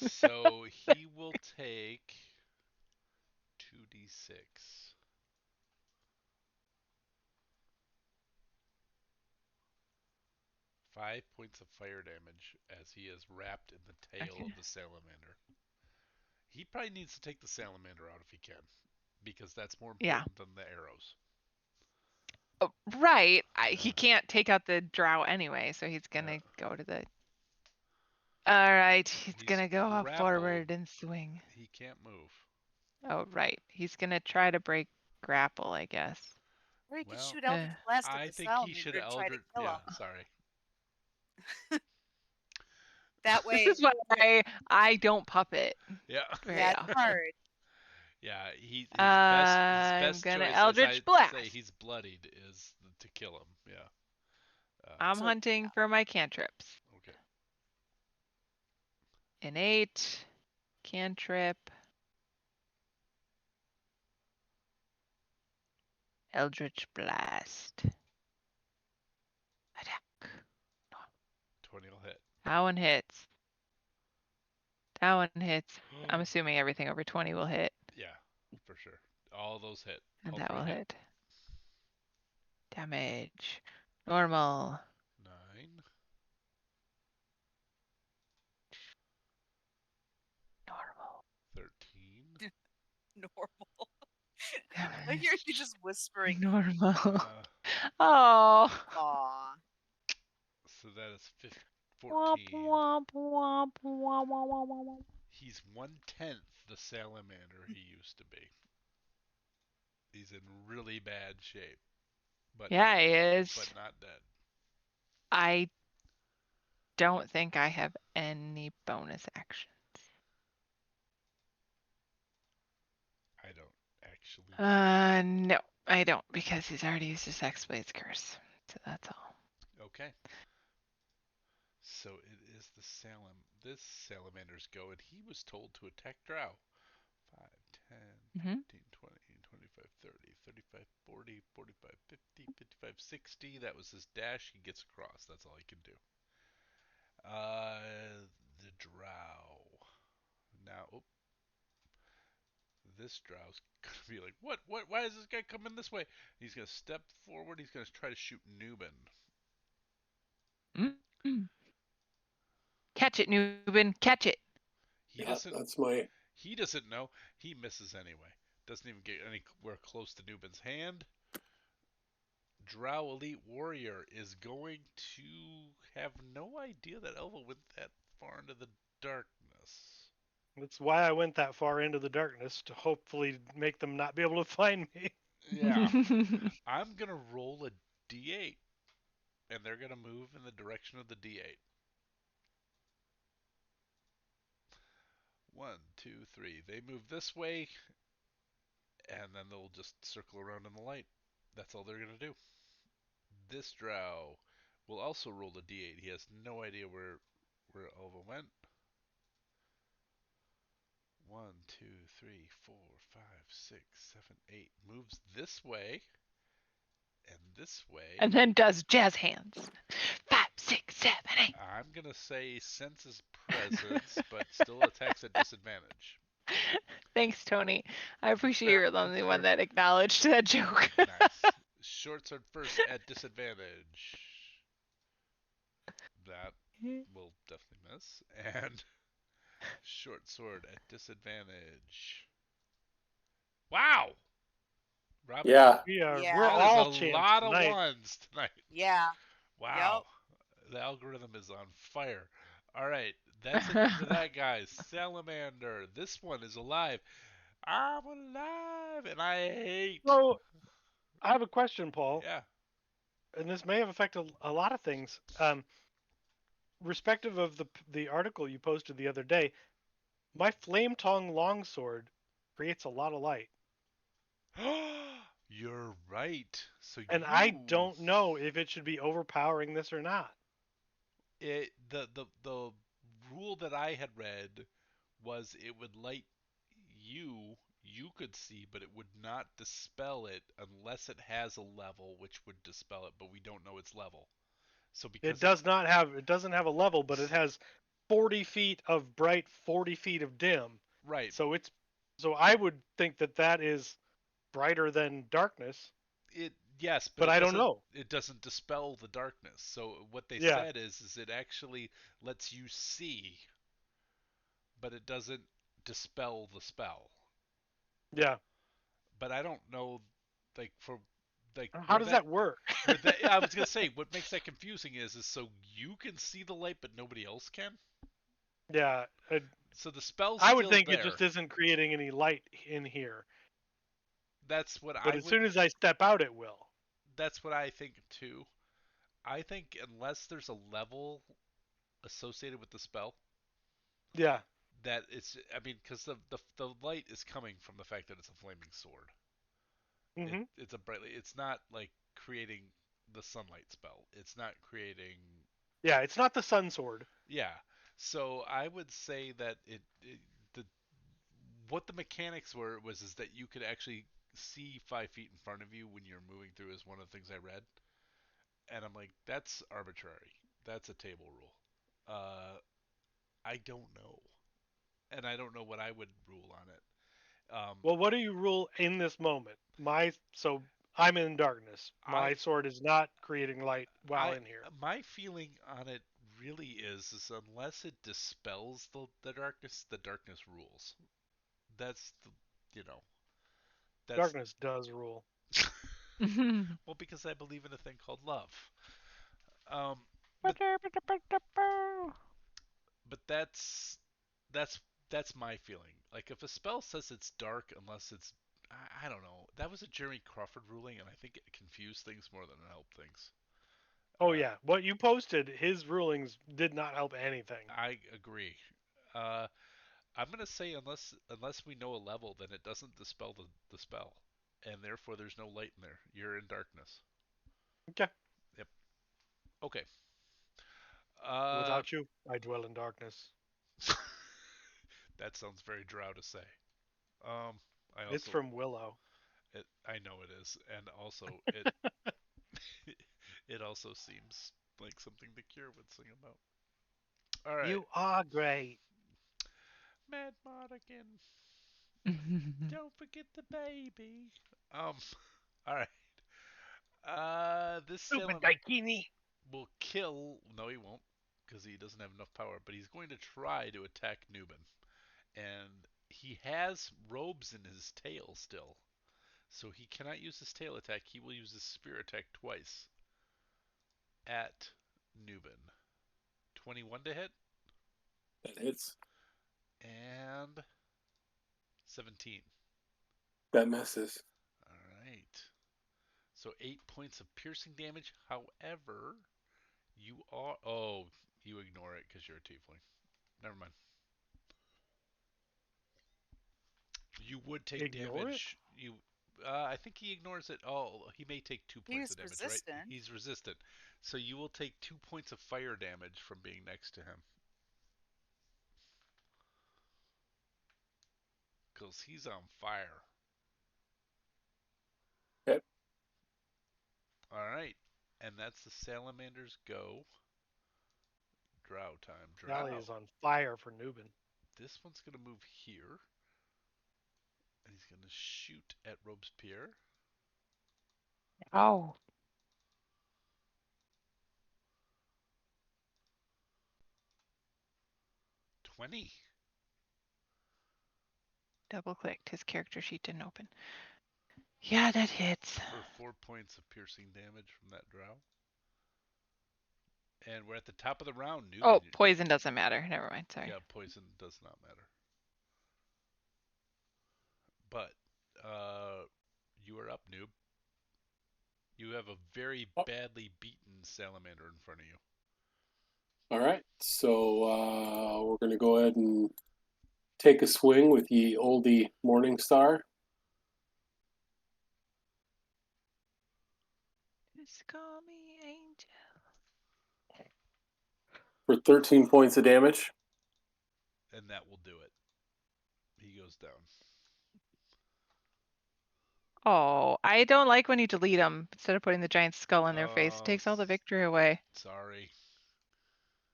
So he will take 2d6. 5 points of fire damage as he is wrapped in the tail Okay. of the salamander. He probably needs to take the salamander out if he can, because that's more Yeah. important than the arrows. Oh, right. He Yeah. can't take out the drow anyway, so he's Yeah. gonna go to the. All right, he's He's gonna go up grappled. forward and swing. He can't move. Oh, right. He's gonna try to break grapple, I guess. Or he could Well, shoot Eldritch Blast at I the think he should salamander have and try to Eldritch. kill Yeah, him. sorry. That This way, is why I don't puppet Yeah. very yeah, it's often. hard. Yeah, his I'm best gonna choice, as Eldritch I Blast. say, he's bloodied, is to kill him. Yeah. I'm So- hunting for my cantrips. Okay. Innate, cantrip, Eldritch Blast. Attack. 20 will hit. That one hits. That one hits. I'm assuming everything over 20 will hit. Yeah, for sure. All those hit. And All that 3 will hit. hit. Damage. Normal. 9. Normal. 13. Normal. I hear you just whispering. Normal. Uh, Oh. Aw. so that is Womp, 14. womp, womp, womp, womp, womp, womp. He's 1/10 the salamander he used to be. He's in really bad shape. But Yeah, not, he is. But not dead. I don't think I have any bonus actions. I don't actually. No, I don't because he's already used his X-Blade's curse. So that's all. Okay. So it is this salamander's go, and he was told to attack Drow. 5, 10, Mm-hmm. 15, 20, 25, 30, 35, 40, 45, 50, 55, 60. That was his dash. He gets across. That's all he can do. The Drow. Now, this Drow's gonna be like, what? Why is this guy coming this way? He's gonna step forward. He's gonna try to shoot Newbin. Mm-hmm. Catch it, Newbin. Catch it. He Yeah, doesn't. that's my. He doesn't know. He misses anyway. Doesn't even get anywhere close to Newbin's hand. Drow Elite Warrior is going to have no idea that Elva went that far into the darkness. That's why I went that far into the darkness, to hopefully make them not be able to find me. Yeah. I'm going to roll a d8, and they're going to move in the direction of the d8. 1, 2, 3. They move this way, and then they'll just circle around in the light. That's all they're going to do. This Drow will also roll a d8. He has no idea where Elva went. 1, 2, 3, 4, 5, 6, 7, 8. Moves this way and this way. And then does jazz hands. 5, 6, 7, 8. I'm gonna say senses presence, but still attacks at disadvantage. Thanks, Tony. I appreciate you're the only one that acknowledged that joke. Nice. Short sword first at disadvantage. That will definitely miss. And short sword at disadvantage. Wow! Robin, Yeah, We're Yeah. we're that all is a champs lot tonight. of ones tonight. Yeah. Wow. The algorithm is on fire. All right, that's it for that, guys. Salamander. This one is alive. I'm alive, and I hate. So I have a question, Paul, Yeah. and this may have affected a lot of things. respective of the article you posted the other day, my flame tongue longsword creates a lot of light, You're right. So and I don't know if it should be overpowering this or not. the rule that I had read was it would light you could see, but it would not dispel it unless it has a level which would dispel it, but we don't know its level. So It because does not have it doesn't have a level, but it has 40 feet of bright, 40 feet of dim. right, So I would think that is brighter than darkness, it yes, but but I don't know. it doesn't dispel the darkness. So what they Yeah, said is it actually lets you see, but it doesn't dispel the spell. yeah. But I don't know, like for like How does that work? where that I was gonna say what makes that confusing is so you can see the light but nobody else can. Yeah, So the spell's I would still think it there. just isn't creating any light in here. That's what But I as would. soon as I step out, it will. That's what I think too. I think unless there's a level associated with the spell, Yeah. that it's. I mean, because the light is coming from the fact that it's a flaming sword. Hmm. It's a brightly. It's not like creating the sunlight spell. It's not creating. Yeah, it's not the sun sword. Yeah. So I would say that the what the mechanics were was is that you could actually see 5 feet in front of you when you're moving through is one of the things I read, and I'm like, that's arbitrary. That's a table rule. I don't know, and I don't know what I would rule on it. Well, what do you rule in this moment? So I'm in darkness. I My sword is not creating light while I in here. my feeling on it really is unless it dispels the darkness rules. That's the, you know, that's Darkness does rule. well because I believe in a thing called love. Um, but but that's that's my feeling. Like if a spell says it's dark unless it's I don't know. That was a Jeremy Crawford ruling, and I think it confused things more than it helped things. Oh yeah, what you posted, his rulings did not help anything. I agree. Uh, I'm gonna say unless we know a level, then it doesn't dispel the spell, and therefore there's no light in there. You're in darkness. Okay. Yep. Okay. Uh, Without you, I dwell in darkness. that sounds very drow to say. Um, I It's also from Willow. I know it is, and also it also seems like something the Cure would sing about. All right, You are great. Mad Mardigan, don't forget the baby. Um, all right. This Stupid Salem Daikini. will kill. No, he won't, because he doesn't have enough power. But he's going to try to attack Nubin, and he has robes in his tail still, so he cannot use his tail attack. He will use his spear attack twice at Nubin. 21 to hit That hits. and 17. That messes. All right. So 8 points of piercing damage. However, you are. Oh, you ignore it because you're a tiefling. Never mind. You would take Ignore it. damage. I think he ignores it. Oh, he may take 2 points He's of damage, right? resistant. He's resistant. So you will take 2 points of fire damage from being next to him. Because he's on fire. Okay. All right. And that's the Salamander's go. Drow time. Sally Drow. is on fire for Nubin. This one's going to move here. And he's going to shoot at Robespierre. Oh, 20 double clicked. His character sheet didn't open. Yeah, that hits. for 4 points of piercing damage from that drow. And we're at the top of the round, Newman. Oh, poison doesn't matter. Never mind. Sorry. Yeah, poison does not matter. But you are up, noob. You have a very Oh, badly beaten salamander in front of you. all right. So we're going to go ahead and take a swing with the oldie Morning Star. Just call me Angel. For 13 points of damage. And that will do it. He goes down. Oh, I don't like when you delete them instead of putting the giant skull in their face. It Oh, takes all the victory away. Sorry.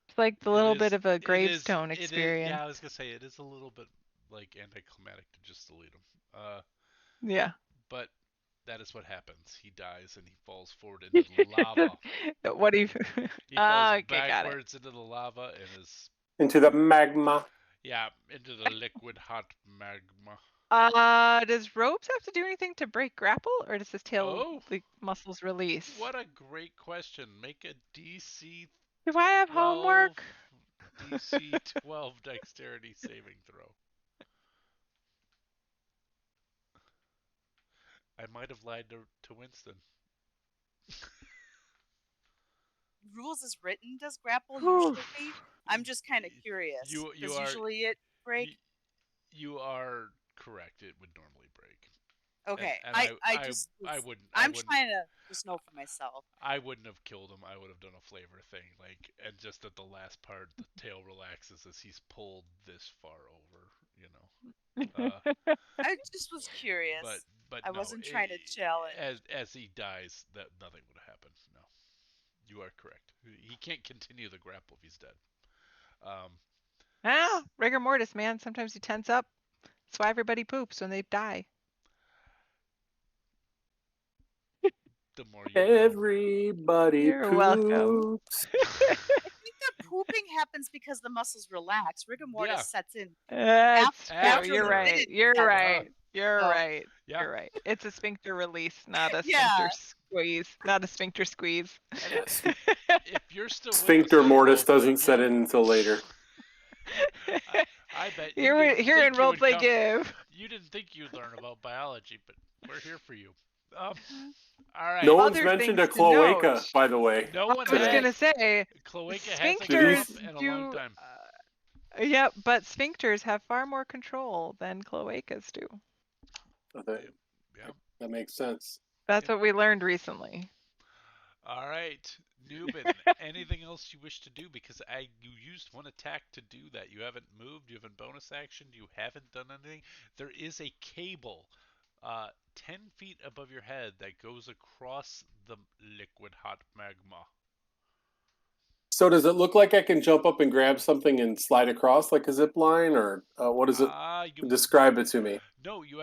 It's like the It little is- bit of a it is- gravestone it is- experience. yeah, I was gonna say it is a little bit like anticlimactic to just delete him. Yeah. But that is what happens. He dies and he falls forward into the lava. What do you? He falls Okay, got it. backwards into the lava and is Into the magma. into the liquid hot magma. Does ropes have to do anything to break grapple, or does his tail Oh, the muscles release? what a great question. Make a DC Do I have 12 homework? DC 12 dexterity saving throw. I might have lied to Winston. Rules as written, does grapple Whew. usually? I'm just kind of curious. You Does are usually it break? you are correct. It would normally break. Okay, And I I just wouldn't. I'm trying to just know for myself. I wouldn't have killed him. I would have done a flavor thing, like, and just at the last part, the tail relaxes as he's pulled this far over. You know. I just was curious. But I no, wasn't trying to challenge. as he dies, that nothing would have happened. No, you are correct. He can't continue the grapple if he's dead. Rigor mortis, man. Sometimes you tense up. That's why everybody poops when they die. The more you know. Everybody You're welcome. poops. I think the pooping happens because the muscles relax. Rigor mortis Yeah. sets in. That's After true. You're the right. fitted You're together. right. You're So- right. Yeah. You're right. It's a sphincter release, not a Yeah. sphincter squeeze. Not a sphincter squeeze. If you're still with Sphincter us, mortis folks, doesn't set in until later. I bet you Here didn't in think you would roleplay come. give. You didn't think you'd learn about biology, but we're here for you. All right. No one's Other mentioned a things to cloaca, note. by the way. No one I was has. gonna say Cloaca hasn't come sphincters up in a do. long time. Yeah, but sphincters have far more control than cloacas do. Yeah. That makes sense. That's what we learned recently. All right, Newbin. Anything else you wish to do? Because you used one attack to do that. You haven't moved. You haven't bonus action. You haven't done anything. There is a cable, 10 feet above your head that goes across the liquid hot magma. So does it look like I can jump up and grab something and slide across like a zip line, or what is it? Describe it to me. No, you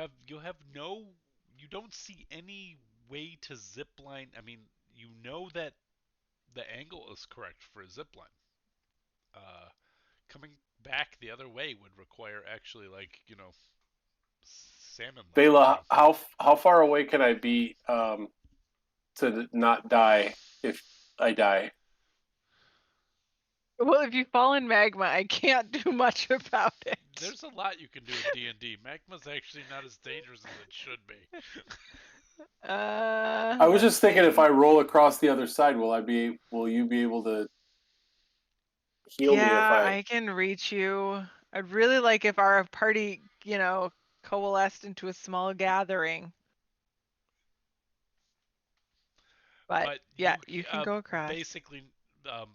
don't see any way to zip line. I mean, you know that the angle is correct for a zip line. Coming back the other way would require actually, like, salmon. Bela, how far away can I be to not die if I die? Well, if you fall in magma, I can't do much about it. There's a lot you can do in D&D. Magma's actually not as dangerous as it should be. I was just thinking, if I roll across the other side, will you be able to heal me if I can reach you. I'd really like if our party, coalesced into a small gathering. But yeah, you can go across. Basically,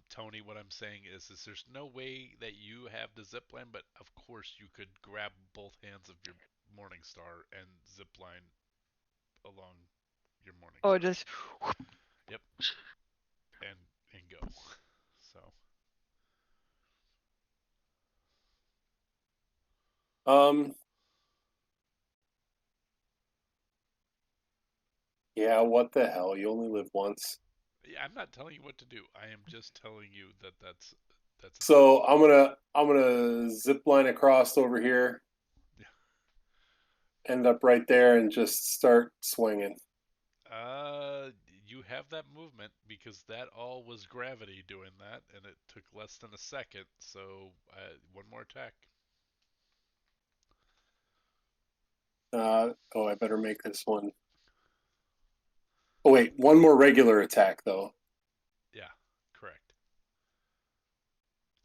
Tony, what I'm saying is there's no way that you have the zip line, but of course you could grab both hands of your Morning Star and zip line along your Morning Star. Oh, just. Yep. And go. So. Yeah, what the hell? You only live once. Yeah, I'm not telling you what to do. I am just telling you that's. So I'm gonna zip line across over here. Yeah. End up right there and just start swinging. You have that movement because that all was gravity doing that, and it took less than a second. So one more attack. I better make this one. Oh wait, one more regular attack though. Yeah, correct.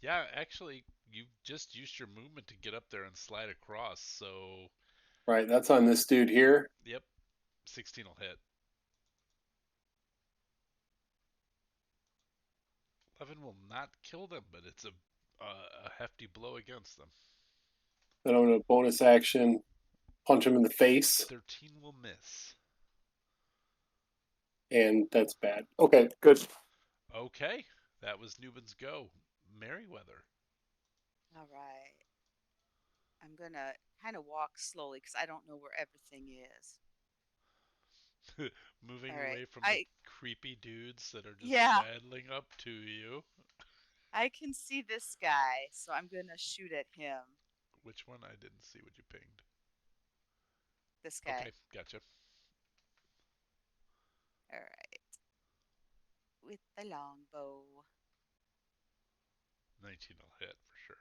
Yeah, actually, you just used your movement to get up there and slide across. So, Right, that's on this dude here. yep, 16 will hit. 11 will not kill them, but it's a hefty blow against them. Then I'm going to bonus action, punch him in the face, 13 will miss. and that's bad. Okay, good. Okay, that was Newman's go. Merriweather. All right. I'm gonna kind of walk slowly because I don't know where everything is. Moving All right. away from the creepy dudes that are just Yeah. sidling up to you. I can see this guy, so I'm gonna shoot at him. Which one? I didn't see what you pinged. This guy. Okay, gotcha. All right. With the longbow. 19 will hit for sure.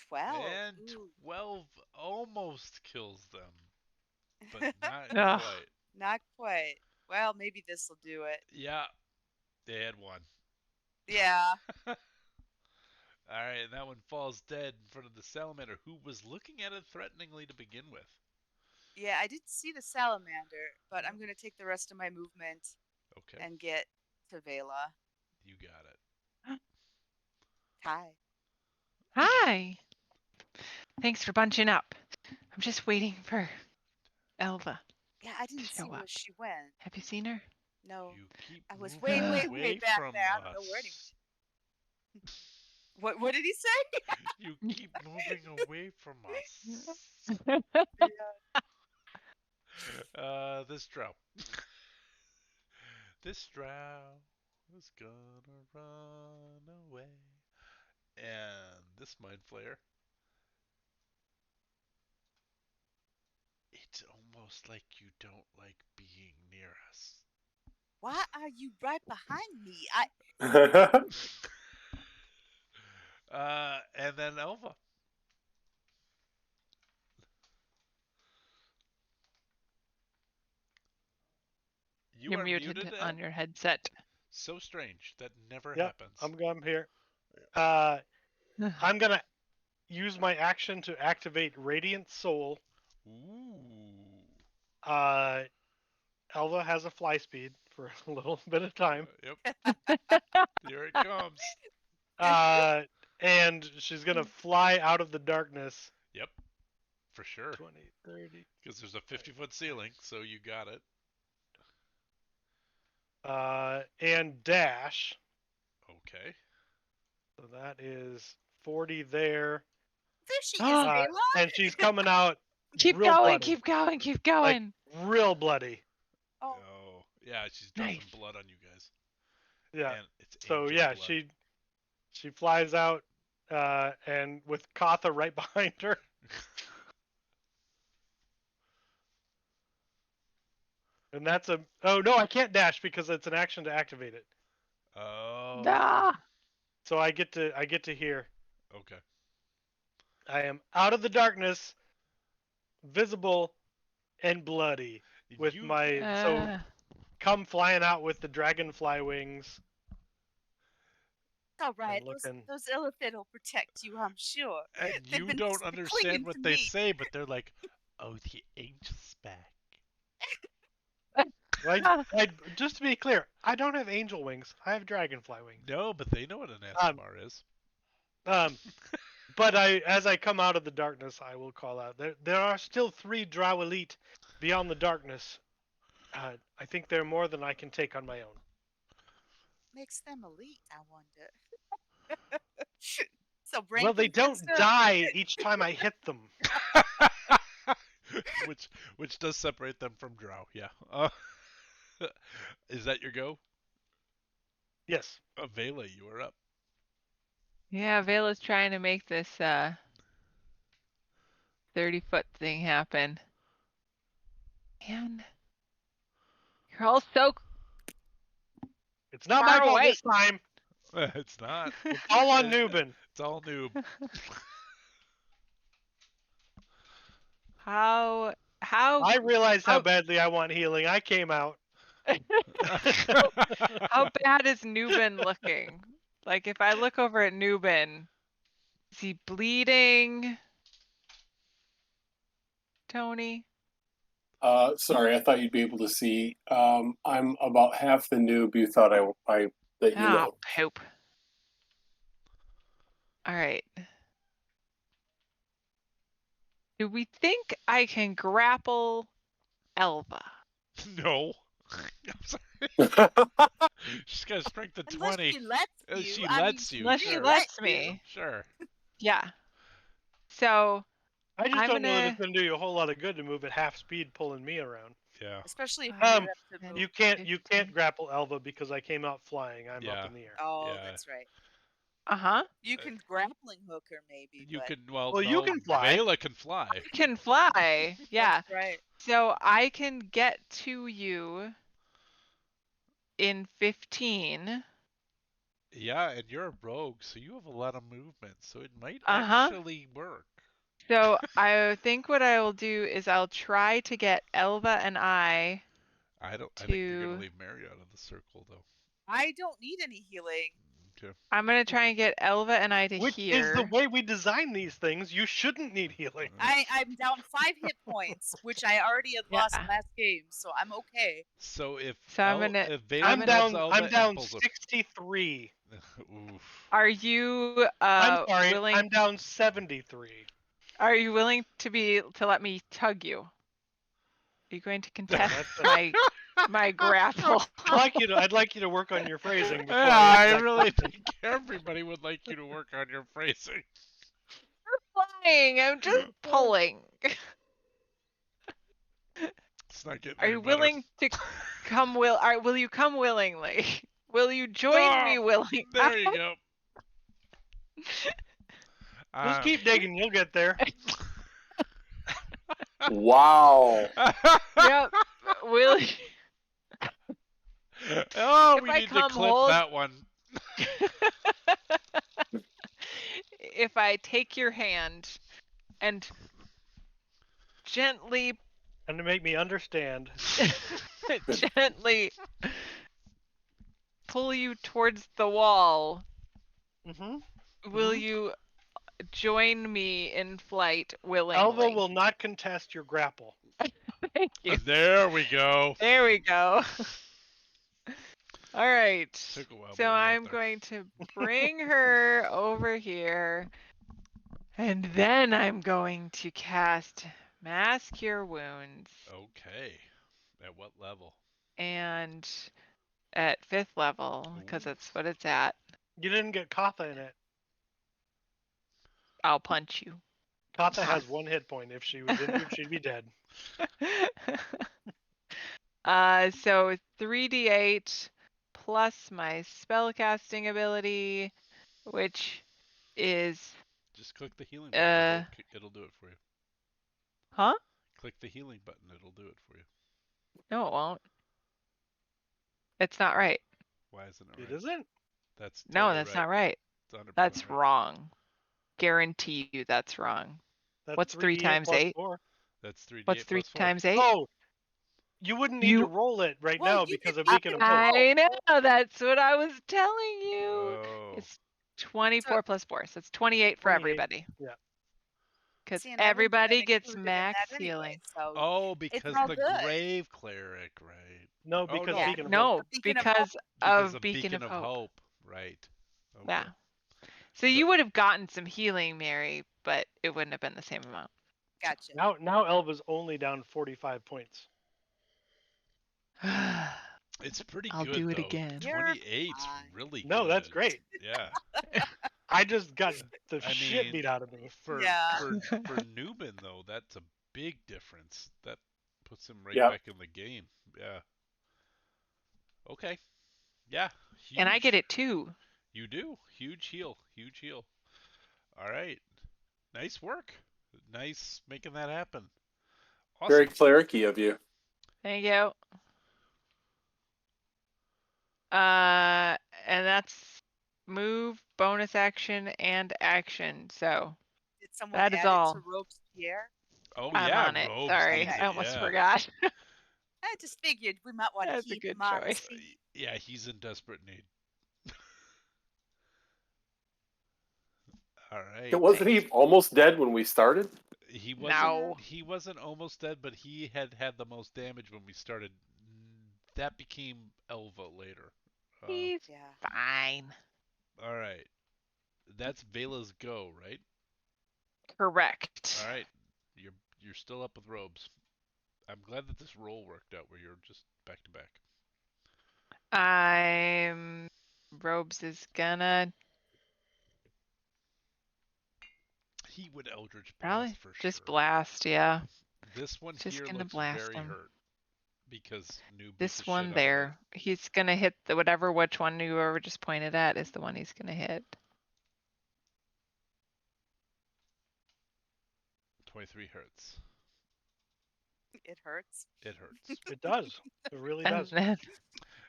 12. And Ooh. 12 almost kills them, but not Ugh. quite. Not quite. Well, maybe this will do it. Yeah, they had one. Yeah. All right, and that one falls dead in front of the salamander, who was looking at it threateningly to begin with. Yeah, I didn't see the salamander, but Yep. I'm gonna take the rest of my movement Okay, and get to Vela. you got it. Hi. Hi. Thanks for bunching up. I'm just waiting for Elva Yeah, I to didn't see show where up. she went. Have you seen her? No, You keep I was moving way away back from there. I don't know where he us. What did he say? You keep moving away from us. Yeah. This drow. This drow is gonna run away. And this mind flayer. It's almost like you don't like being near us. Why are you right behind me? And then Elva. You You're are muted muted, on Ed? your headset. So strange. That never Yep, happens. I'm here. I'm gonna use my action to activate Radiant Soul. Ooh. Elva has a fly speed for a little bit of time. Yep. Here it comes. And she's gonna fly out of the darkness. Yep. For sure. 20, 30. Because there's a 50-foot ceiling, so you got it. And dash. Okay. So that is 40 there. There she is, Vela. And she's coming out. Keep real going, bloody. keep going, keep going. Like, real bloody. Oh. Yeah, she's dropping Nice. blood on you guys. Yeah. And it's So angel yeah, blood. she flies out, and with Katha right behind her. And that's a oh no, I can't dash because it's an action to activate it. Oh. Ah. So I get to hear. Okay. I am out of the darkness, visible, and bloody. With You my so come flying out with the dragonfly wings. It's all right. looking- Those elephant will protect you, I'm sure. and They've you been don't understand clinging what to they me. say, but they're like, "Oh, the angel's back." Just to be clear, I don't have angel wings. I have dragonfly wings. No, but they know what an Aasimar is. But as I come out of the darkness, I will call out. There are still 3 Drow Elite beyond the darkness. I think they're more than I can take on my own. Makes them elite, I wonder. So Well, they don't die each time I hit them. which does separate them from drow, yeah. Is that your go? Yes. Vela, you are up. Yeah, Vela's trying to make this 30-foot thing happen. Man. You're all so It's not far my fault away. this time. It's not. It's all on Newbin. It's all noob. How I realized how badly I want healing. I came out. how bad is Newbin looking? Like if I look over at Nubin, is he bleeding? Tony? Sorry, I thought you'd be able to see. I'm about half the noob you thought that you know. Poop. All right. Do we think I can grapple Elva? No. I'm sorry. She's got a strength of Unless 20. she lets you. She I lets mean, you. Unless she she Sure. lets let you. me. Sure. Yeah. So I just I'm don't know that gonna- it's going to do you a whole lot of good to move at half speed pulling me around. Yeah. Especially if Um, you have to move. You can't grapple Elva because I came out flying. I'm Yeah. up in the air. Oh, Yeah. that's right. Uh-huh. You can grappling hook her maybe, You but can. Well, Well, no, you can fly. Vela can fly. I can fly. Yeah. that's right. So I can get to you in 15. Yeah, and you're a rogue, so you have a lot of movement, so it might Uh-huh. actually work. So I think what I will do is I'll try to get Elva and I I think you're to. gonna leave Mary out of the circle, though. I don't need any healing. Okay. I'm gonna try and get Elva and I to Which here. is the way we design these things. You shouldn't need healing. I'm down 5 hit points, which I already had lost Yeah. last game, so I'm okay. So if So I'm gonna- if Vela I'm grabs down. Elva I'm and down pulls a- 63. Oof. Are you I'm sorry. willing? I'm down 73. Are you willing to let me tug you? Are you going to contest That's- my grapple? I'd like you to work on your phrasing before Yeah, I I answer that really question. think everybody would like you to work on your phrasing. Flying. I'm just pulling. It's not getting Are any you better. willing to come? Will you come willingly? Will you join me willingly? There you go. Just keep digging. You'll get there. Wow. Yep. Will you? Oh, If we I need to come clip hold- that one. If I take your hand and gently, And to make me understand. gently pull you towards the wall, will you join me in flight willingly? Elva will not contest your grapple. Thank you. There we go. There we go. All right. Took a while, but So we got I'm there. going to bring her over here. And then I'm going to cast Mass Cure Wounds. Okay. At what level? And at 5th level, because Ooh. that's what it's at, You didn't get Katha in it. I'll punch you. Katha has 1 hit point. If she was injured, she'd be dead. So 3d8 plus my spellcasting ability, which is Just click the healing button. It'll do it for you. huh? Click the healing button. It'll do it for you. No, it won't. It's not right. Why isn't it It right? isn't? That's No, totally that's right. not right. It's 100% That's right. wrong. Guarantee you that's wrong. That's What's 3 3d8 times plus 8? 4. That's 3d8 What's 3 plus 4. times 8? Oh, you wouldn't need to You- roll it right Well, now you because can of make Beacon it of Hope. I know, that's what I was telling you. Oh. It's 24 plus 4, so it's 28 for 28. everybody. Yeah. Because See, and I wouldn't have everybody been gets included in max that anyway, healing. so Oh, because all the good. grave cleric, right? No, Oh, because no. Beacon of Hope. No, Beacon of because Because of Beacon of Hope. Right. Okay. Yeah. So you would have gotten some healing, Mary, but it wouldn't have been the same amount. gotcha. Now Elva's only down 45 points. It's pretty I'll good, do it though. again. 28's fine. really No, good. that's great. Yeah. I just got the I shit mean, beat out of me. For Yeah. for Newman though, that's a big difference. That puts him right Yep. back in the game. Yeah. Okay. Yeah. And I get huge. it too. You do. Huge heal. Huge heal. All right. Nice work. Nice making that happen. Awesome. Very clericy of you. Thank you. And that's move, bonus action, and action. So Did someone that is add it all. to Robespierre? Oh I'm yeah, on it. Robes Sorry, needs Okay. I it, almost yeah. forgot. I just figured we might want to That's a keep good him on. choice. See, Yeah, he's in desperate need. All right. Wasn't he almost dead when we started? He wasn't. No. He wasn't almost dead, but he had the most damage when we started. That became Elva later. He's Yeah. fine. All right. That's Vela's go, right? Correct. All right. You're still up with robes. I'm glad that this roll worked out where you're just back to back. I'm Robes is gonna He would Eldritch probably Blast for just sure. blast, yeah. This one Just here gonna looks blast very him. hurt because New beat the This shit one out of it. there, he's gonna hit the whatever which one you ever just pointed at is the one he's gonna hit. 23 hurts. It hurts. It hurts. It does. It really And does. then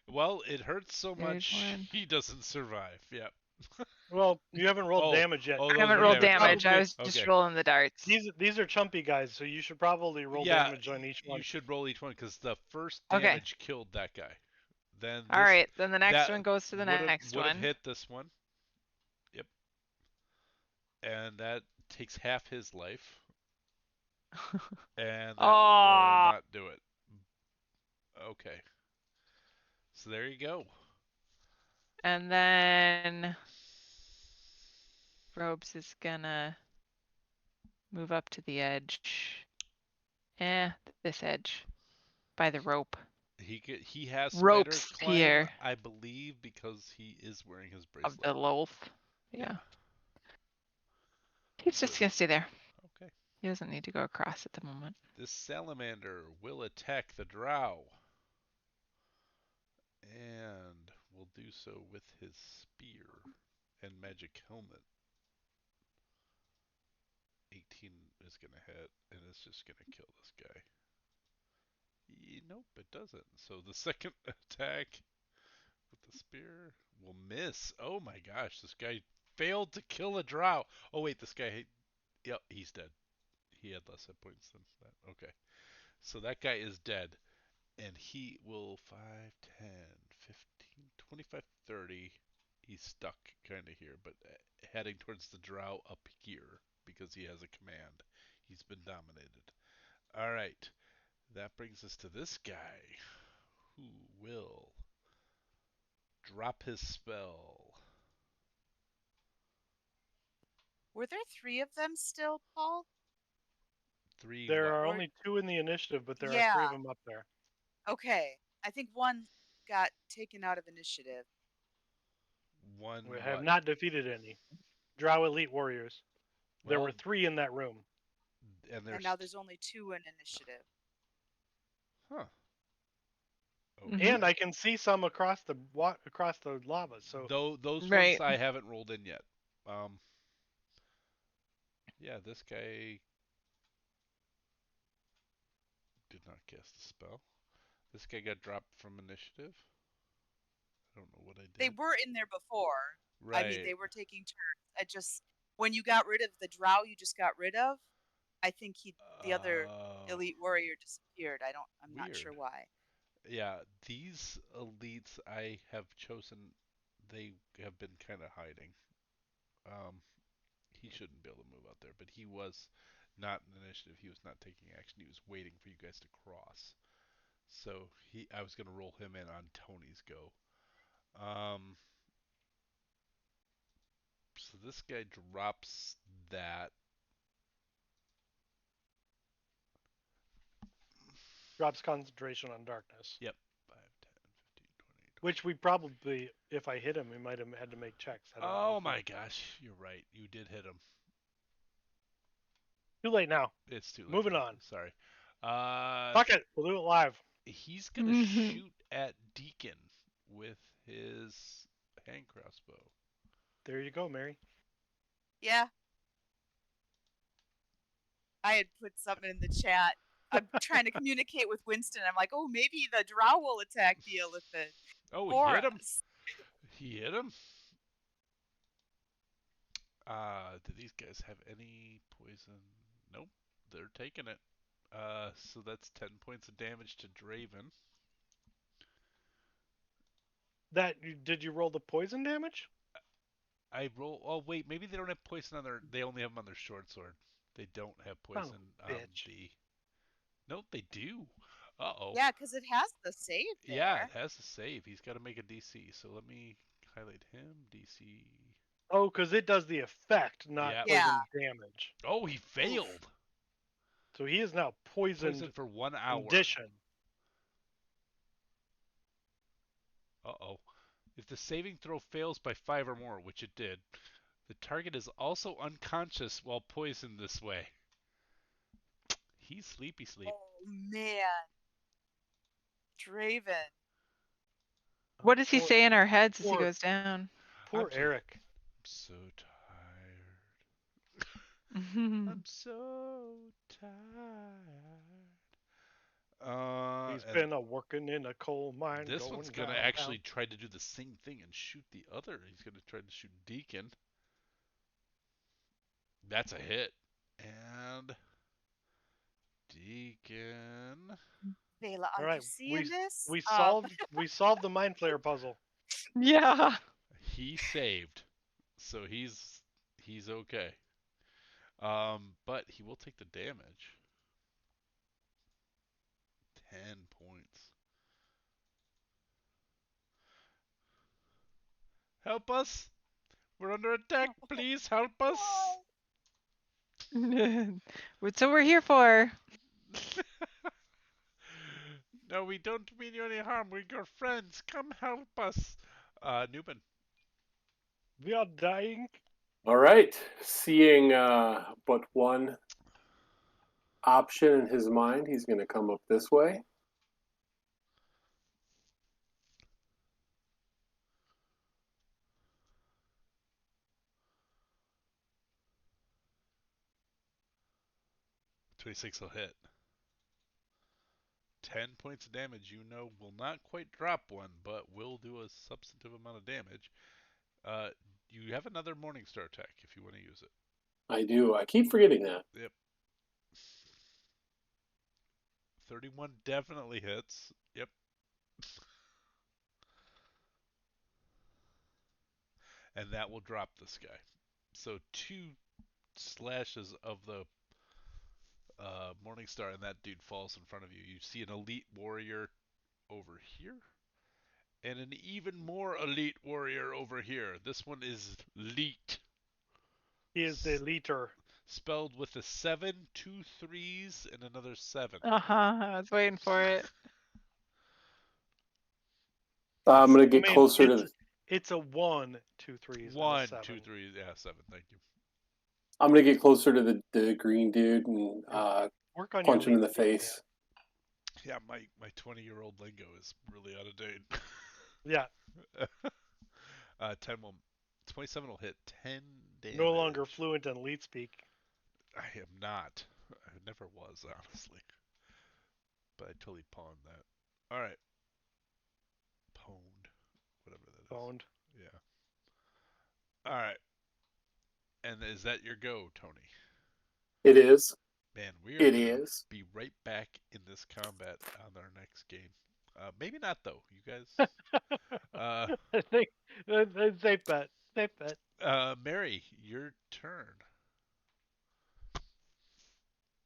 Well, it hurts so third much one. he doesn't survive. Yep. Well, you haven't rolled Oh, damage yet. oh, I those haven't are rolled damage. damage. I Probably- was just Okay. rolling the darts. These are chumpy guys, so you should probably roll Yeah, damage on each one. you should roll each one because the first Okay. damage killed that guy. Then All this right, then the next that one goes to the next would have one. hit this one. Yep. And that takes half his life, and that will Oh, not do it. Okay. So there you go. and then Robes is gonna move up to the edge. This edge by the rope. He has spider Ropes climb, here I believe, because he is wearing his of bracelet. the loaf. Yeah. He's just gonna stay there. Okay. He doesn't need to go across at the moment. This salamander will attack the drow. And will do so with his spear and magic helmet. 18 is going to hit, and it's just going to kill this guy. Nope, it doesn't. So the second attack with the spear will miss. Oh my gosh, this guy failed to kill a drow. Oh wait, this guy, yep, he's dead. He had less hit points than that. Okay. So that guy is dead. And he will 5, 10, 15, 25, 30. He's stuck kind of here, but heading towards the drow up here because he has a command. He's been dominated. All right. That brings us to this guy who will drop his spell. Were there 3 of them still, Paul? 3 There what? are Or- only 2 in the initiative, but there are 3 Yeah. of them up there. Okay. I think one got taken out of initiative. One We have what? not defeated any. Drow Elite Warriors. There Well, were 3 in that room. and And now there's only 2 in initiative. Huh. Mhm. Okay. And I can see some across the lava. So Those Right. ones I haven't rolled in yet. Yeah, this guy did not cast a spell. This guy got dropped from initiative. I don't know what I did. They were in there before. Right. I mean, they were taking turns. I just when you got rid of the drow you just got rid of, I think the other elite warrior disappeared. I'm not sure Weird. why. Yeah, these elites I have chosen, they have been kind of hiding. He shouldn't be able to move out there, but he was not in initiative. He was not taking action. He was waiting for you guys to cross. So I was gonna roll him in on Tony's go. So this guy drops that. drops concentration on darkness. Yep. 5, 10, 15, 20, 20. Which we probably, if I hit him, we might have had to make checks. I don't know Oh if my gosh, you're right. You did hit him. Too late now. It's too late. Moving now. on. Sorry. Fuck it. We'll do it live. He's gonna shoot at Deacon with his hand crossbow. There you go, Mary. Yeah. I had put something in the chat. I'm trying to communicate with Winston. I'm like, oh, maybe the drow will attack the elephant. Oh, for he hit him. us. He hit him. Do these guys have any poison? Nope, they're taking it. So that's 10 points of damage to Draven. Did you roll the poison damage? I roll. Oh wait, maybe they don't have poison on their. They only have them on their short sword. They don't have Son of poison a on bitch. the. Nope, they do. Uh-oh. Yeah, because it has the save Yeah, there. it has to save. He's got to make a DC. So let me highlight him. DC. Oh, because it does the effect, not Yeah. Yeah. poison damage. Oh, he Oof. failed. So he is now poisoned Poison for 1 hour. condition. Uh-oh. If the saving throw fails by 5 or more, which it did, the target is also unconscious while poisoned this way. He's sleepy sleep. Oh man, Draven. What does he Poor, say in our heads as he poor, goes down? poor Eric. I'm so tired. I'm so tired. He's And been a working in a coal mine. this going one's gonna down, actually down. try to do the same thing and shoot the other. He's gonna try to shoot Deacon. That's a hit. And Deacon. Vela, All are right, you seeing this? we solved the mind flayer puzzle. Yeah. He saved, so he's okay. But he will take the damage. 10 points. Help us! We're under attack. Please help us. What's what we're here for? No, we don't mean you any harm. We're your friends. Come help us. Newman. We are dying. All right. Seeing but one option in his mind, he's going to come up this way. '26 will hit. 10 points of damage, you know, will not quite drop one, but will do a substantive amount of damage. Uh, you have another Morningstar attack if you want to use it. I do. I keep forgetting that. Yep. 31 definitely hits. Yep. And that will drop this guy. So 2 slashes of the Morningstar, and that dude falls in front of you. You see an elite warrior over here, and an even more elite warrior over here. This one is Leet. He is the leader. Spelled with a 7, 2 3s, and another 7. I was waiting for it. I'm going to I get mean, closer to. it's a 1, 2, 3s, and a 1, 7. 2, 3, yeah, 7. Thank you. I'm going to get closer to the green dude and Work on punch your him in the lead, face. Yeah, my 20-year-old lingo is really out of date. Yeah. 10 will, 27 will hit 10 damage. No longer fluent in lead speak. I am not. I never was, honestly. But I totally pawned that. All right. Pwned. Whatever that is. Boned. Yeah. All right. And is that your go, Tony? It is. Man, we are It going to is. be right back in this combat on our next game. Maybe not, though. You guys. I think safe bet. Safe bet. Mary, your turn.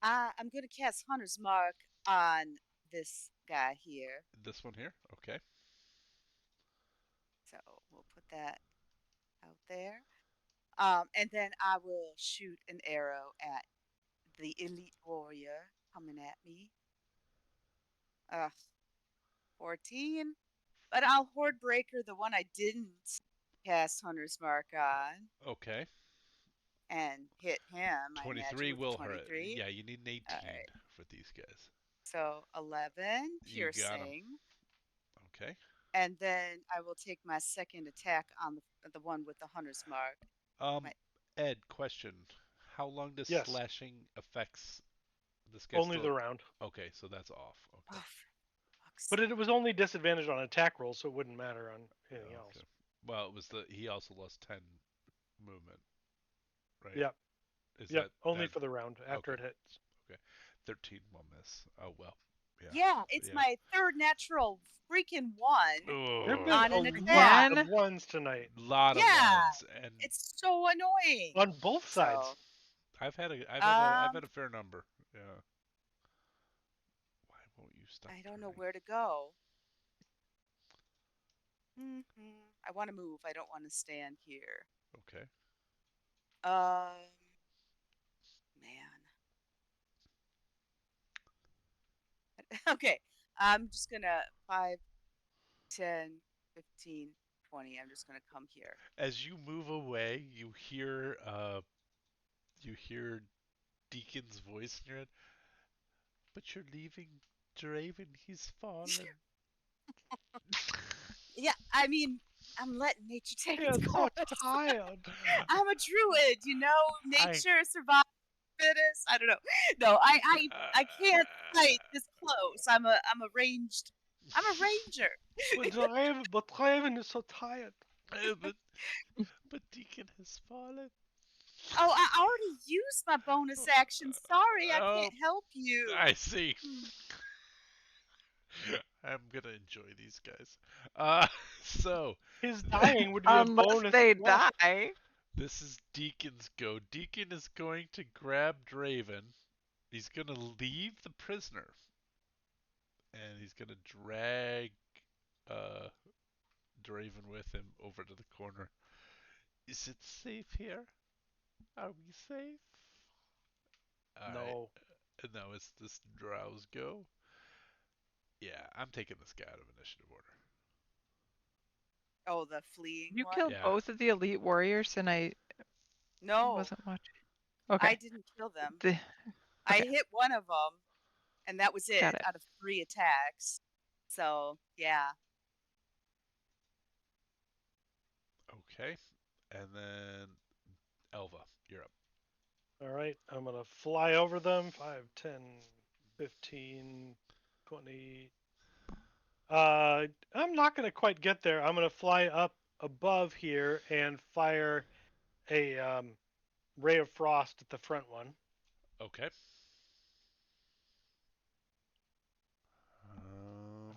I'm going to cast Hunter's Mark on this guy here. This one here? Okay. So we'll put that out there. And then I will shoot an arrow at the elite warrior coming at me. 14. But I'll Horde Breaker, the one I didn't cast Hunter's Mark on, Okay. and hit him, I 23 imagine, with will hurt. 23. Yeah, you need an 18 All right. for these guys. So 11 You got 'em. piercing. Okay. And then I will take my second attack on the one with the Hunter's Mark. My, Ed, question. How long does Yes. slashing affects this guy? Only the round. Okay, so that's off. Okay. But it was only disadvantage on attack rolls, so it wouldn't matter on anything else. Well, it was he also lost 10 movement, right? Yep. Is Yep. that Only that, for the round after okay. it hits. Okay. 13 will miss. Oh well. Yeah, it's my third natural freaking one There've Oh, been on a an lot attack. Again? of ones tonight lot of Yeah, ones, and it's so annoying. on both sides. So, I've had a fair number. Yeah. Why won't you stop I don't know turning? where to go. I want to move. I don't want to stand here. Okay. Man. Okay. I'm just gonna 5, 10, 15, 20. I'm just gonna come here. As you move away, you hear Deacon's voice in your head. But you're leaving Draven. He's fallen. Yeah, I mean, I'm letting nature take its It's so course. tired. I'm a druid, I nature survives the fittest. I don't know. No, I can't fight this close. I'm a ranged. I'm a ranger. But Draven is so tired. but Deacon has fallen. Oh, I already used my bonus action. Sorry, I Oh, can't help you. I see. I'm gonna enjoy these guys. So His dying would be a Unless bonus they as well. die. this is Deacon's go. Deacon is going to grab Draven. He's gonna leave the prisoner, and he's gonna drag uh, Draven with him over to the corner. Is it safe here? Are we safe? Alright. No. And now it's this Drow's go. Yeah, I'm taking this guy out of initiative order. Oh, the fleeing You one? killed Yeah. both of the elite warriors, and I No, wasn't watching. Okay. I didn't kill them. The, I okay. hit one of them, and that was Got it it. out of 3 attacks. So, yeah. Okay. And then Elva, you're up. All right. I'm going to fly over them. 5, 10, 15, 20. I'm not going to quite get there. I'm going to fly up above here and fire a ray of frost at the front one. Okay.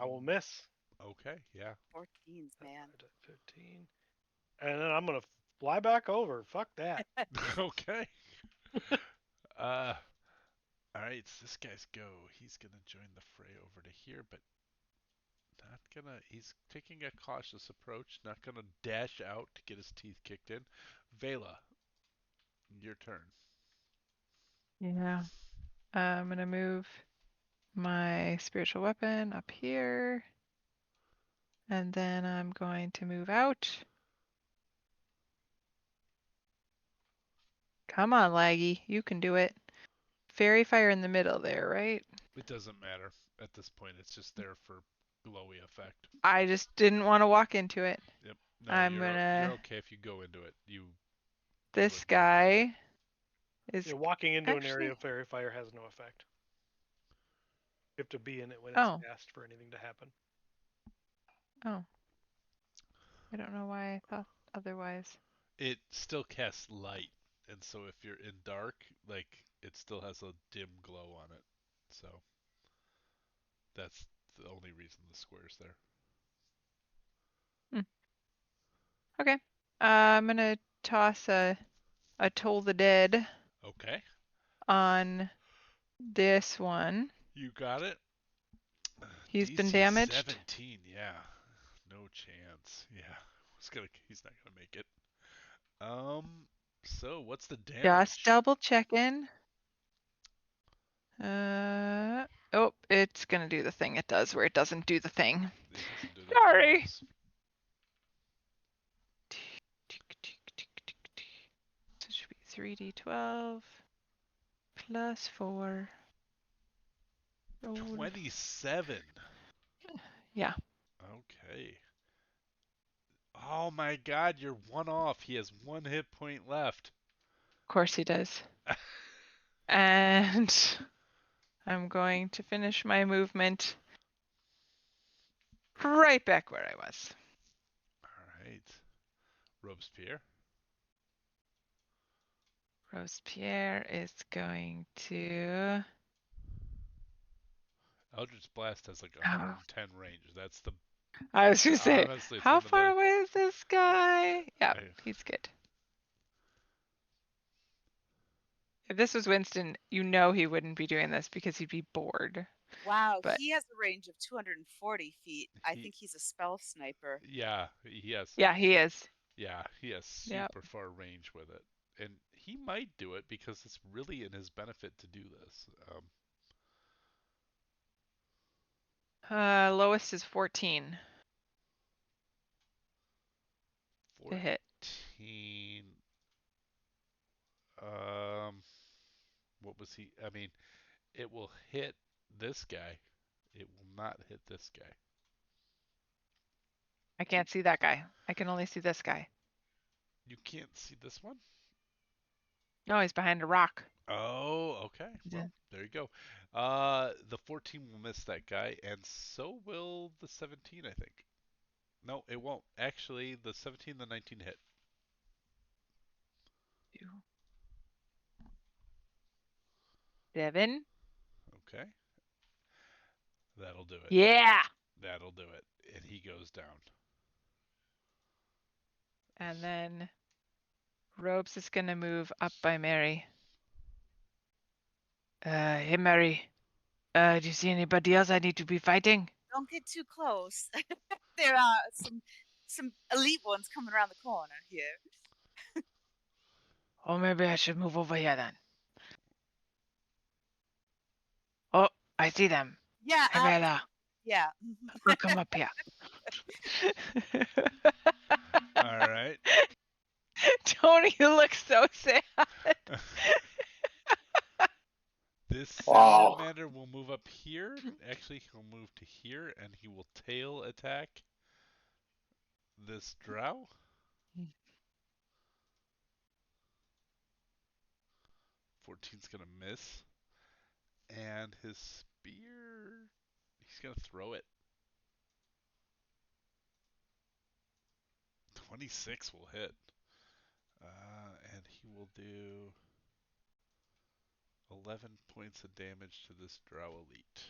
I will miss. Okay, yeah. 14s, man. 15. And then I'm going to fly back over. Fuck that. Okay. Uh, alright, it's this guy's go. He's gonna join the fray over to here, but not gonna. He's taking a cautious approach, not gonna dash out to get his teeth kicked in. Vela, your turn. Yeah. I'm gonna move my spiritual weapon up here. And then I'm going to move out. Come on, Laggy. You can do it. Fairy fire in the middle there, right? It doesn't matter at this point. It's just there for glowy effect. I just didn't want to walk into it. Yep. No, I'm you're gonna. okay if you go into it. This absorb it. guy is Yeah, walking into an area actually. of fairy fire has no effect. You have to be in it when it's Oh. cast for anything to happen. Oh. I don't know why I thought otherwise. It still casts light, and so if you're in dark, like it still has a dim glow on it. So that's the only reason the square's there. Okay. I'm gonna toss a Toll the Dead Okay. on this one. You got it. He's been DC damaged. 17, yeah. No chance. Yeah. He's not gonna make it. So what's the Just damage? double checking. Oh, it's gonna do the thing it does where it doesn't do the thing. It doesn't do the Sorry. things. So it should be 3d12 plus 4. Roll. 27. Yeah. Okay. Oh my god, you're one off. He has 1 hit point left. Of course he does. And I'm going to finish my movement right back where I was. Alright. Robespierre. Robespierre is going to. Eldritch Blast has like Oh. 110 range. That's the I was gonna say, honestly, it's how one of far the. away is this guy? Yeah, I, he's good. If this was Winston, you know he wouldn't be doing this because he'd be bored. Wow, But he has a range of 240 feet. I he, think he's a spell sniper. yeah, he has. yeah, he is. Yeah, he has Yep. super far range with it, and he might do it because it's really in his benefit to do this. Lowest is 14 to hit. 14. Um, what was he? I mean, it will hit this guy. It will not hit this guy. I can't see that guy. I can only see this guy. You can't see this one? No, he's behind a rock. Oh, okay. Well, there you go. The 14 will miss that guy, and so will the 17, I think. No, it won't. Actually, the 17 and the 19 hit. Two. 7. Okay. That'll do it. Yeah. That'll do it. And he goes down. And then Robes is gonna move up by Mary. Hey Mary. Do you see anybody else I need to be fighting? Don't get too close. There are some elite ones coming around the corner here. Oh, maybe I should move over here then. Oh, I see them. Yeah, Hey Bella, yeah. we'll come up here. All right. Tony, you look so sad. This Wow. salamander will move up here. Actually, he'll move to here, and he will tail attack this drow. 14's gonna miss, and his spear. He's gonna throw it. 26 will hit, and he will do 11 points of damage to this drow elite.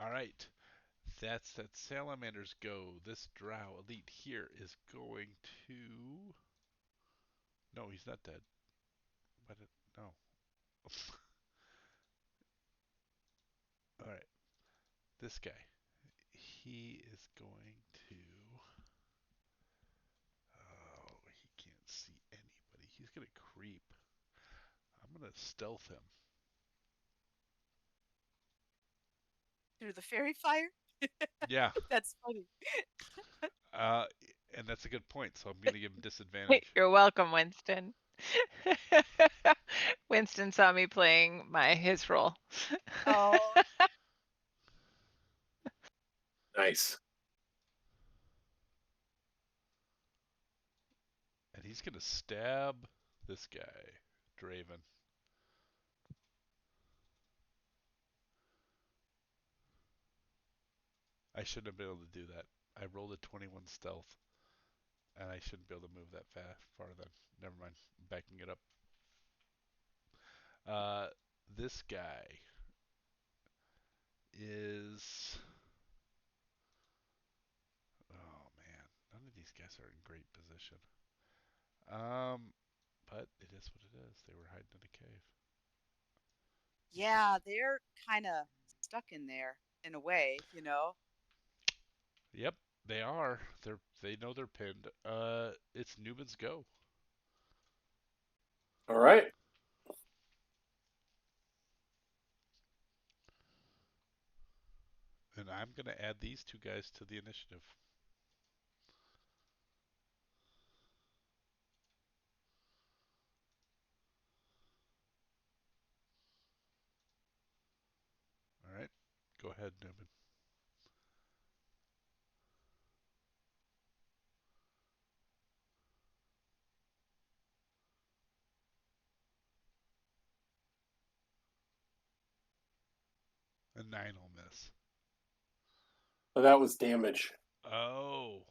All right. That's that salamanders go. This drow elite here is going to. No, he's not dead. But no. All right. This guy. He is going to. Oh, he can't see anybody. He's going to creep. I'm going to stealth him. Through the fairy fire? Yeah. That's funny. And that's a good point. So I'm going to give him disadvantage. You're welcome, Winston. Winston saw me playing his role. Oh, Nice. And he's going to stab this guy, Draven. I shouldn't have been able to do that. I rolled a 21 stealth, and I shouldn't be able to move that far then. Never mind. I'm backing it up. This guy is. Oh man, none of these guys are in great position. But it is what it is. They were hiding in a cave. yeah, they're kind of stuck in there in a way, you know? Yep, they are. They know they're pinned. It's Newman's go. All right. And I'm gonna add these two guys to the initiative. All right, go ahead, Newman. A 9 will miss. So that was damage. Oh.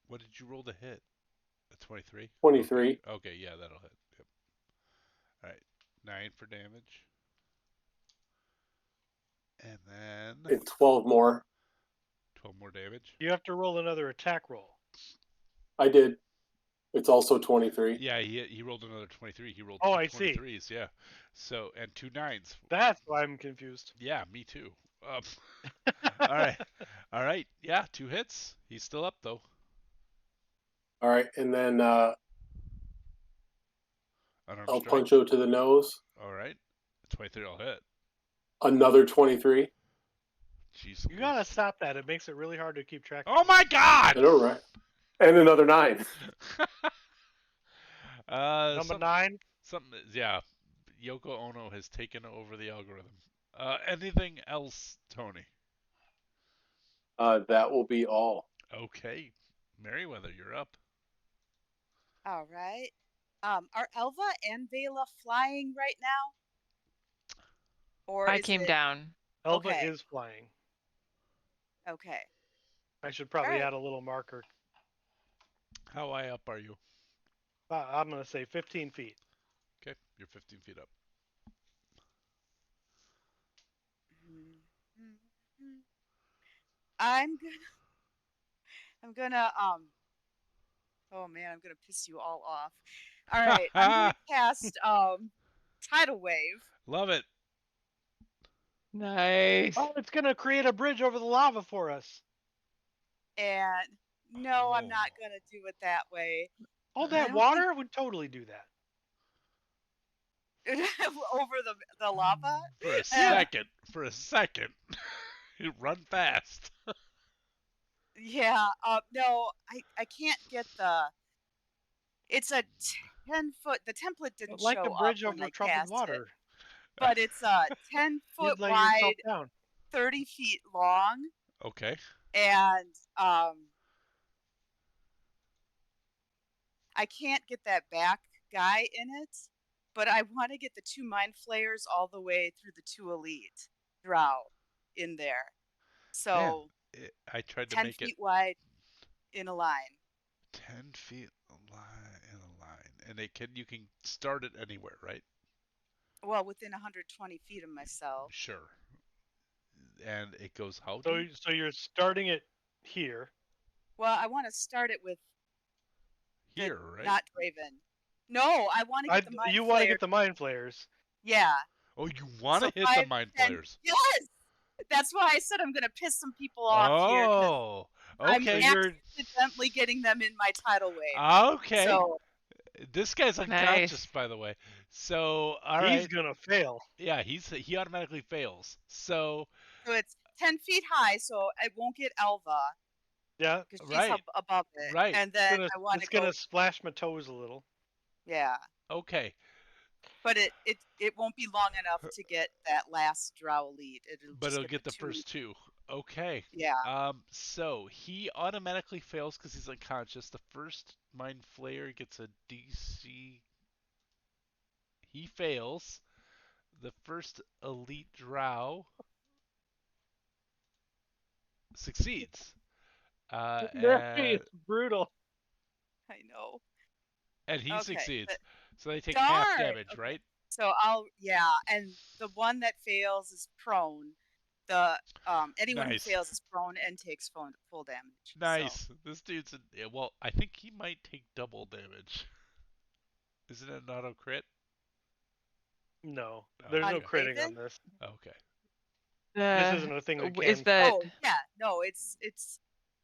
What did you roll to hit? A 23? 23. Okay, yeah, that'll hit. Yep. All right. 9 for damage. And then And 12 more. 12 more damage. You have to roll another attack roll. I did. It's also 23. Yeah, he rolled another 23. He rolled Oh, two I see. 23s, yeah. So, and 2 9s. That's why I'm confused. Yeah, me too. All right. All right. Yeah, 2 hits. He's still up, though. All right. And then Unarmed El strike. Puncho to the nose. All right. 23 will hit. Another 23. Jeez. You gotta stop that. It makes it really hard to keep track. Oh my god! I know, right? And another 9. Number 9. Something, yeah. Yoko Ono has taken over the algorithm. Anything else, Tony? That will be all. Okay. Merriweather, you're up. All right. Are Elva and Vela flying right now? Or I is came it down. Elva Okay. is flying. okay? I should probably Alright. add a little marker. How high up are you? I'm gonna say 15 feet. Okay, you're 15 feet up. I'm gonna oh man, I'm gonna piss you all off. All right, I'm gonna cast tidal wave. Love it. Nice. Oh, it's gonna create a bridge over the lava for us. And no, I'm not Oh. gonna do it that way. All I that don't water would totally do that. over the lava. For a second. For a second. You run fast. Yeah. No, I can't get the. It's a 10-foot. The template didn't Like show a up bridge when over I troubled cast it, water. but it's a 10-foot You'd lay yourself wide, down. 30 feet long, Okay. and I can't get that back guy in it, but I want to get the 2 mind flayers all the way through the 2 elite drow in there. So I tried to 10 make it feet wide in a line. 10 feet in a line. And you can start it anywhere, right? Well, within 120 feet of myself. Sure. And it goes how So, deep? so you're starting it here. Well, I want to start it with Here, right? not Draven. No, I want to get the mind You want to flayer. get the mind flayers. Yeah. Oh, you want to So hit the 5, mind 10 flayers? Yes. That's why I said I'm going to piss some people off here. Oh, I'm okay. accidentally getting them in my tidal wave. Okay. So This guy's unconscious, Nice. by the way. So, all He's right. gonna fail. Yeah, he automatically fails. So it's 10 feet high, so I won't get Elva Yeah. because she's right, above it. right. And then I want to It's go. gonna splash my toes a little. Yeah. Okay. But it won't be long enough to get that last drow elite. But just it'll get the 2. first 2. Okay. Yeah. So he automatically fails because he's unconscious. The first mind flayer gets a DC. He fails. The first elite drow succeeds. It's brutal. I know. And he Okay, succeeds. but So they take half darn. damage, Okay. right? So and the one that fails is prone. The anyone Nice. who fails is prone and takes full damage. Nice. So. This dude's well, I think he might take double damage. Isn't it an auto crit? No, there's On no critting Draven? on this. Okay. This isn't a thing we can. Is that Oh yeah, no, it's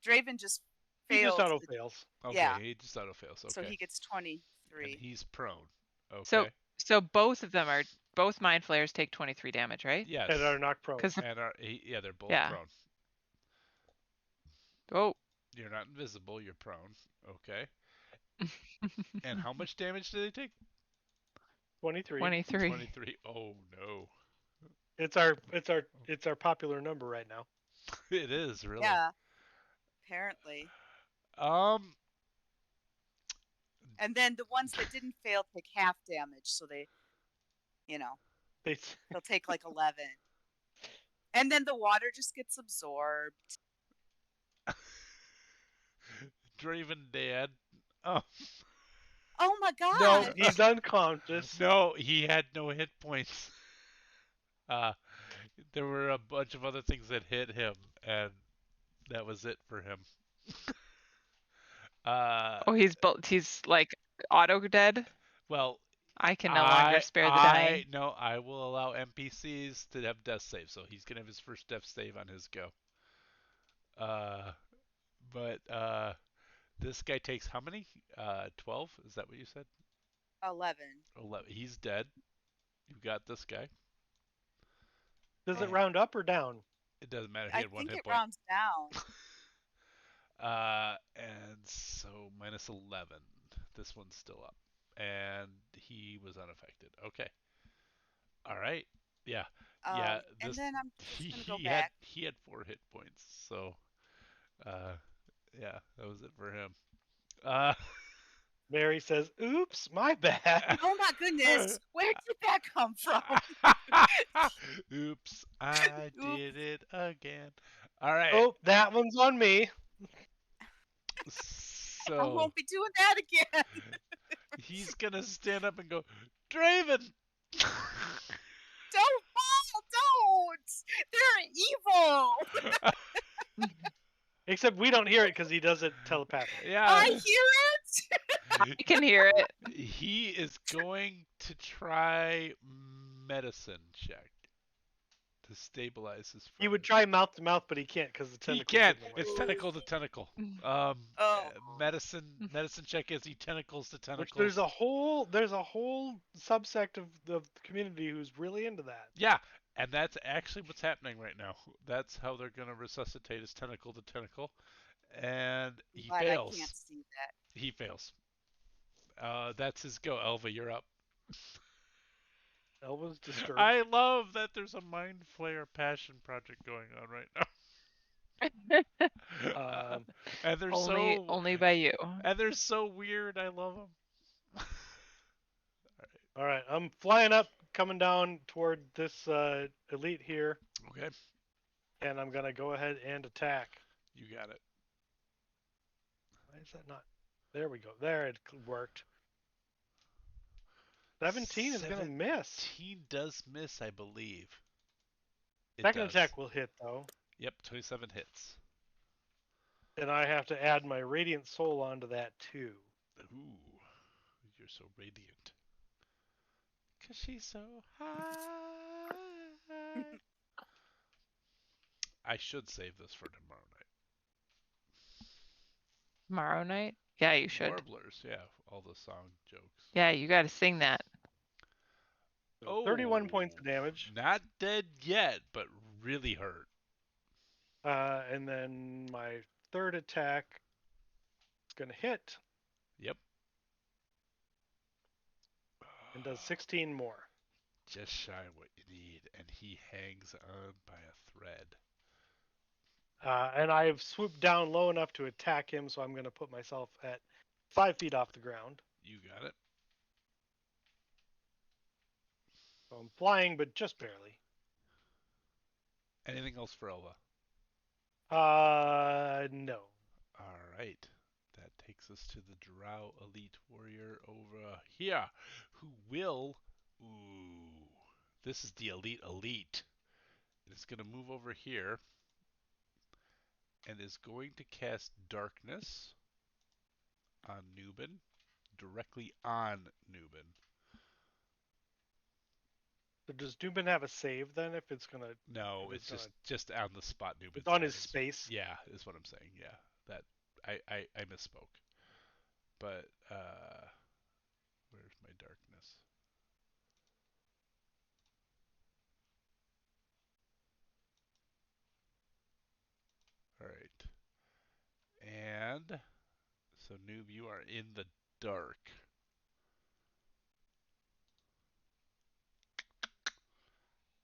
Draven just He just failed. auto fails. Okay, Yeah. he just auto fails. Okay. So he gets And 23. he's prone. Okay. so both of them are both mind flayers take 23 damage, right? Yes. And are not prone. 'Cause the- And yeah, they're both Yeah. prone. Oh. You're not invisible, you're prone. Okay. And how much damage do they take? 23. 23. 23. Oh no. It's our popular number right now. It is, really. Yeah. Apparently. And then the ones that didn't fail take half damage, so they, they'll take like 11. And then the water just gets absorbed. Draven Dad. Oh. Oh my No. god! He's unconscious. No, he had no hit points. Uh, there were a bunch of other things that hit him, and that was it for him. Uh, Oh, he's like auto dead. well, I can no longer spare the dying. no, I will allow NPCs to have death save, so he's gonna have his first death save on his go. Uh, but this guy takes how many? 12? Is that what you said? 11. 11. He's dead. You got this guy. Does it And round up or down? it doesn't matter. He I had one think hit it point. rounds down. And so minus 11. This one's still up. And he was unaffected. Okay. All right. Yeah. Yeah. And This then I'm just gonna go had back. 4 hit points. So uh yeah, that was it for him. Uh Mary says, "Oops, my bad." Oh my goodness! Where did that come from? Oops, I Oops. did it again. All right. Oh, that one's on me. I So won't be doing that again. he's gonna stand up and go, Draven. Don't fall! Don't! They're evil. Except we don't hear it because he does it telepathically. Yeah. I hear it. I can hear it. He is going to try medicine check to stabilize his friend. He would try mouth to mouth, but he can't because the He tentacles. can't. in the way. It's tentacle to tentacle. Oh. Medicine check as he tentacles to Which tentacles. there's a whole subsect of the community who's really into that. Yeah, and that's actually what's happening right now. That's how they're gonna resuscitate his tentacle to tentacle, and he But fails. I can't see that. He fails. That's his go. Elva, you're up. Elva's disturbed. I love that there's a Mind Flayer passion project going on right now. And they're only by you. And they're so weird. I love them. All right, I'm flying up, coming down toward this elite here, Okay, and I'm gonna go ahead and attack. you got it. Why is that not? There we go. There it worked. 17 is gonna miss. 17 does miss, I believe. It Second does. attack will hit though, Yep, 27 hits. and I have to add my radiant soul onto that too. Ooh, you're so radiant. 'Cause she's so high. I should save this for tomorrow night. Tomorrow night? Yeah, you should. Warblers, yeah, all the song jokes. Yeah, you got to sing that. So 31 points of damage. Not dead yet, but really hurt. And then my third attack is gonna hit. Yep. And does 16 more. Just shy of what you need, and he hangs on by a thread. And I've swooped down low enough to attack him, so I'm going to put myself at 5 feet off the ground. You got it. So I'm flying, but just barely. Anything else for Elva? No. All right. That takes us to the Drow Elite Warrior over here, who will... Ooh. This is the Elite. It's going to move over here and is going to cast Darkness on Nubin, directly on Nubin. So does Dubin have a save then if it's going to... No, it's just on the spot Nubin. It's on his space? Yeah, is what I'm saying. Yeah, that I misspoke. But where's my darkness? All right. And so Noob, you are in the dark.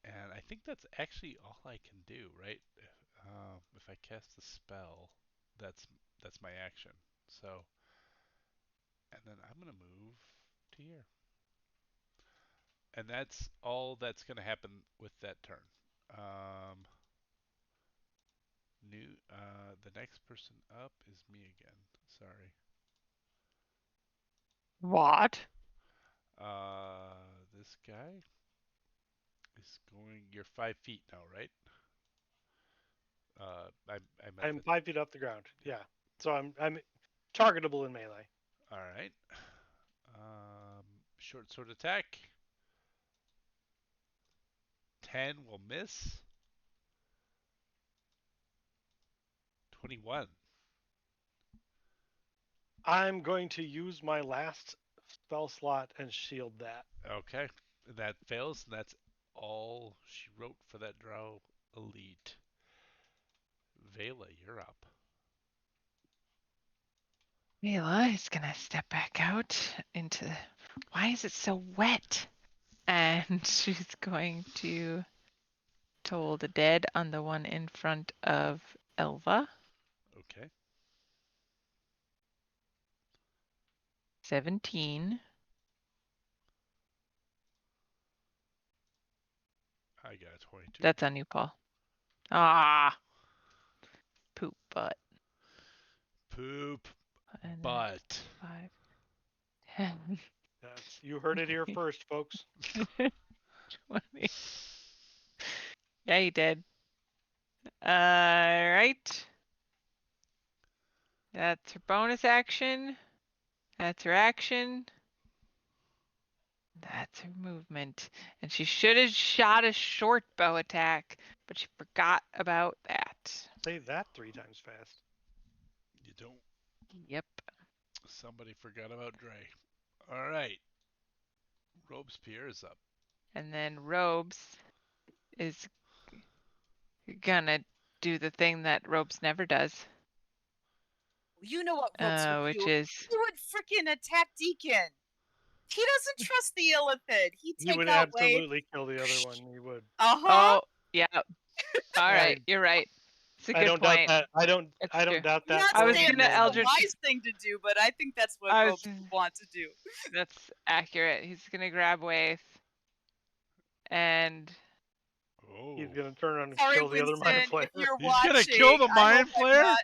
And I think that's actually all I can do, right? If I cast the spell, that's my action. So, and then I'm gonna move to here. And that's all that's gonna happen with that turn. The next person up is me again. Sorry. What? This guy is going. You're 5 feet now, right? I meant I'm that. 5 feet off the ground. Yeah. So I'm targetable in melee. All right. Short sword attack. 10 will miss. 21. I'm going to use my last spell slot and shield that. Okay. That fails, and that's all she wrote for that drow elite. Vela, you're up. Mila is gonna step back out into. Why is it so wet? And she's going to toll the dead on the one in front of Elva. Okay. 17. I got a 22. That's on you, Paul. Ah, poop butt. Poop And butt. 5, 10, You heard it here first, folks. 20. Yeah, you did. Right. That's her bonus action. That's her action. That's her movement. And she should have shot a short bow attack, but she forgot about that. Say that 3 times fast. You don't. Yep. Somebody forgot about Dre. All right. Robespierre is up. And then Robes is gonna do the thing that Robes never does, You know what Ropes would which do? is He would freaking attack Deacon. He doesn't trust the Illithid. He'd He take would out Wade. absolutely kill the other one. He would. Uh-huh. oh yeah. All right, you're right. It's a I good don't point. doubt that. It's I true. don't doubt I'm that. not I was saying gonna that's the Eldritch- wise thing to do, but I think that's what I was- Ropes would want to do. That's accurate. He's gonna grab Waith and Oh. He's gonna turn around and Sorry, kill the other mind Winston, flayer. if you're He's watching. gonna kill the I mind hope I'm flayer? not-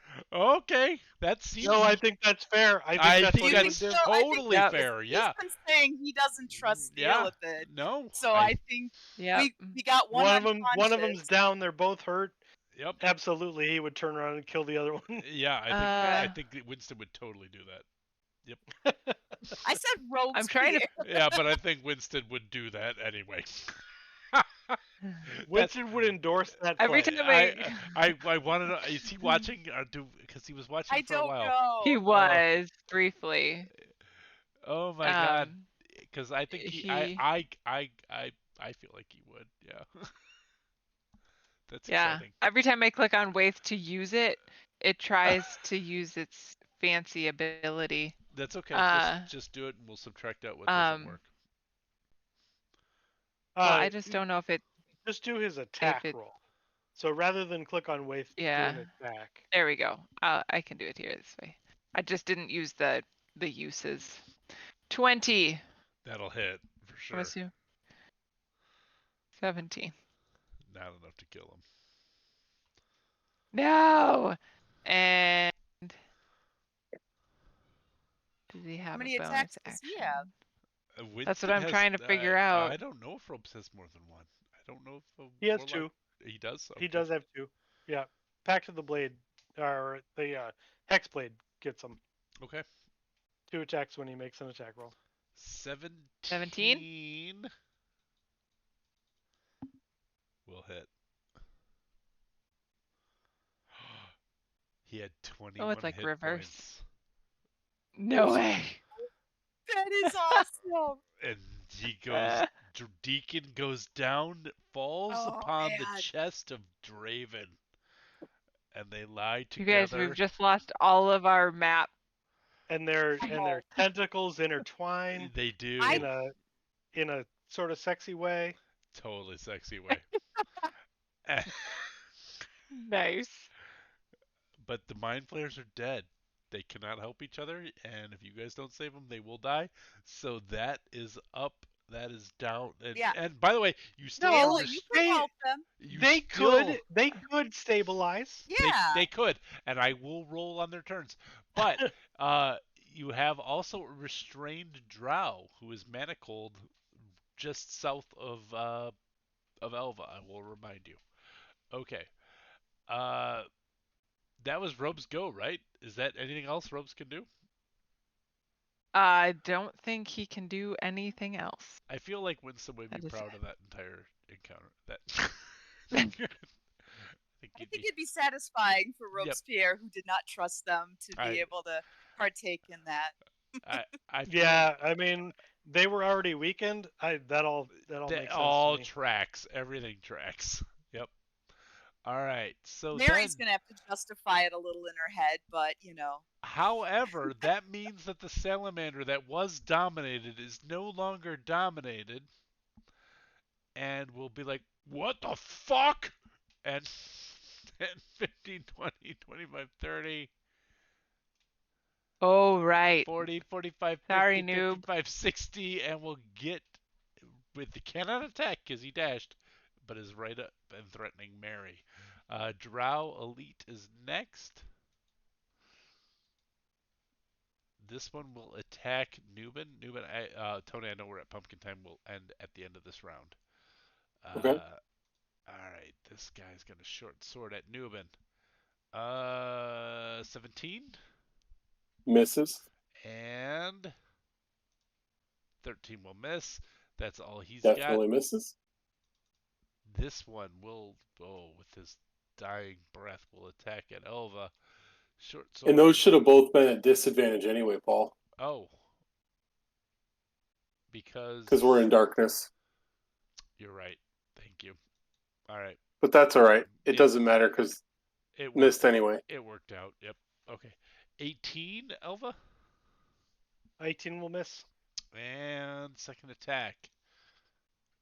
Okay. That seems. No, I think that's fair. I think I that's think what You he think that's would do. so? I think totally Yep. fair. Yeah. He's been saying he doesn't trust the Yeah. Illithid. No. So I think yeah. we got one One of them's unconscious. down. They're both hurt. Yep. Absolutely, he would turn around and kill the other one. Yeah. I think that Winston would totally do that. I said Robes. I'm trying to. Yeah, but I think Winston would do that anyway. Winston would endorse that Every play. time I wanted to. Is he watching? Or because he was watching I for a don't while. know. He was briefly. Oh my god! Because I think I feel like he would. Yeah. That's Yeah. exciting. Every time I click on Waith to use it, it tries to use its fancy ability. That's okay. Just do it, and we'll subtract out what doesn't work. Well, I just don't know if it. Just do his attack roll. So rather than click on Waith, do an attack. There we go. I can do it here this way. I just didn't use the uses. 20. That'll hit for sure. What's you? 17. Not enough to kill him. No. And does he have How many a bonus attacks does action? he have? That's what I'm trying to figure out. I don't know if Ropes has more than one. I don't know if he has 2. He does. Okay. He does have 2. Yeah. Pact of the Blade, or the Hex Blade gets him. Okay. 2 attacks when he makes an attack roll. 17. Will hit. He had 21 Oh, it's like hit reverse. points. No way. That is awesome. And he goes. Deacon goes down, falls upon the chest of Draven, and they lie together. You guys, we've just lost all of our map. And their tentacles intertwine. They do in a sort of sexy way. Totally sexy way. Nice. But the mind flayers are dead. They cannot help each other, and if you guys don't save them, they will die. So that is up. That is down. And, and by the way, you still you can help them. They could stabilize. Yeah. They could, and I will roll on their turns. But You have also a restrained drow who is manacled just south of Elva. I will remind you. Okay. Uh, that was Robe's go, right? Is that anything else Robes can do? I don't think he can do anything else. I feel like Winston would be That is proud of that entire encounter. That I it. think I he'd think be. it'd be satisfying for Yep. Robespierre, who did not trust them, to be I able to partake in that. I feel Yeah, I mean, they were already weakened. That all that makes sense to all me. tracks. Everything tracks. Yep. All right. So Mary's then, gonna have to justify it a little in her head, but however, that means that the salamander that was dominated is no longer dominated, and will be like, "What the fuck?" And 10, 15, 20, 25, 30, Oh, right. 40, 45, Sorry, 50, noob. 55, 60, and will get with the cannot attack because he dashed, but is right up and threatening Mary. Drow Elite is next. This one will attack Nubin. Tony, I know we're at pumpkin time. Will end at the end of this round. Okay. All right, this guy's gonna short sword at Nubin. 17 Misses. and 13 will miss. That's all he's got. Definitely misses. This one will, with his dying breath, will attack at Elva. Short And those sword. should have both been at disadvantage anyway, Paul, Oh, because we're in because darkness. you're right. Thank you. All right. But that's all right. It It doesn't matter because it missed worked. anyway. It worked out. Yep. Okay. 18 Elva 18 will miss. and second attack.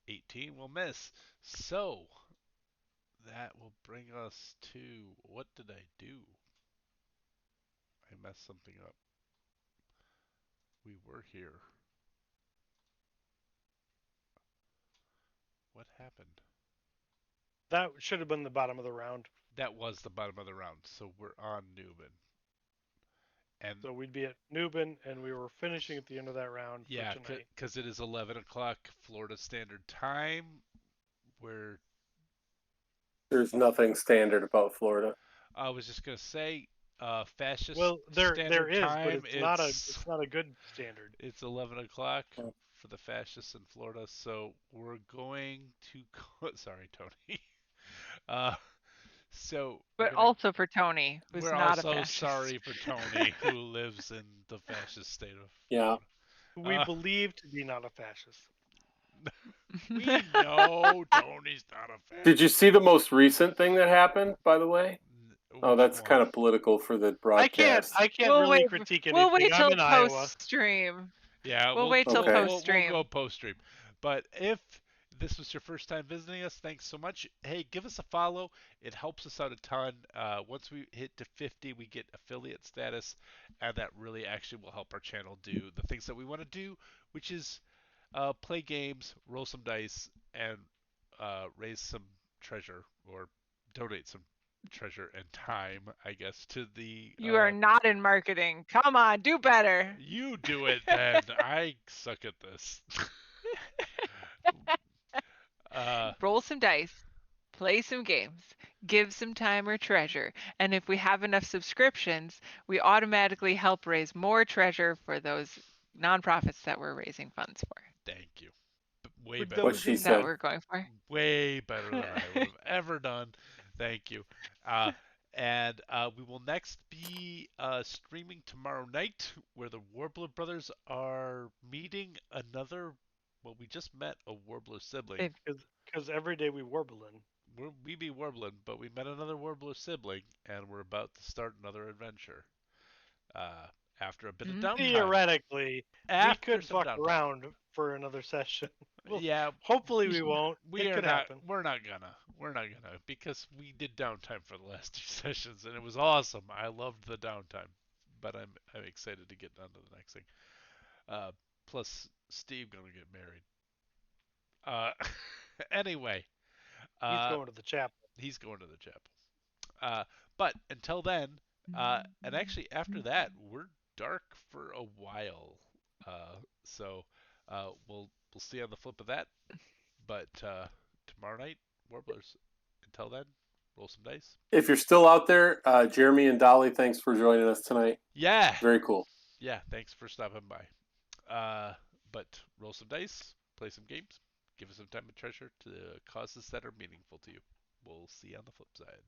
18 will miss. So that will bring us to, what did I do? I messed something up. We were here. What happened? That should have been the bottom of the round. That was the bottom of the round. So we're on Newman. And So we'd be at Nubin, and we were finishing at the end of that round for yeah, tonight. because it is 11 o'clock Florida Standard Time. Where There's nothing standard about Florida. I was just gonna say, fascist Well, there standard is, but time. it's not a good standard. It's 11 o'clock Oh. for the fascists in Florida. So we're going to. Sorry, Tony. uh, so But also for Tony, who's we're not a also fascist. sorry for Tony, who lives in the fascist state of Yeah. Florida. Who we believe to be not a fascist. We know Tony's not a fascist. Did you see the most recent thing that happened, by the way? Oh, Which that's one? kind of political for the broadcast. I can't We'll really wait. critique We'll anything. wait I'm till in Iowa. post stream. Yeah, We'll wait till Okay. post stream. We'll go post stream. But if this was your first time visiting us, thanks so much. Hey, give us a follow. It helps us out a ton. Once we hit to 50, we get affiliate status, and that really actually will help our channel do the things that we want to do, which is play games, roll some dice, and raise some treasure or donate some treasure and time, I guess, to the. You are not in marketing. Come on, do better. You do it then. I suck at this. Roll some dice, play some games, give some time or treasure, and if we have enough subscriptions, we automatically help raise more treasure for those nonprofits that we're raising funds for. Thank you. Way For better. What those she in Is that what said. we're going for? Way better than I would have ever done. Thank you. And we will next be streaming tomorrow night, where the Warbler brothers are meeting another. Well, we just met a Warbler sibling. Because every day we warblin'. We be Warbling, but we met another Warbler sibling, and we're about to start another adventure. Uh, after a bit of downtime. Theoretically, we After could some fuck downtime. around for another session. Well, Yeah, hopefully we won't. we It are could not. happen. We're not gonna. We're not gonna because we did downtime for the last 2 sessions and it was awesome. I loved the downtime, but I'm excited to get on to the next thing. Plus, Steve gonna get married. Uh, anyway, He's uh, going to the chapel. he's going to the chapel. But until then, and actually after that, we're dark for a while. So we'll see on the flip of that. But tomorrow night, Warblers. Until then, roll some dice. If you're still out there, Jeremy and Dolly, thanks for joining us tonight. Yeah. Very cool. Yeah, thanks for stopping by. But roll some dice, play some games, give us some time and treasure to causes that are meaningful to you. We'll see you on the flip side.